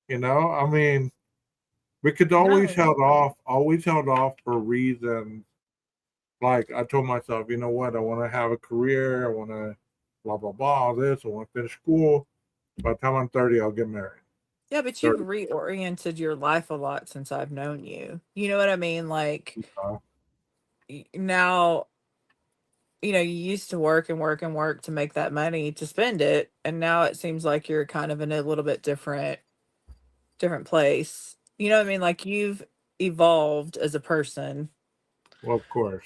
Speaker 5: I mean, we could
Speaker 6: No.
Speaker 5: always held off for reasons. Like I told myself, you know what, I want to have a career, I want to blah blah blah, all this, I want to finish school. By the time I'm 30, I'll get married.
Speaker 6: Yeah, but you've
Speaker 5: 30,
Speaker 6: reoriented your life a lot since I've known you. You know what I mean? Like
Speaker 5: uh,
Speaker 6: now, you used to work and work and work to make that money to spend it, and now it seems like you're kind of in a little bit different place. You know what I mean? Like you've evolved as a person,
Speaker 5: well, of course,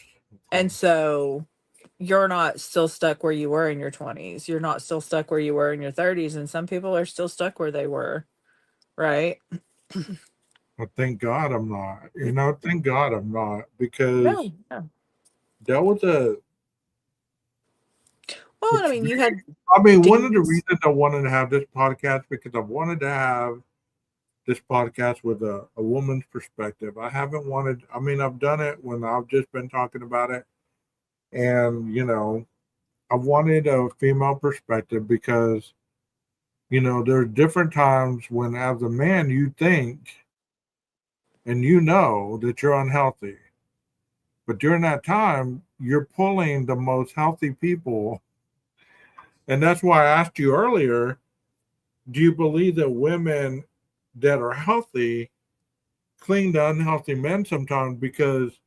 Speaker 6: and so you're not still stuck where you were in your 20s. You're not still stuck where you were in your 30s, and some people are still stuck where they were, right?
Speaker 5: But thank God I'm not. Thank God I'm not, because
Speaker 6: No, no.
Speaker 5: that was a.
Speaker 6: Well, I
Speaker 5: It's
Speaker 6: mean, you had
Speaker 5: I mean, one of the
Speaker 6: demons.
Speaker 5: reasons I wanted to have this podcast because I wanted to have this podcast with a woman's perspective. I haven't wanted. I mean, I've done it when I've just been talking about it, and I wanted a female perspective because there's different times when, as a man, you think and that you're unhealthy. But during that time, you're pulling the most healthy people. And that's why I asked you earlier, do you believe that women that are healthy cling to unhealthy men sometimes because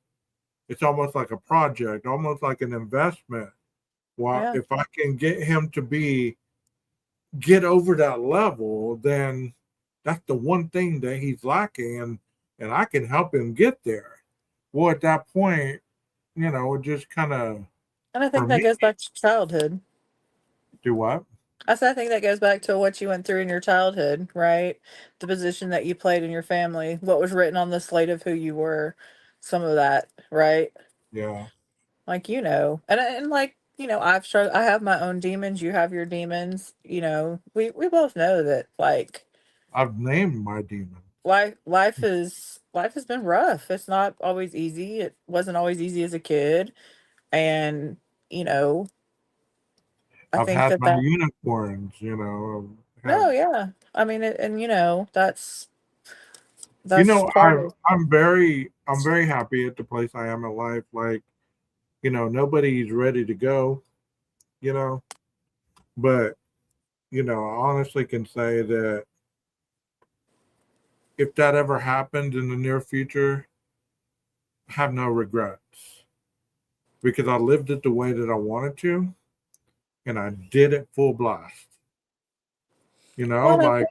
Speaker 5: it's almost like a project, almost like an investment? Well,
Speaker 6: Yeah.
Speaker 5: if I can get over that level, then that's the one thing that he's lacking, and I can help him get there. Well, at that point, it just kind of,
Speaker 6: And I
Speaker 5: for
Speaker 6: think that
Speaker 5: me,
Speaker 6: goes back to childhood.
Speaker 5: do what?
Speaker 6: I think that goes back to what you went through in your childhood, right? The position that you played in your family, what was written on the slate of who you were, some of that, right?
Speaker 5: Yeah,
Speaker 6: Like, and like, I have my own demons, you have your demons, we both know that, like,
Speaker 5: I've named my demon.
Speaker 6: life has been rough. It's not always easy. It wasn't always easy as a kid. And, you know, I
Speaker 5: I've
Speaker 6: think
Speaker 5: had
Speaker 6: that
Speaker 5: my
Speaker 6: that,
Speaker 5: unicorns. Have
Speaker 6: no, yeah. I mean, and that's part
Speaker 5: I'm
Speaker 6: of,
Speaker 5: I'm very happy at the place I am in life. Like, nobody's ready to go. You know, but I honestly can say that if that ever happened in the near future, I have no regrets because I lived it the way that I wanted to, and I did it full blast.
Speaker 6: well,
Speaker 5: Like,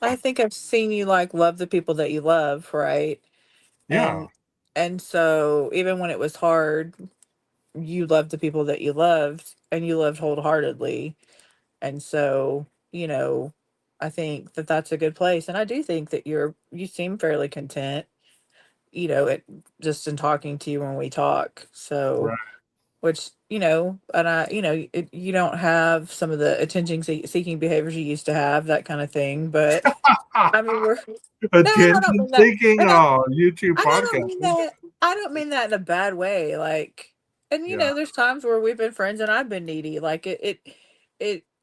Speaker 6: I think I've seen you like love the people that you love, right?
Speaker 5: yeah,
Speaker 6: And and so even when it was hard, you loved the people that you loved and you loved wholeheartedly. And so, I think that that's a good place. And I do think that you seem fairly content, it just in talking to you when we talk. So,
Speaker 5: right.
Speaker 6: which, and you don't have some of the attention seeking behaviors you used to have, that kind of thing. But I mean, no, and I don't
Speaker 5: Attention
Speaker 6: mean that.
Speaker 5: seeking.
Speaker 6: And
Speaker 5: Oh, YouTube
Speaker 6: I don't
Speaker 5: podcast.
Speaker 6: mean that. I don't mean that in a bad way. Like, and
Speaker 5: Yeah.
Speaker 6: there's times where we've been friends and I've been needy. Like it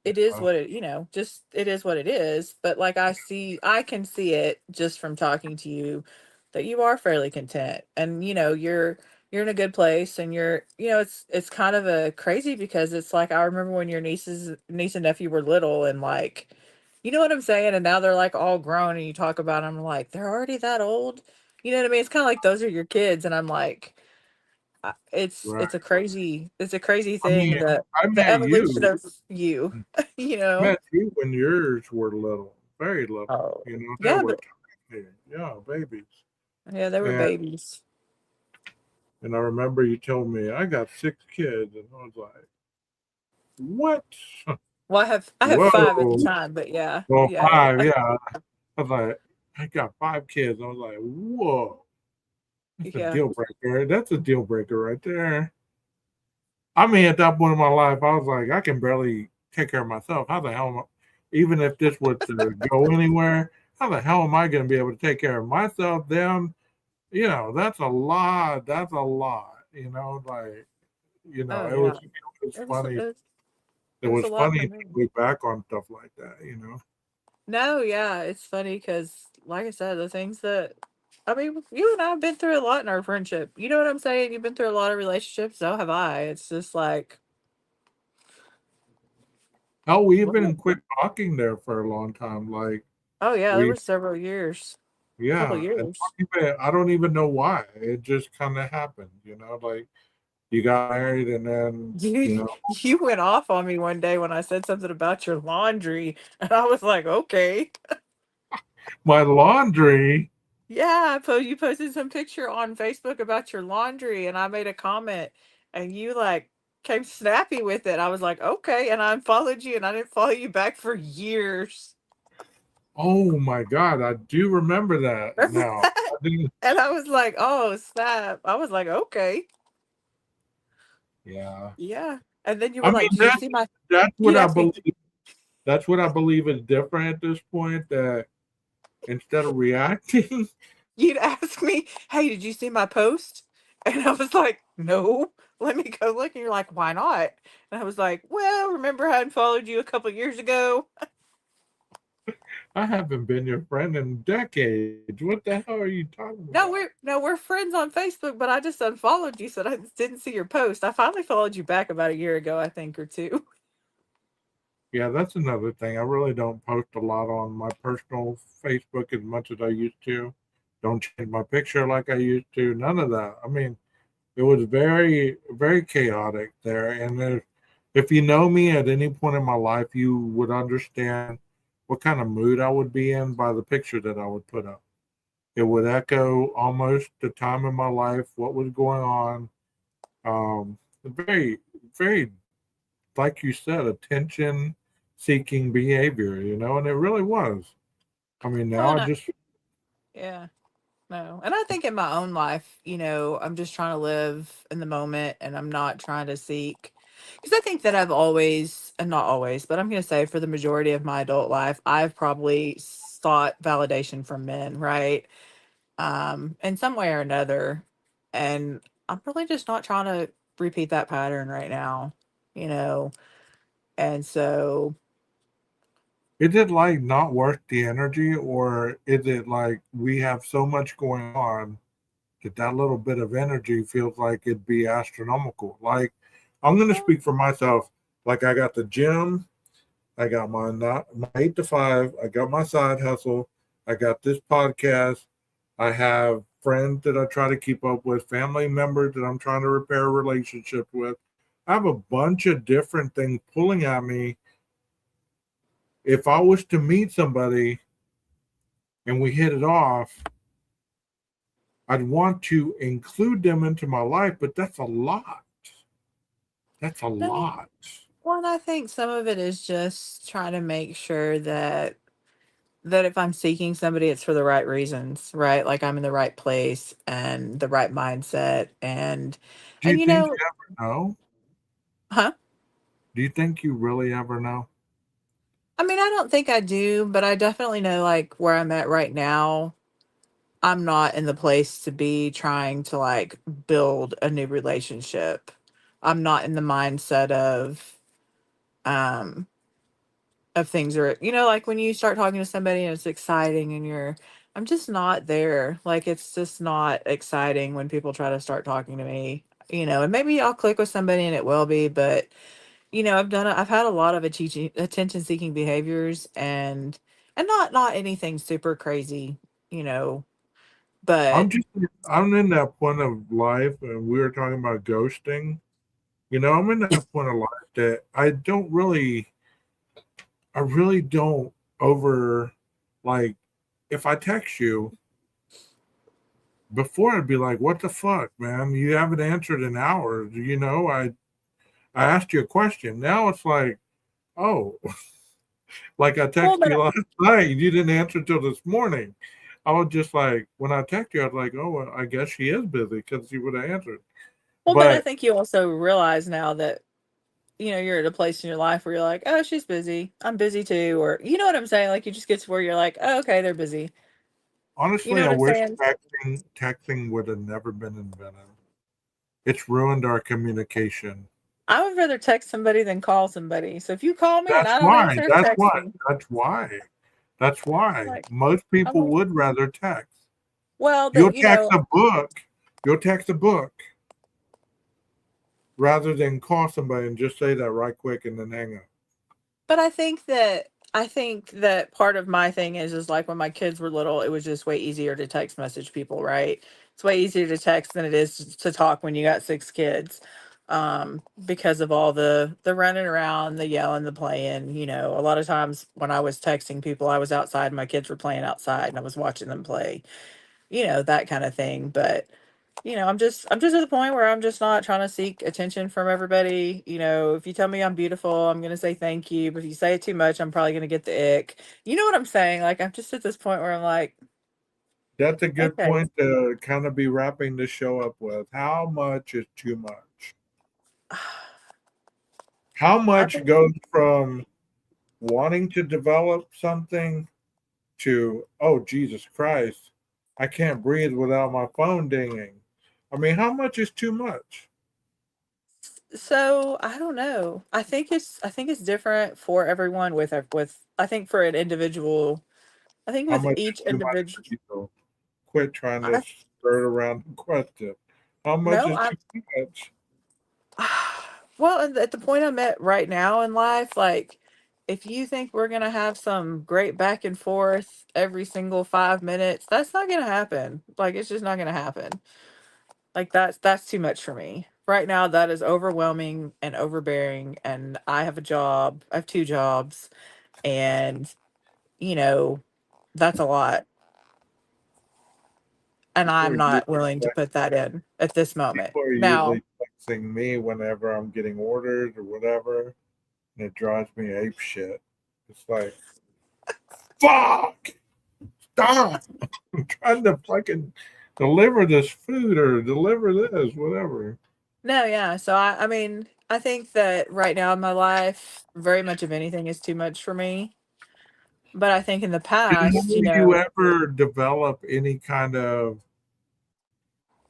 Speaker 6: is
Speaker 5: Uh,
Speaker 6: what it, just it is what it is. But like I can see it just from talking to you that you are fairly content, and you're in a good place, and it's kind of a crazy because it's like I remember when your niece and nephew were little, and like. You know what I'm saying? And now they're like all grown and you talk about them like they're already that old. You know what I mean? It's kind of like those are your kids, and I'm like,
Speaker 5: right.
Speaker 6: it's a crazy
Speaker 5: I mean,
Speaker 6: thing,
Speaker 5: I
Speaker 6: the
Speaker 5: met
Speaker 6: evolution
Speaker 5: you.
Speaker 6: of you, you
Speaker 5: I
Speaker 6: know.
Speaker 5: met you when yours were little, very little.
Speaker 6: Oh,
Speaker 5: They
Speaker 6: yeah,
Speaker 5: were
Speaker 6: but
Speaker 5: tiny. Yeah, babies.
Speaker 6: yeah, they were
Speaker 5: And
Speaker 6: babies.
Speaker 5: and I remember you told me I got 6 kids, and I was like, what?
Speaker 6: Well, I have 5 at the
Speaker 5: Whoa.
Speaker 6: time, but yeah,
Speaker 5: Well,
Speaker 6: yeah,
Speaker 5: 5, yeah. I was like, I got 5 kids. I was like, whoa. That's a
Speaker 6: yeah.
Speaker 5: deal breaker. That's a deal breaker right there. I mean, at that point in my life, I was like, I can barely take care of myself. How the hell am I, even if this was to go anywhere, how the hell am I going to be able to take care of myself, them? That's a lot. That's a lot.
Speaker 6: Oh
Speaker 5: It
Speaker 6: yeah.
Speaker 5: was
Speaker 6: It was
Speaker 5: funny. It
Speaker 6: it was
Speaker 5: was
Speaker 6: a lot
Speaker 5: funny
Speaker 6: for
Speaker 5: to
Speaker 6: me.
Speaker 5: look back on stuff like that.
Speaker 6: No, yeah, it's funny because, like I said, the things that I mean, you and I have been through a lot in our friendship. You know what I'm saying? You've been through a lot of relationships. So have I. It's just like,
Speaker 5: Hell, we
Speaker 6: well,
Speaker 5: even quit talking there for a long time. Like
Speaker 6: oh yeah, there
Speaker 5: we,
Speaker 6: was several years, couple
Speaker 5: yeah, and
Speaker 6: years.
Speaker 5: I don't even know why. It just kind of happened. Like you got married, and then
Speaker 6: You went off on me one day when I said something about your laundry, and I was like, okay.
Speaker 5: my laundry.
Speaker 6: Yeah, you posted some picture on Facebook about your laundry, and I made a comment, and you like came snappy with it. I was like, okay, and I unfollowed you, and I didn't follow you back for years.
Speaker 5: Oh my God, I do remember that now. I didn't,
Speaker 6: And I was like, oh snap! I was like, okay,
Speaker 5: yeah.
Speaker 6: yeah. And then you
Speaker 5: I
Speaker 6: were
Speaker 5: mean,
Speaker 6: like, did you see my?
Speaker 5: that's what
Speaker 6: You
Speaker 5: I
Speaker 6: asked me.
Speaker 5: believe. That's what I believe is different at this point. That instead of reacting,
Speaker 6: You'd ask me, hey, did you see my post? And I was like, no. Let me go look. And you're like, why not? And I was like, well, remember I unfollowed you a couple years ago?
Speaker 5: I haven't been your friend in decades. What the hell are you talking
Speaker 6: No,
Speaker 5: about?
Speaker 6: we're friends on Facebook, but I just unfollowed you, so I didn't see your post. I finally followed you back about a year ago, I think, or two.
Speaker 5: Yeah, that's another thing. I really don't post a lot on my personal Facebook as much as I used to. Don't change my picture like I used to. None of that. I mean, it was very, very chaotic there. And if you know me at any point in my life, you would understand what kind of mood I would be in by the picture that I would put up. It would echo almost the time in my life, what was going on. Very, very, like you said, attention seeking behavior, and it really was. I mean,
Speaker 6: Well,
Speaker 5: now I
Speaker 6: and
Speaker 5: just,
Speaker 6: yeah, no. And I think in my own life, I'm just trying to live in the moment and I'm not trying to seek. Because I think that I've always, and not always, but I'm going to say for the majority of my adult life, I've probably sought validation from men, right? In some way or another. And I'm really just not trying to repeat that pattern right now, you know? And so,
Speaker 5: is it like not worth the energy, or is it like we have so much going on that little bit of energy feels like it'd be astronomical? Like, I'm going to
Speaker 6: well,
Speaker 5: speak for myself. Like, I got the gym, I got my 8 to 5, I got my side hustle, I got this podcast, I have friends that I try to keep up with, family members that I'm trying to repair relationships with. I have a bunch of different things pulling at me. If I was to meet somebody and we hit it off, I'd want to include them into my life, but that's a lot. That's a
Speaker 6: no.
Speaker 5: lot.
Speaker 6: Well, and I think some of it is just trying to make sure that if I'm seeking somebody, it's for the right reasons, right? Like I'm in the right place and the right mindset,
Speaker 5: Do you
Speaker 6: and
Speaker 5: think you ever know?
Speaker 6: huh?
Speaker 5: Do you think you really ever know?
Speaker 6: I mean, I don't think I do, but I definitely know like where I'm at right now. I'm not in the place to be trying to like build a new relationship. I'm not in the mindset um of things are, like when you start talking to somebody and it's exciting and I'm just not there. Like it's just not exciting when people try to start talking to me, and maybe I'll click with somebody and it will be, but I've had a lot of attention seeking behaviors and not anything super crazy, you know,
Speaker 5: I'm
Speaker 6: but
Speaker 5: just I'm in that point of life, and we were talking about ghosting. I'm in that point of life that I really don't over like if I text you before, I'd be like, what the fuck, man? You haven't answered in hours. I I asked you a question. Now it's like, oh, like I
Speaker 6: Well,
Speaker 5: texted
Speaker 6: but
Speaker 5: you last night. You didn't answer till this morning. I was just like, when I texted you, I was like, oh, well, I guess she is busy because she would have answered.
Speaker 6: I
Speaker 5: But
Speaker 6: think you also realize now that you're at a place in your life where you're like, oh, she's busy. I'm busy too, or you know what I'm saying? Like you just get to where you're like, oh, okay, they're busy. You know
Speaker 5: honestly, I
Speaker 6: what I'm
Speaker 5: wish
Speaker 6: saying?
Speaker 5: texting would have never been invented. It's ruined our communication.
Speaker 6: I would rather text somebody than call somebody. So if you call me and
Speaker 5: That's
Speaker 6: I don't
Speaker 5: why.
Speaker 6: answer,
Speaker 5: That's
Speaker 6: text
Speaker 5: why.
Speaker 6: me.
Speaker 5: That's why. That's why.
Speaker 6: Like
Speaker 5: Most
Speaker 6: I'm
Speaker 5: people
Speaker 6: like,
Speaker 5: would rather text.
Speaker 6: well,
Speaker 5: You'll
Speaker 6: that
Speaker 5: text a book. You'll text a book rather than call somebody and just say that right quick and then hang up.
Speaker 6: but I think that part of my thing is like when my kids were little, it was just way easier to text message people, right? It's way easier to text than it is to talk when you got 6 kids. Because of all the running around, the yelling, the playing, a lot of times when I was texting people, I was outside, my kids were playing outside and I was watching them play, that kind of thing. But I'm just at the point where I'm just not trying to seek attention from everybody. If you tell me I'm beautiful, I'm gonna say thank you. But if you say it too much, I'm probably gonna get the ick. You know what I'm saying? Like I'm just at this point where I'm like,
Speaker 5: That's a good
Speaker 6: okay.
Speaker 5: point to kind of be wrapping the show up with. How much is too much? How
Speaker 6: I
Speaker 5: much
Speaker 6: think
Speaker 5: goes from wanting to develop something to, oh, Jesus Christ, I can't breathe without my phone dinging? I mean, how much is too much?
Speaker 6: so. I don't know. I think it's different for everyone with I think for an individual. I think
Speaker 5: How
Speaker 6: with
Speaker 5: much
Speaker 6: each
Speaker 5: is too much
Speaker 6: individual.
Speaker 5: for you? So quit trying to
Speaker 6: I
Speaker 5: skirt around the question. How much
Speaker 6: no.
Speaker 5: is too much?
Speaker 6: Well, at the point I'm at right now in life, like, if you think we're gonna have some great back and forth every single 5 minutes, that's not gonna happen. Like, it's just not gonna happen. Like, that's too much for me. Right now, that is overwhelming and overbearing, and I have a job. I have 2 jobs, and, you know, that's a lot, and
Speaker 5: People are
Speaker 6: I'm
Speaker 5: usually
Speaker 6: not willing to put that in at this moment.
Speaker 5: people are
Speaker 6: Now,
Speaker 5: usually texting me whenever I'm getting orders or whatever, and it drives me ape shit. It's like, fuck, stop! I'm trying to fucking deliver this food or deliver this, whatever.
Speaker 6: no, yeah. So I mean, I think that right now in my life, very much of anything is too much for me. But I think in the
Speaker 5: And
Speaker 6: past,
Speaker 5: will you ever develop any kind of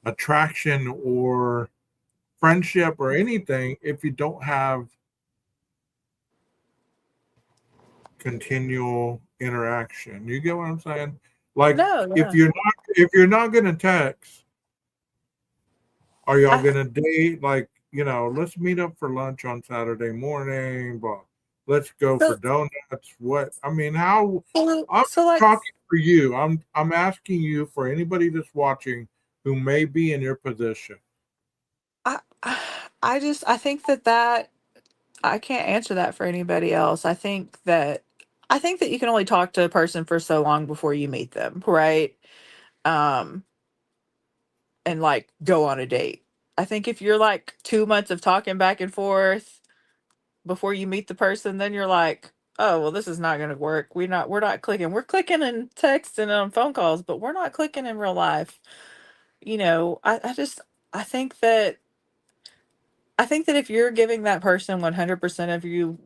Speaker 5: attraction or friendship or anything if you don't have continual interaction? You get what I'm saying? Like
Speaker 6: no, yeah.
Speaker 5: if you're not gonna text, are y'all
Speaker 6: I
Speaker 5: gonna date? Like, let's meet up for lunch on Saturday morning, but let's go for
Speaker 6: so
Speaker 5: donuts. What I mean, how
Speaker 6: so,
Speaker 5: I'm
Speaker 6: so like
Speaker 5: talking for you. I'm asking you for anybody that's watching who may be in your position.
Speaker 6: I I think that I can't answer that for anybody else. I think that you can only talk to a person for so long before you meet them, right? Um and like go on a date. I think if you're like 2 months of talking back and forth before you meet the person, then you're like, oh well, this is not going to work. We're not clicking. We're clicking in text and on phone calls, but we're not clicking in real life. I think that if you're giving that person 100% of you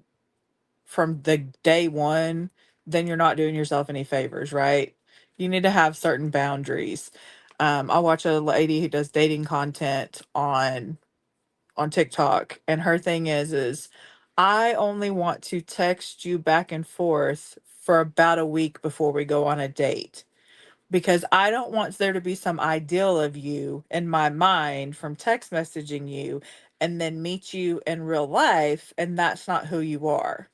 Speaker 6: from the day one, then you're not doing yourself any favors, right? You need to have certain boundaries. I watch a lady who does dating content on TikTok, and her thing is I only want to text you back and forth for about a week before we go on a date, because I don't want there to be some ideal of you in my mind from text messaging you and then meet you in real life and that's not who you are.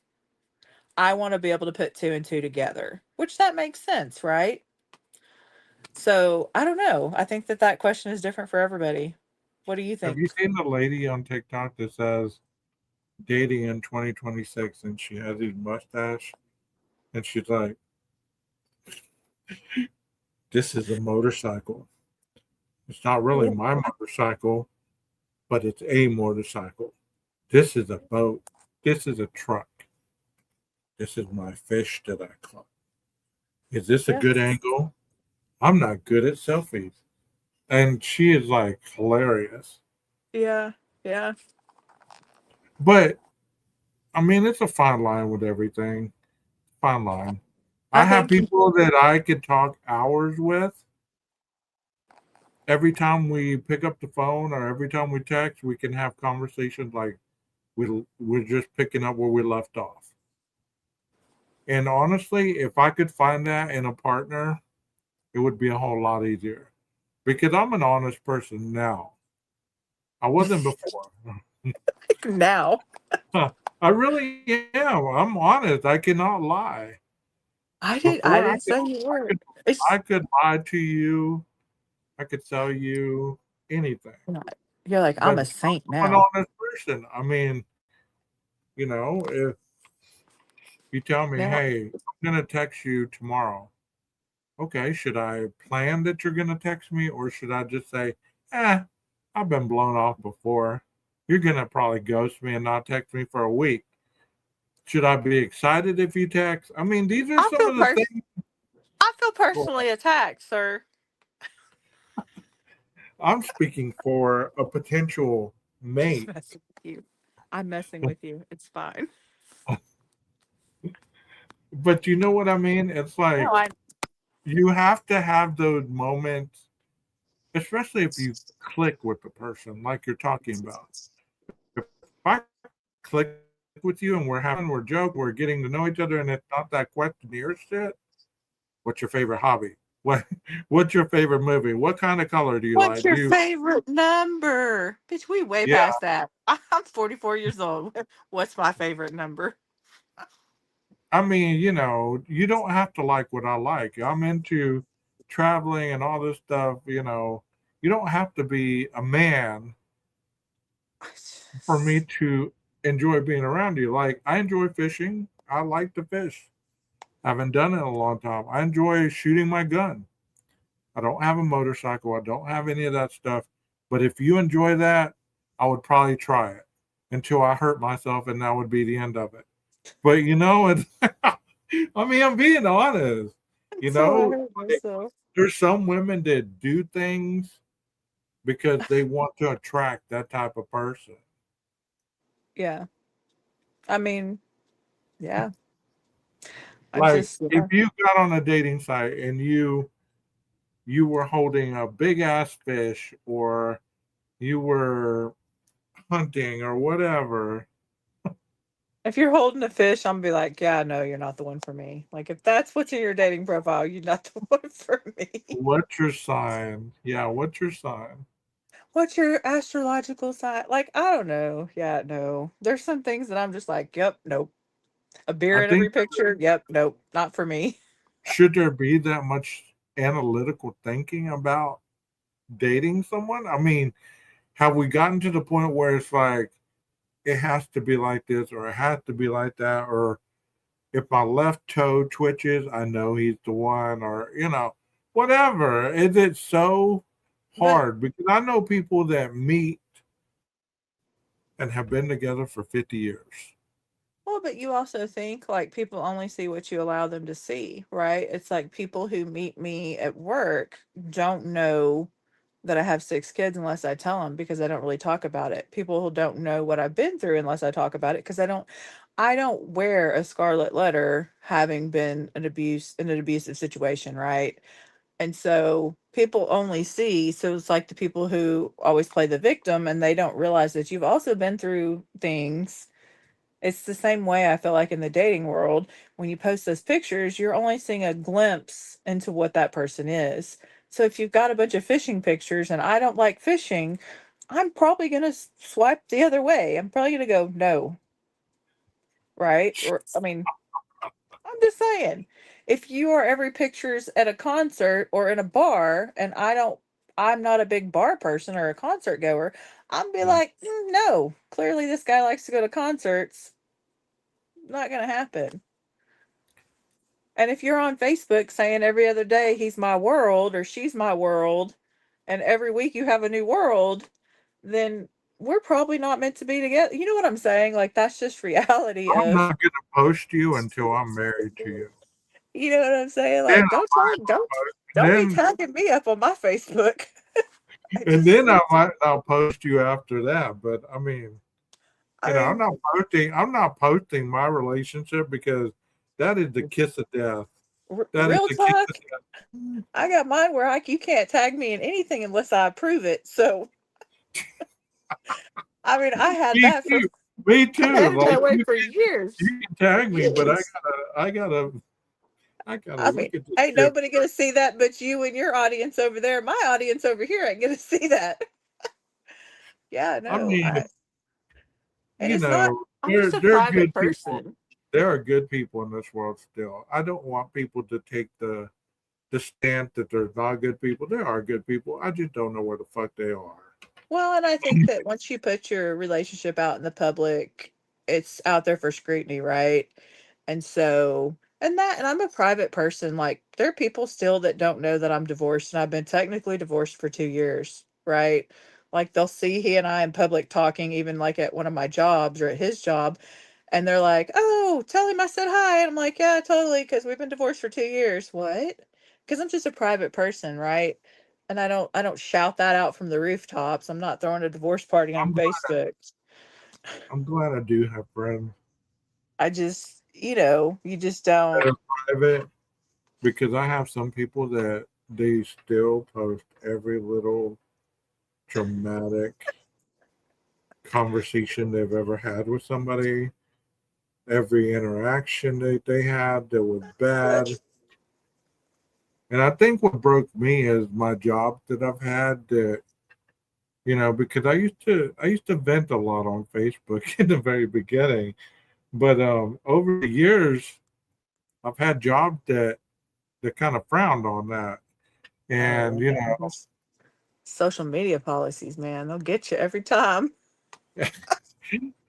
Speaker 6: I want to be able to put two and two together, which that makes sense, right? So, I don't know. I think that question is different for everybody. What do you
Speaker 5: Have you
Speaker 6: think?
Speaker 5: seen the lady on TikTok that says dating in 2026 and she has his mustache and she's like, this is a motorcycle. It's not really
Speaker 6: Wh-
Speaker 5: my motorcycle, but it's a motorcycle. This is a boat. This is a truck. This is my fish that I caught. Is this a
Speaker 6: Yeah.
Speaker 5: good angle? I'm not good at selfies. And she is like hilarious.
Speaker 6: Yeah. Yeah.
Speaker 5: But I mean, it's a fine line with everything. Fine line.
Speaker 6: I
Speaker 5: I have
Speaker 6: think
Speaker 5: people that I could talk hours with. Every time we pick up the phone or every time we text, we can have conversations like we're just picking up where we left off. And honestly, if I could find that in a partner, it would be a whole lot easier. Because I'm an honest person now. I wasn't before.
Speaker 6: now.
Speaker 5: I really am. I'm honest. I cannot lie.
Speaker 6: I
Speaker 5: Before
Speaker 6: didn't say you
Speaker 5: I
Speaker 6: were.
Speaker 5: could I could lie to you. I could tell you anything.
Speaker 6: You're like, I'm
Speaker 5: But
Speaker 6: a saint
Speaker 5: I'm an
Speaker 6: now.
Speaker 5: honest person. I mean, if you tell me,
Speaker 6: Now,
Speaker 5: hey, I'm gonna text you tomorrow. Okay, should I plan that you're gonna text me, or should I just say, I've been blown off before. You're gonna probably ghost me and not text me for a week. Should I be excited if you text? I mean, these are
Speaker 6: I
Speaker 5: some
Speaker 6: feel
Speaker 5: of the things.
Speaker 6: I feel personally attacked, sir.
Speaker 5: I'm speaking for a potential
Speaker 6: Just
Speaker 5: mate.
Speaker 6: messing with you. I'm messing with you. It's fine.
Speaker 5: But you know what I mean? It's
Speaker 6: No,
Speaker 5: like
Speaker 6: I
Speaker 5: you have to have those moments, especially if you click with the person, like you're talking about. If I click with you and we're having, we're joking, we're getting to know each other, and it's not that questionnaire shit. What's your favorite hobby? What What's your favorite movie? What kind of color do you
Speaker 6: What's
Speaker 5: like?
Speaker 6: your favorite number? Bitch, we way
Speaker 5: Yeah,
Speaker 6: past that. I'm 44 years old. What's my favorite number?
Speaker 5: I mean, you don't have to like what I like. I'm into traveling and all this stuff. You don't have to be a man for me to enjoy being around you. Like, I enjoy fishing. I like to fish. I haven't done it in a long time. I enjoy shooting my gun. I don't have a motorcycle. I don't have any of that stuff. But if you enjoy that, I would probably try it until I hurt myself, and that would be the end of it. But it's, I mean, I'm being honest. You
Speaker 6: So I
Speaker 5: know,
Speaker 6: hurt myself.
Speaker 5: there's some women that do things because they want to attract that type of person.
Speaker 6: Yeah. I mean, yeah. I
Speaker 5: Like,
Speaker 6: just,
Speaker 5: if
Speaker 6: yeah.
Speaker 5: you got on a dating site and you were holding a big ass fish, or you were hunting or whatever,
Speaker 6: If you're holding a fish, I'm gonna be like, yeah, no, you're not the one for me. Like, if that's what's in your dating profile, you're not the one for me.
Speaker 5: what's your sign? Yeah, what's your sign?
Speaker 6: What's your astrological sign? Like, I don't know. Yeah, no. There's some things that I'm just like, yep, nope. A beer
Speaker 5: I
Speaker 6: in every
Speaker 5: think,
Speaker 6: picture, yep, nope, not for me.
Speaker 5: should there be that much analytical thinking about dating someone? I mean, have we gotten to the point where it's like it has to be like this, or it has to be like that, or if my left toe twitches, I know he's the one, or whatever. Is it so
Speaker 6: But
Speaker 5: hard? Because I know people that meet and have been together for 50 years.
Speaker 6: well, but you also think like people only see what you allow them to see, right? It's like people who meet me at work don't know that I have 6 kids unless I tell them because I don't really talk about it. People who don't know what I've been through unless I talk about it because I don't wear a scarlet letter having been in an abusive situation, right? And so people only see, so it's like the people who always play the victim and they don't realize that you've also been through things. It's the same way I feel like in the dating world. When you post those pictures, you're only seeing a glimpse into what that person is. So if you've got a bunch of fishing pictures and I don't like fishing, I'm probably going to swipe the other way. I'm probably going to go, no, right? Or, I mean, I'm just saying, if you are every pictures at a concert or in a bar and I'm not a big bar person or a concert goer, I'm be like, no, clearly this guy likes to go to concerts. Not going to happen. And if you're on Facebook saying every other day he's my world or she's my world, and every week you have a new world, then we're probably not meant to be together. You know what I'm saying? Like, that's just reality
Speaker 5: I'm
Speaker 6: of,
Speaker 5: not gonna post you until I'm married to you.
Speaker 6: you know what I'm saying?
Speaker 5: Then
Speaker 6: Like,
Speaker 5: I might
Speaker 6: don't be
Speaker 5: then
Speaker 6: tagging me up on my Facebook. I
Speaker 5: and
Speaker 6: just,
Speaker 5: then I might not post you after that. But I mean,
Speaker 6: I
Speaker 5: I'm
Speaker 6: mean,
Speaker 5: not posting. I'm not posting my relationship because that is the kiss of death. That is
Speaker 6: real
Speaker 5: the kiss
Speaker 6: talk.
Speaker 5: of death.
Speaker 6: I got mine where you can't tag me in anything unless I approve it. So, I mean,
Speaker 5: Me too. Me
Speaker 6: I
Speaker 5: too.
Speaker 6: had it
Speaker 5: Like
Speaker 6: that way for years.
Speaker 5: you can tag me, but
Speaker 6: Years.
Speaker 5: I gotta
Speaker 6: I mean,
Speaker 5: look at this
Speaker 6: ain't
Speaker 5: shit.
Speaker 6: nobody gonna see that but you and your audience over there. My audience over here ain't gonna see that. Yeah,
Speaker 5: I
Speaker 6: no,
Speaker 5: mean,
Speaker 6: and it's not. I'm just a
Speaker 5: they're
Speaker 6: private
Speaker 5: good people.
Speaker 6: person.
Speaker 5: There are good people in this world still. I don't want people to take the stand that there's not good people. There are good people. I just don't know where the fuck they are.
Speaker 6: Well, and I think that once you put your relationship out in the public, it's out there for scrutiny, right? And so, and I'm a private person. Like, there are people still that don't know that I'm divorced, and I've been technically divorced for 2 years, right? Like, they'll see he and I in public talking, even like at one of my jobs or at his job, and they're like, "Oh, tell him I said hi." And I'm like, "Yeah, totally, because we've been divorced for 2 years." What? Because I'm just a private person, right? And I don't shout that out from the rooftops. I'm not throwing a divorce party on
Speaker 5: I'm glad,
Speaker 6: Facebook.
Speaker 5: I'm glad I do have friends
Speaker 6: I just, you just
Speaker 5: that
Speaker 6: don't.
Speaker 5: are private because I have some people that they still post every little traumatic conversation they've ever had with somebody, every interaction that they had that was bad. And I think what broke me is my job that I've had that because I used to vent a lot on Facebook in the very beginning, but over the years I've had jobs that kind of frowned on that, and
Speaker 6: Oh, those social media policies, man, they'll get you every time.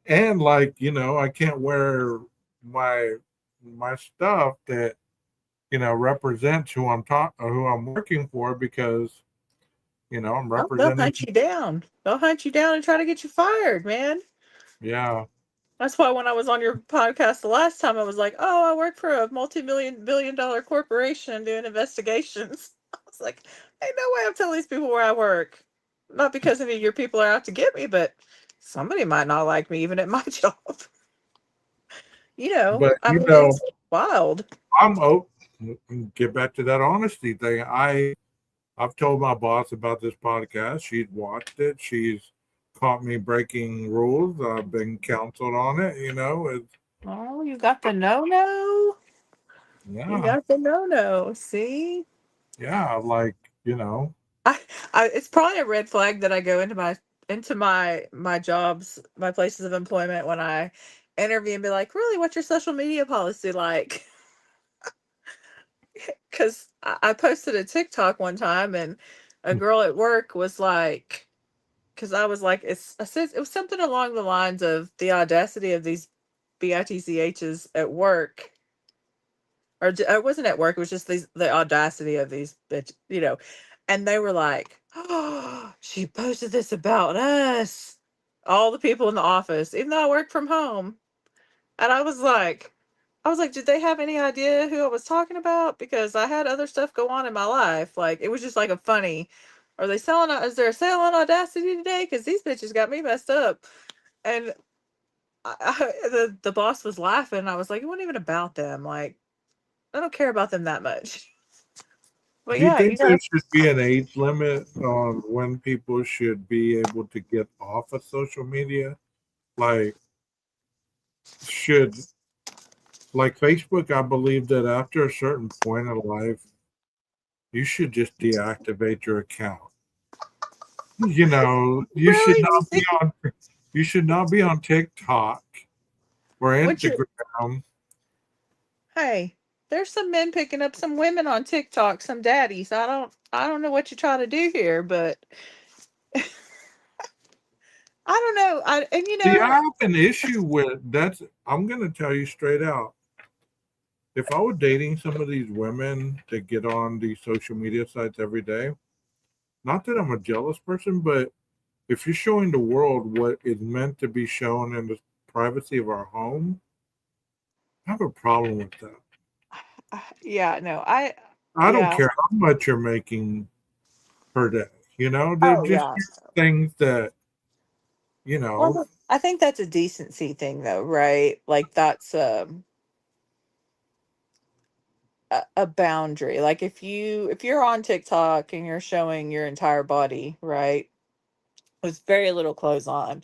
Speaker 5: and like I can't wear my my stuff that represents who I'm working for because I'm
Speaker 6: Oh, they'll
Speaker 5: representing.
Speaker 6: hunt you down. They'll hunt you down and try to get you fired, man.
Speaker 5: Yeah,
Speaker 6: That's why when I was on your podcast the last time, I was like, "Oh, I work for a multi-million billion dollar corporation doing investigations." I was like, "Ain't no way I'm telling these people where I work. Not because any of your people are out to get me, but somebody might not like me even at my job."
Speaker 5: but
Speaker 6: I mean, it's wild.
Speaker 5: I'm open. Get back to that honesty thing. I've told my boss about this podcast. She's watched it. She's caught me breaking rules. I've been counseled on it.
Speaker 6: Oh, you got the no-no. You
Speaker 5: Yeah,
Speaker 6: got the no-no. See?
Speaker 5: yeah. Like
Speaker 6: I, it's probably a red flag that I go into my jobs, my places of employment when I interview and be like, really, what's your social media policy like? Because I posted a TikTok one time and a girl at work was like, because I was like, I said it was something along the lines of the audacity of these bitchs at work, or it wasn't at work. It was just the audacity of these bitch. And they were like, "Oh, she posted this about us, all the people in the office, even though I work from home." And I was like, did they have any idea who I was talking about? Because I had other stuff go on in my life. Like, it was just like a funny. Are they selling? Is there a sale on Audacity today? Because these bitches got me messed up. And the boss was laughing. I was like, it wasn't even about them. Like, I don't care about them that much. But
Speaker 5: do you
Speaker 6: yeah,
Speaker 5: think there should be an age limit on when people should be able to get off of social media? Like, should like Facebook? I believe that after a certain point in life, you should just deactivate your account. You should
Speaker 6: really, do you
Speaker 5: not be
Speaker 6: think?
Speaker 5: on. You should not be on TikTok or
Speaker 6: What you?
Speaker 5: Instagram.
Speaker 6: Hey, there's some men picking up some women on TikTok, some daddies. I don't know what you're trying to do here, but I don't know. And
Speaker 5: See, I have an issue with that's. I'm going to tell you straight out. If I were dating some of these women that get on these social media sites every day, not that I'm a jealous person, but if you're showing the world what is meant to be shown in the privacy of our home, I have a problem with that.
Speaker 6: Yeah, no,
Speaker 5: I don't
Speaker 6: yeah.
Speaker 5: care how much you're making per day. They're
Speaker 6: Oh,
Speaker 5: just
Speaker 6: yeah.
Speaker 5: things that, you know,
Speaker 6: Well, I think that's a decency thing, though, right? Like that's a boundary. Like if you're on TikTok and you're showing your entire body, right, with very little clothes on,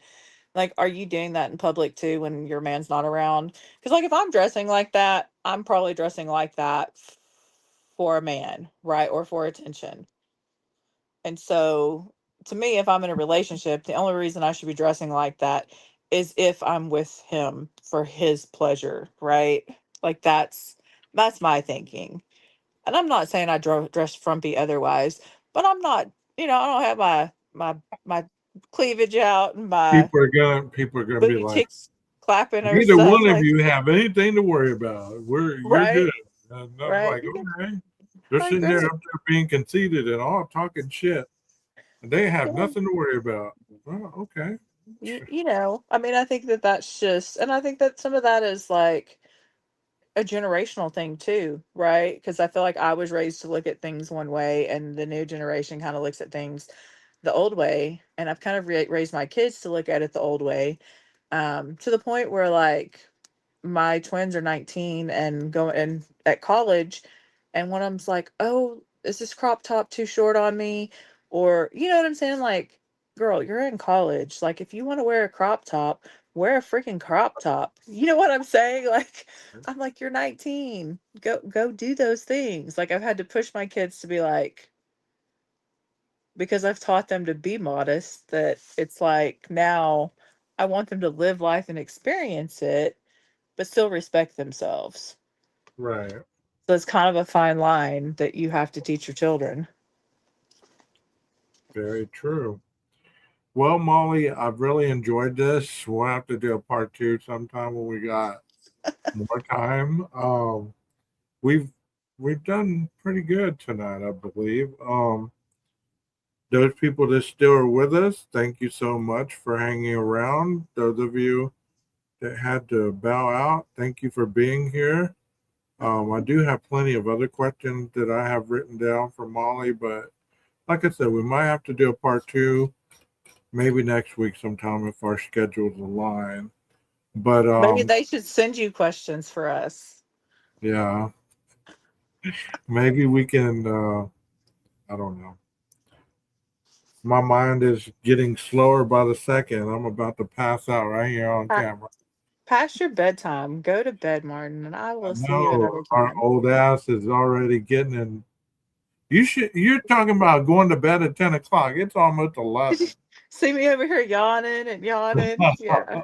Speaker 6: like, are you doing that in public too when your man's not around? Because like if I'm dressing like that, I'm probably dressing like that for a man, right, or for attention. And so, to me, if I'm in a relationship, the only reason I should be dressing like that is if I'm with him for his pleasure, right? Like that's my thinking. And I'm not saying I dress frumpy otherwise, but I'm not, I don't have my cleavage out and my
Speaker 5: people are gonna be
Speaker 6: booty
Speaker 5: like,
Speaker 6: cheeks clapping or
Speaker 5: neither
Speaker 6: stuff
Speaker 5: one of
Speaker 6: like,
Speaker 5: you have anything to worry about. You're
Speaker 6: right,
Speaker 5: good. And I'm
Speaker 6: right.
Speaker 5: like, okay. They're
Speaker 6: Like,
Speaker 5: sitting there
Speaker 6: great.
Speaker 5: up there being conceited and all talking shit. And they have
Speaker 6: Yeah.
Speaker 5: nothing to worry about. Well, okay.
Speaker 6: I mean, I think that that's just, and I think that some of that is like a generational thing too, right? Because I feel like I was raised to look at things one way, and the new generation kind of looks at things the old way, and I've kind of raised my kids to look at it the old way, to the point where like my twins are 19 and going and at college, and one of them's like, "Oh, is this crop top too short on me?" Or you know what I'm saying? Like, girl, you're in college. Like, if you want to wear a crop top, wear a freaking crop top. You know what I'm saying? Like, I'm like, you're 19. Go do those things. Like, I've had to push my kids to be like, because I've taught them to be modest, that it's like now I want them to live life and experience it, but still respect themselves.
Speaker 5: Right.
Speaker 6: So it's kind of a fine line that you have to teach your children.
Speaker 5: Very true. Well, Molly, I've really enjoyed this. We'll have to do a part two sometime when we got more time. We've we've done pretty good tonight, I believe. Those people that still are with us, thank you so much for hanging around. Those of you that had to bow out, thank you for being here. I do have plenty of other questions that I have written down for Molly, but like I said, we might have to do a part two, maybe next week sometime if our schedules align. But
Speaker 6: Maybe they should send you questions for us.
Speaker 5: yeah, maybe we can. I don't know. My mind is getting slower by the second. I'm about to pass out right here on
Speaker 6: Pa-
Speaker 5: camera.
Speaker 6: Past your bedtime. Go to bed, Martin, and I
Speaker 5: I
Speaker 6: will see you
Speaker 5: know
Speaker 6: another
Speaker 5: our
Speaker 6: time.
Speaker 5: old ass is already getting in. You're talking about going to bed at 10 o'clock. It's almost 11.
Speaker 6: See me over here yawning and yawning. Yeah.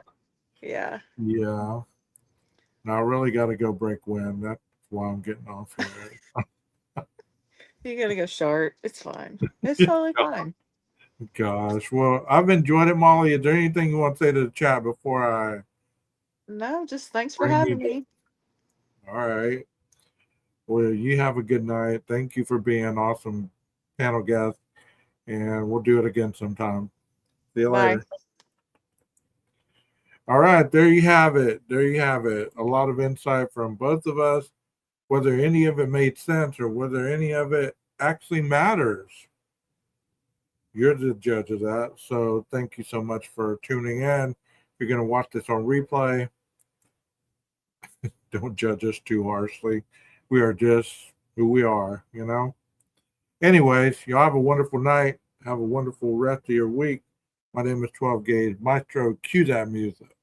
Speaker 6: Yeah.
Speaker 5: Yeah. Now I really got to go break wind. That's why I'm getting off here.
Speaker 6: You're going to go short. It's fine. It's totally fine.
Speaker 5: Gosh. Well, I've enjoyed it, Molly. Is there anything you want to say to the chat before I
Speaker 6: No, just thanks for
Speaker 5: bring you
Speaker 6: having
Speaker 5: down?
Speaker 6: me.
Speaker 5: All right. Well, you have a good night. Thank you for being an awesome panel guest. And we'll do it again sometime. See you
Speaker 6: Bye.
Speaker 5: later. All right. There you have it. There you have it. A lot of insight from both of us. Whether any of it made sense or whether any of it actually matters, you're the judge of that. So thank you so much for tuning in. If you're going to watch this on replay, don't judge us too harshly. We are just who we are, Anyways, y'all have a wonderful night. Have a wonderful rest of your week. My name is 12 Gauge Maestro. Cue that music.